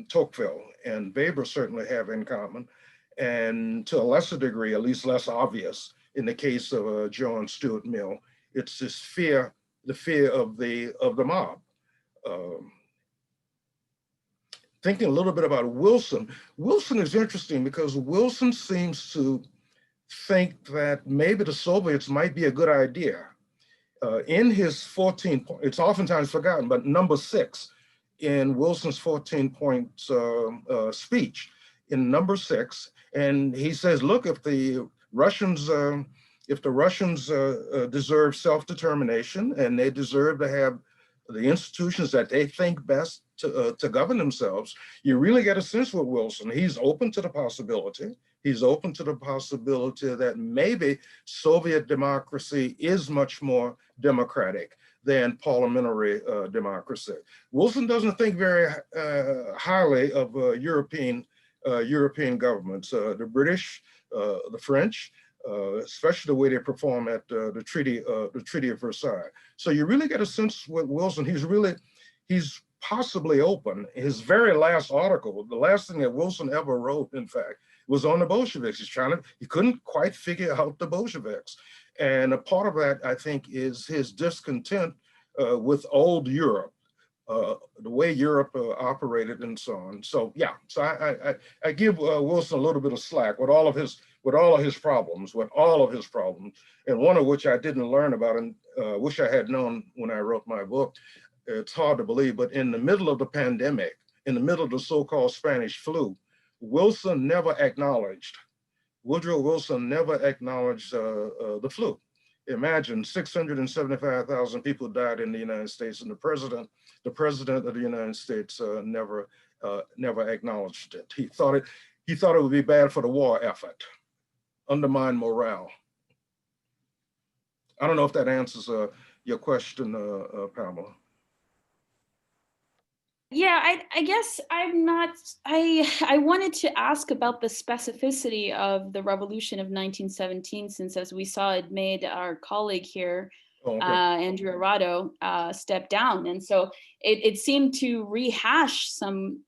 Tocqueville and Weber certainly have in common, and to a lesser degree, at least less obvious, in the case of John Stuart Mill, it's this fear, the fear of the mob. Thinking a little bit about Wilson. Wilson is interesting because Wilson seems to think that maybe the Soviets might be a good idea. In his 14 points, it's oftentimes forgotten, but number 6 in Wilson's 14 points speech, in number 6, and he says, look, if the Russians deserve self-determination and they deserve to have the institutions that they think best to govern themselves, you really get a sense with Wilson. He's open to the possibility. He's open to the possibility that maybe Soviet democracy is much more democratic than parliamentary democracy. Wilson doesn't think very highly of European governments. The British, the French, especially the way they perform at the Treaty of Versailles. So you really get a sense with Wilson, he's possibly open. His very last article, the last thing that Wilson ever wrote, in fact, was on the Bolsheviks. He couldn't quite figure out the Bolsheviks. And a part of that, I think, is his discontent with old Europe, the way Europe operated and so on. So yeah, so I give Wilson a little bit of slack with all of his problems, and one of which I didn't learn about and wish I had known when I wrote my book. It's hard to believe, but in the middle of the pandemic, in the middle of the so-called Spanish flu, Woodrow Wilson never acknowledged the flu. Imagine 675,000 people died in the United States, and the president of the United States never acknowledged it. He thought it would be bad for the war effort, undermine morale. I don't know if that answers your question, Pamela. Yeah, I guess I'm not, I wanted to ask about the specificity of the revolution of 1917, since as we saw, it made our colleague here, Andrew Arato, step down. And so it seemed to rehash some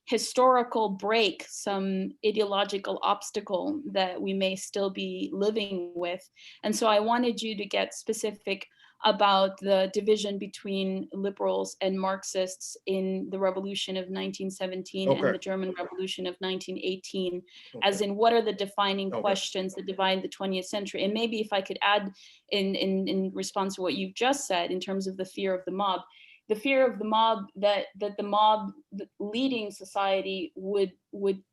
historical break, some ideological obstacle that we may still be living with. And so I wanted you to get specific about the division between liberals and Marxists in the revolution of 1917 and the German Revolution of 1918, as in what are the defining questions that divide the 20th century? And maybe if I could add in response to what you've just said in terms of the fear of the mob that the mob leading society would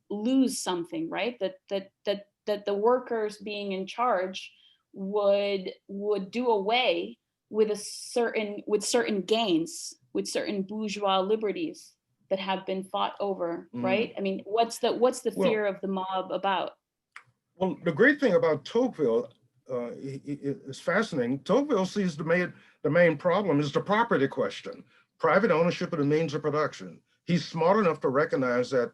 lose something, right? That the workers being in charge would do away with certain gains, with certain bourgeois liberties that have been fought over, right? I mean, what's the fear of the mob about? Well, the great thing about Tocqueville is fascinating. Tocqueville sees the main problem is the property question, private ownership of the means of production. He's smart enough to recognize that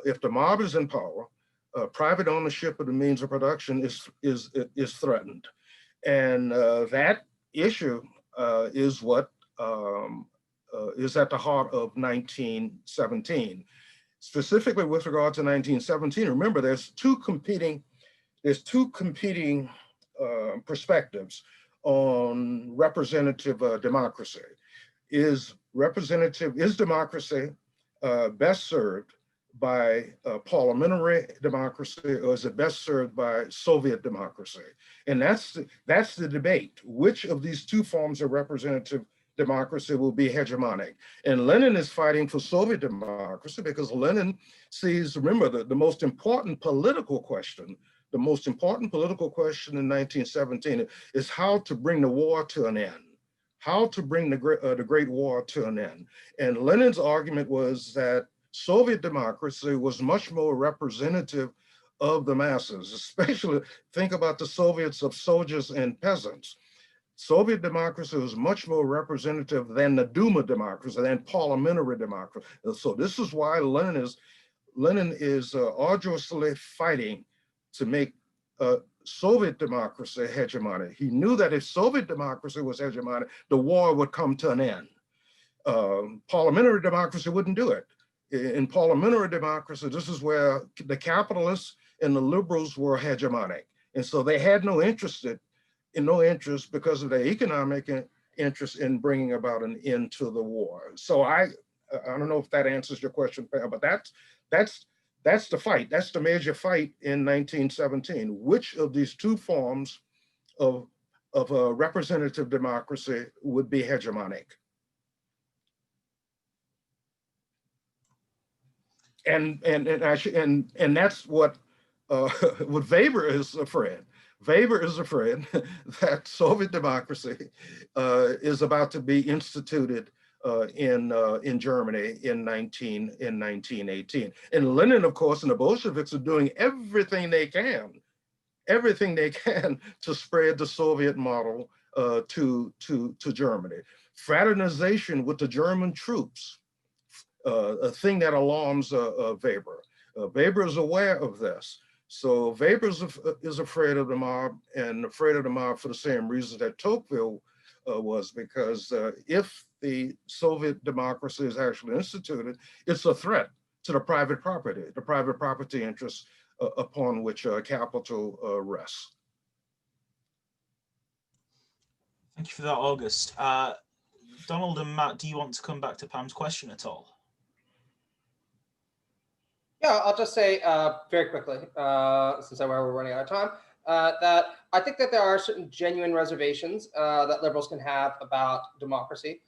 if the mob is in power, private ownership of the means of production is threatened, and that issue is what is at the heart of 1917. specifically with regard to 1917, remember there's two competing perspectives on representative democracy. Is democracy best served by parliamentary democracy, or is it best served by Soviet democracy? And that's the debate. Which of these two forms of representative democracy will be hegemonic? And Lenin is fighting for Soviet democracy because Lenin sees, remember, the most important political question in 1917 is how to bring the war to an end. How to bring the Great War to an end. And Lenin's argument was that Soviet democracy was much more representative of the masses, especially think about the Soviets of soldiers and peasants. Soviet democracy was much more representative than the Duma democracy, than parliamentary democracy. So this is why Lenin is arduously fighting to make Soviet democracy hegemonic. He knew that if Soviet democracy was hegemonic, the war would come to an end. Parliamentary democracy wouldn't do it. In parliamentary democracy, this is where the capitalists and the liberals were hegemonic. And so they had no interest because of their economic interest in bringing about an end to the war. So I don't know if that answers your question, but that's the fight. That's the major fight in 1917. Which of these two forms of a representative democracy would be hegemonic? And that's what Weber is afraid. Weber is afraid that Soviet democracy is about to be instituted in Germany in 1918. And Lenin, of course, and the Bolsheviks are doing everything they can to spread the Soviet model to Germany. Fraternization with the German troops, a thing that alarms Weber. Weber is aware of this. So Weber is afraid of the mob, and afraid of the mob for the same reason that Tocqueville was, because if the Soviet democracy is actually instituted, it's a threat to the private property interests upon which capital rests. Thank you for that, August. Donald and Matt, do you want to come back to Pam's question at all? Yeah, I'll just say very quickly, since we're running out of time, that I think that there are certain genuine reservations that liberals can have about democracy.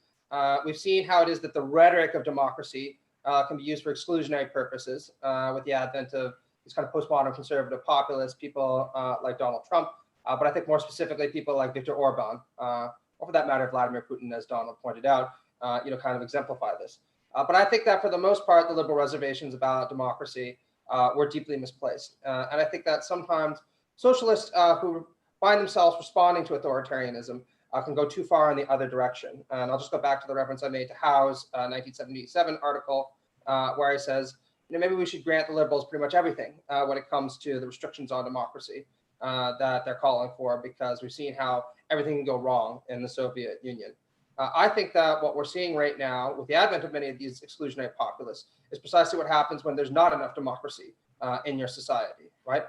We've seen how it is that the rhetoric of democracy can be used for exclusionary purposes with the advent of these kind of postmodern conservative populists, people like Donald Trump, but I think more specifically people like Viktor Orban, or for that matter, Vladimir Putin, as Donald pointed out, kind of exemplify this. But I think that for the most part, the liberal reservations about democracy were deeply misplaced. And I think that sometimes socialists who find themselves responding to authoritarianism can go too far in the other direction. And I'll just go back to the reference I made to Howe's 1977 article, where he says, maybe we should grant the liberals pretty much everything when it comes to the restrictions on democracy that they're calling for, because we've seen how everything can go wrong in the Soviet Union. I think that what we're seeing right now with the advent of many of these exclusionary populists is precisely what happens when there's not enough democracy in your society, right?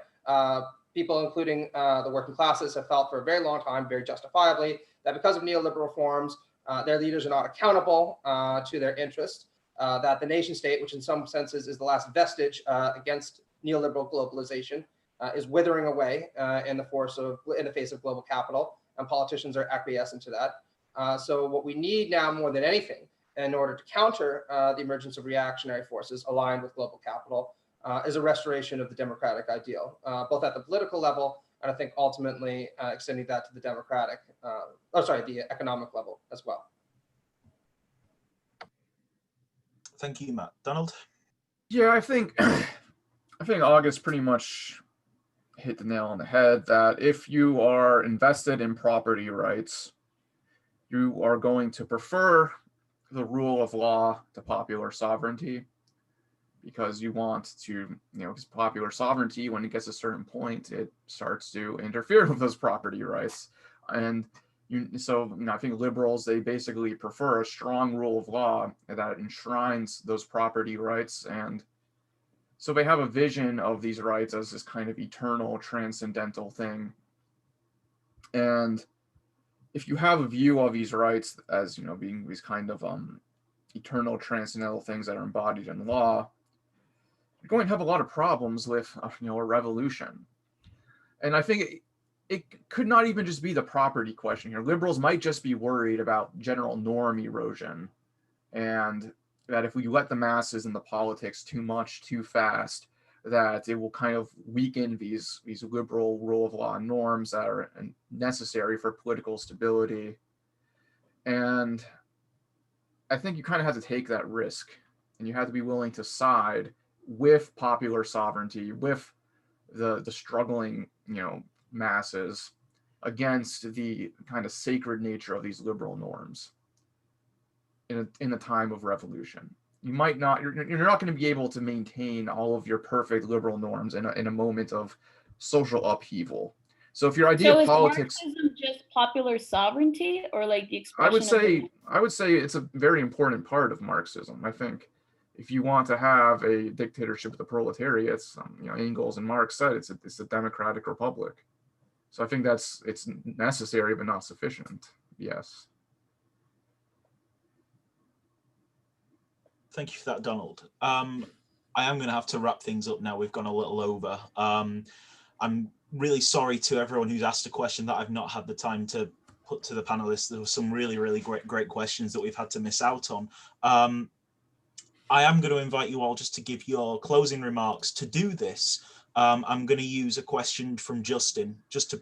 People, including the working classes, have felt for a very long time, very justifiably, that because of neoliberal reforms, their leaders are not accountable to their interests, that the nation state, which in some senses is the last vestige against neoliberal globalization, is withering away in the face of global capital, and politicians are acquiescent to that. So what we need now more than anything in order to counter the emergence of reactionary forces aligned with global capital is a restoration of the democratic ideal, both at the political level and I think ultimately extending that to the the economic level as well. Thank you, Matt. Donald? Yeah, I think August pretty much hit the nail on the head that if you are invested in property rights, you are going to prefer the rule of law to popular sovereignty, because you want to, because popular sovereignty, when it gets a certain point, it starts to interfere with those property rights. And I think liberals, they basically prefer a strong rule of law that enshrines those property rights and So they have a vision of these rights as this kind of eternal, transcendental thing. And if you have a view of these rights as, being these kind of eternal, transcendental things that are embodied in law, you're going to have a lot of problems with, a revolution. And I think it could not even just be the property question here. Liberals might just be worried about general norm erosion, and that if we let the masses in the politics too much, too fast, that it will kind of weaken these liberal rule of law norms that are necessary for political stability. And I think you kind of have to take that risk, and you have to be willing to side with popular sovereignty, with the struggling, masses, against the kind of sacred nature of these liberal norms in a time of revolution. You're not going to be able to maintain all of your perfect liberal norms in a moment of social upheaval. So if your idea of politics, Marxism just popular sovereignty, or like the expression? I would say it's a very important part of Marxism. I think if you want to have a dictatorship of the proletariats, Engels and Marx said it's a democratic republic. So I think it's necessary but not sufficient. Yes. Thank you for that, Donald. I am going to have to wrap things up now. We've gone a little over. I'm really sorry to everyone who's asked a question that I've not had the time to put to the panelists. There were some really, really great questions that we've had to miss out on. I am going to invite you all just to give your closing remarks. To do this, I'm going to use a question from Justin just to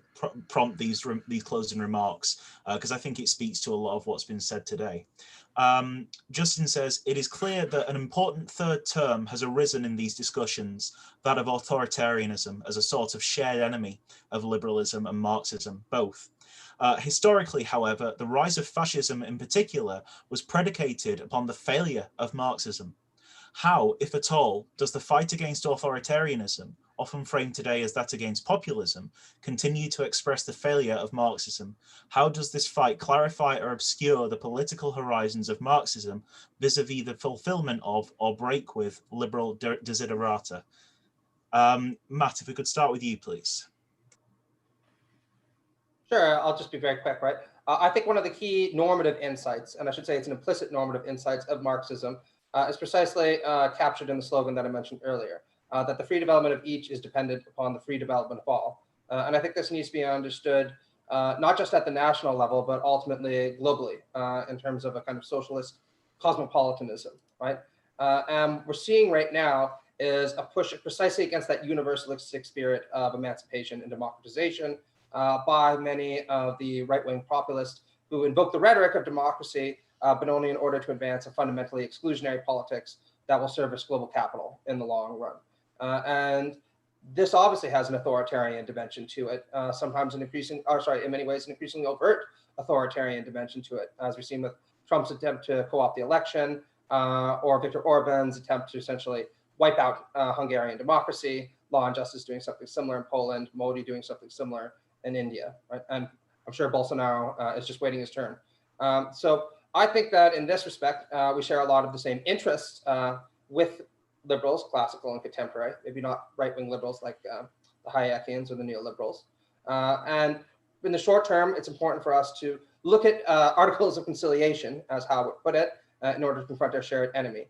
prompt these closing remarks, because I think it speaks to a lot of what's been said today. Justin says, it is clear that an important third term has arisen in these discussions, that of authoritarianism as a sort of shared enemy of liberalism and Marxism, both. Historically, however, the rise of fascism in particular was predicated upon the failure of Marxism. How, if at all, does the fight against authoritarianism, often framed today as that against populism, continue to express the failure of Marxism? How does this fight clarify or obscure the political horizons of Marxism vis-a-vis the fulfillment of or break with liberal desiderata? Matt, if we could start with you, please. Sure, I'll just be very quick, right? I think one of the key normative insights, and I should say it's an implicit normative insights of Marxism, is precisely captured in the slogan that I mentioned earlier, that the free development of each is dependent upon the free development of all. And I think this needs to be understood not just at the national level, but ultimately globally in terms of a kind of socialist cosmopolitanism, right? And we're seeing right now is a push precisely against that universalistic spirit of emancipation and democratization by many of the right-wing populists who invoke the rhetoric of democracy, but only in order to advance a fundamentally exclusionary politics that will service global capital in the long run. And this obviously has an authoritarian dimension to it, sometimes in many ways, an increasingly overt authoritarian dimension to it, as we've seen with Trump's attempt to co-opt the election, or Viktor Orban's attempt to essentially wipe out Hungarian democracy, Law and Justice doing something similar in Poland, Modi doing something similar in India, right? And I'm sure Bolsonaro is just waiting his turn. So I think that in this respect, we share a lot of the same interests with liberals, classical and contemporary, maybe not right-wing liberals like the Hayekians or the neoliberals. And in the short term, it's important for us to look at articles of conciliation, as Howard would put it, in order to confront our shared enemy.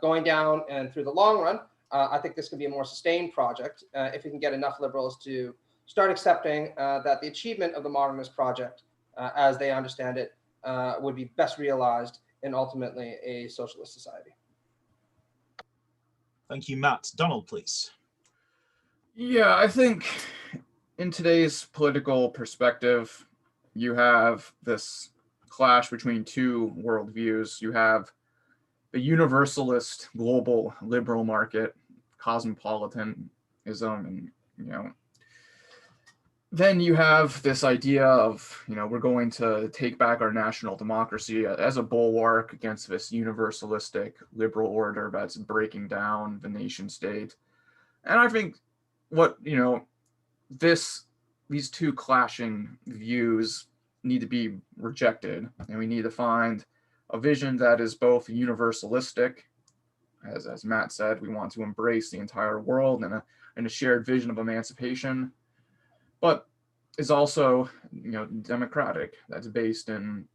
Going down and through the long run, I think this can be a more sustained project if we can get enough liberals to start accepting that the achievement of the modernist project, as they understand it, would be best realized in ultimately a socialist society. Thank you, Matt. Donald, please. Yeah, I think in today's political perspective, you have this clash between two worldviews. You have the universalist global liberal market, cosmopolitanism, and then you have this idea of, we're going to take back our national democracy as a bulwark against this universalistic liberal order that's breaking down the nation state. And I think these two clashing views need to be rejected, and we need to find a vision that is both universalistic as Matt said, we want to embrace the entire world and a shared vision of emancipation, but is also, democratic. That's based in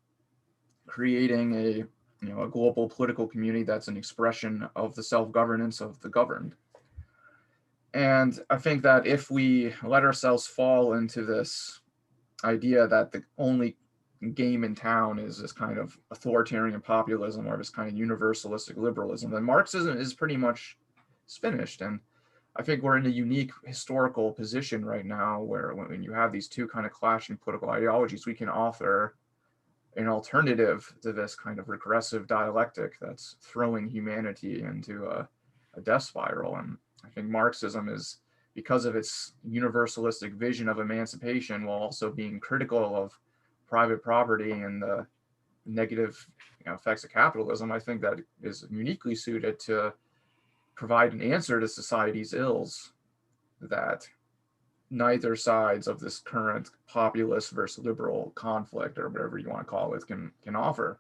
creating a global political community that's an expression of the self-governance of the governed. And I think that if we let ourselves fall into this idea that the only game in town is this kind of authoritarian populism or this kind of universalistic liberalism, then Marxism is pretty much finished. And I think we're in a unique historical position right now where when you have these two kind of clashing political ideologies, we can offer an alternative to this kind of regressive dialectic that's throwing humanity into a death spiral. And I think Marxism is, because of its universalistic vision of emancipation while also being critical of private property and the negative effects of capitalism, I think that is uniquely suited to provide an answer to society's ills that neither sides of this current populist versus liberal conflict, or whatever you want to call it, can offer.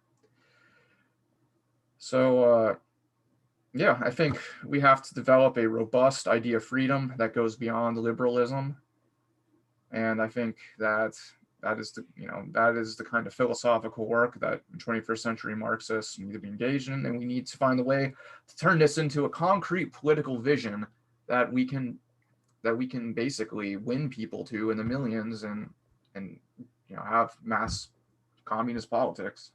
So yeah, I think we have to develop a robust idea of freedom that goes beyond liberalism. And I think that is the kind of philosophical work that 21st century Marxists need to be engaged in, and we need to find a way to turn this into a concrete political vision that we can basically win people to in the millions and have mass communist politics.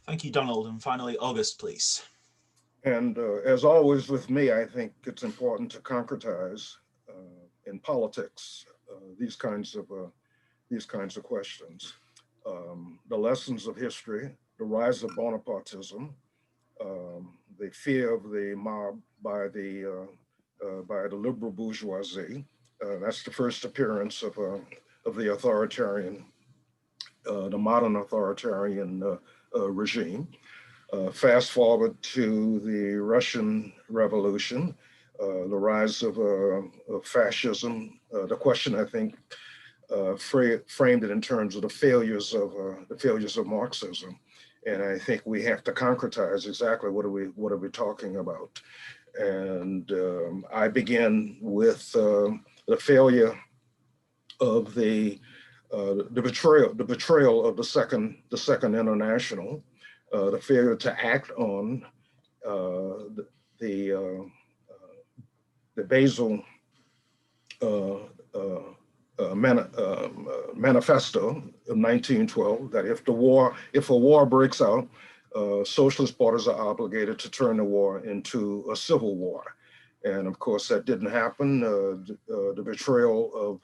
Thank you, Donald. And finally, August, please. And as always with me, I think it's important to concretize in politics these kinds of questions. The lessons of history, the rise of Bonapartism, the fear of the mob by the liberal bourgeoisie. That's the first appearance of the authoritarian, the modern authoritarian regime. Fast forward to the Russian Revolution, the rise of fascism. The question, I think, framed it in terms of the failures of Marxism, and I think we have to concretize exactly what are we talking about. And I begin with the failure of the betrayal of the Second International, the failure to act on the Basel manifesto of 1912, that if a war breaks out, socialist parties are obligated to turn the war into a civil war. And of course, that didn't happen. The betrayal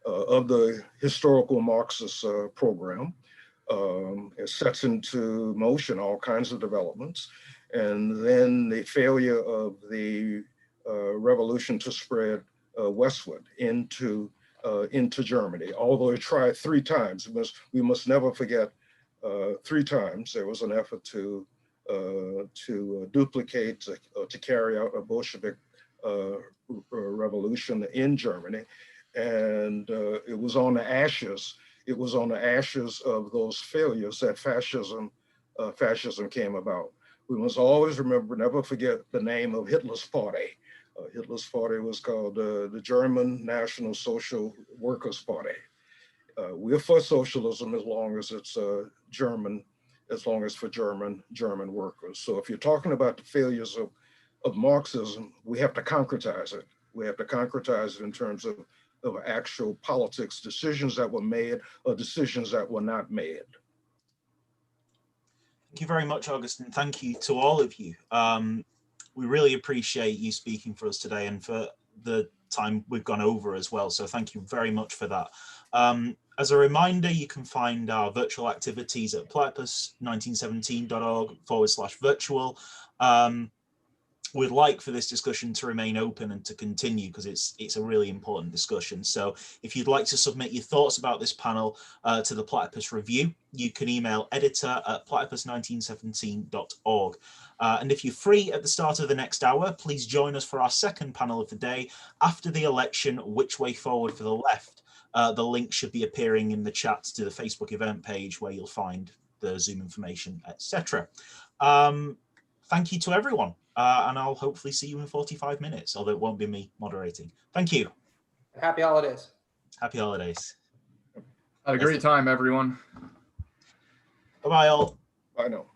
of the historical Marxist program it sets into motion all kinds of developments. And then the failure of the revolution to spread westward into Germany. Although it tried 3 times, we must never forget 3 times there was an effort to duplicate, to carry out a Bolshevik revolution in Germany, and it was on the ashes. It was on the ashes of those failures that fascism came about. We must always remember, never forget the name of Hitler's party. Hitler's party was called the German National Social Workers' Party. We're for socialism as long as it's German, as long as for German workers. So if you're talking about the failures of Marxism, we have to concretize it. We have to concretize it in terms of actual politics, decisions that were made or decisions that were not made. Thank you very much, August, and thank you to all of you. We really appreciate you speaking for us today and for the time we've gone over as well. So thank you very much for that. As a reminder, you can find our virtual activities at platypus1917.org/virtual. We'd like for this discussion to remain open and to continue because it's a really important discussion. So if you'd like to submit your thoughts about this panel to the Platypus Review, you can email editor@platypus1917.org. And if you're free at the start of the next hour, please join us for our second panel of the day, After the Election, Which Way Forward for the Left? The link should be appearing in the chat to the Facebook event page where you'll find the Zoom information, etc. thank you to everyone. And I'll hopefully see you in 45 minutes, although it won't be me moderating. Thank you. Happy holidays. Happy holidays. Had a great time, everyone. Bye-bye all. I know.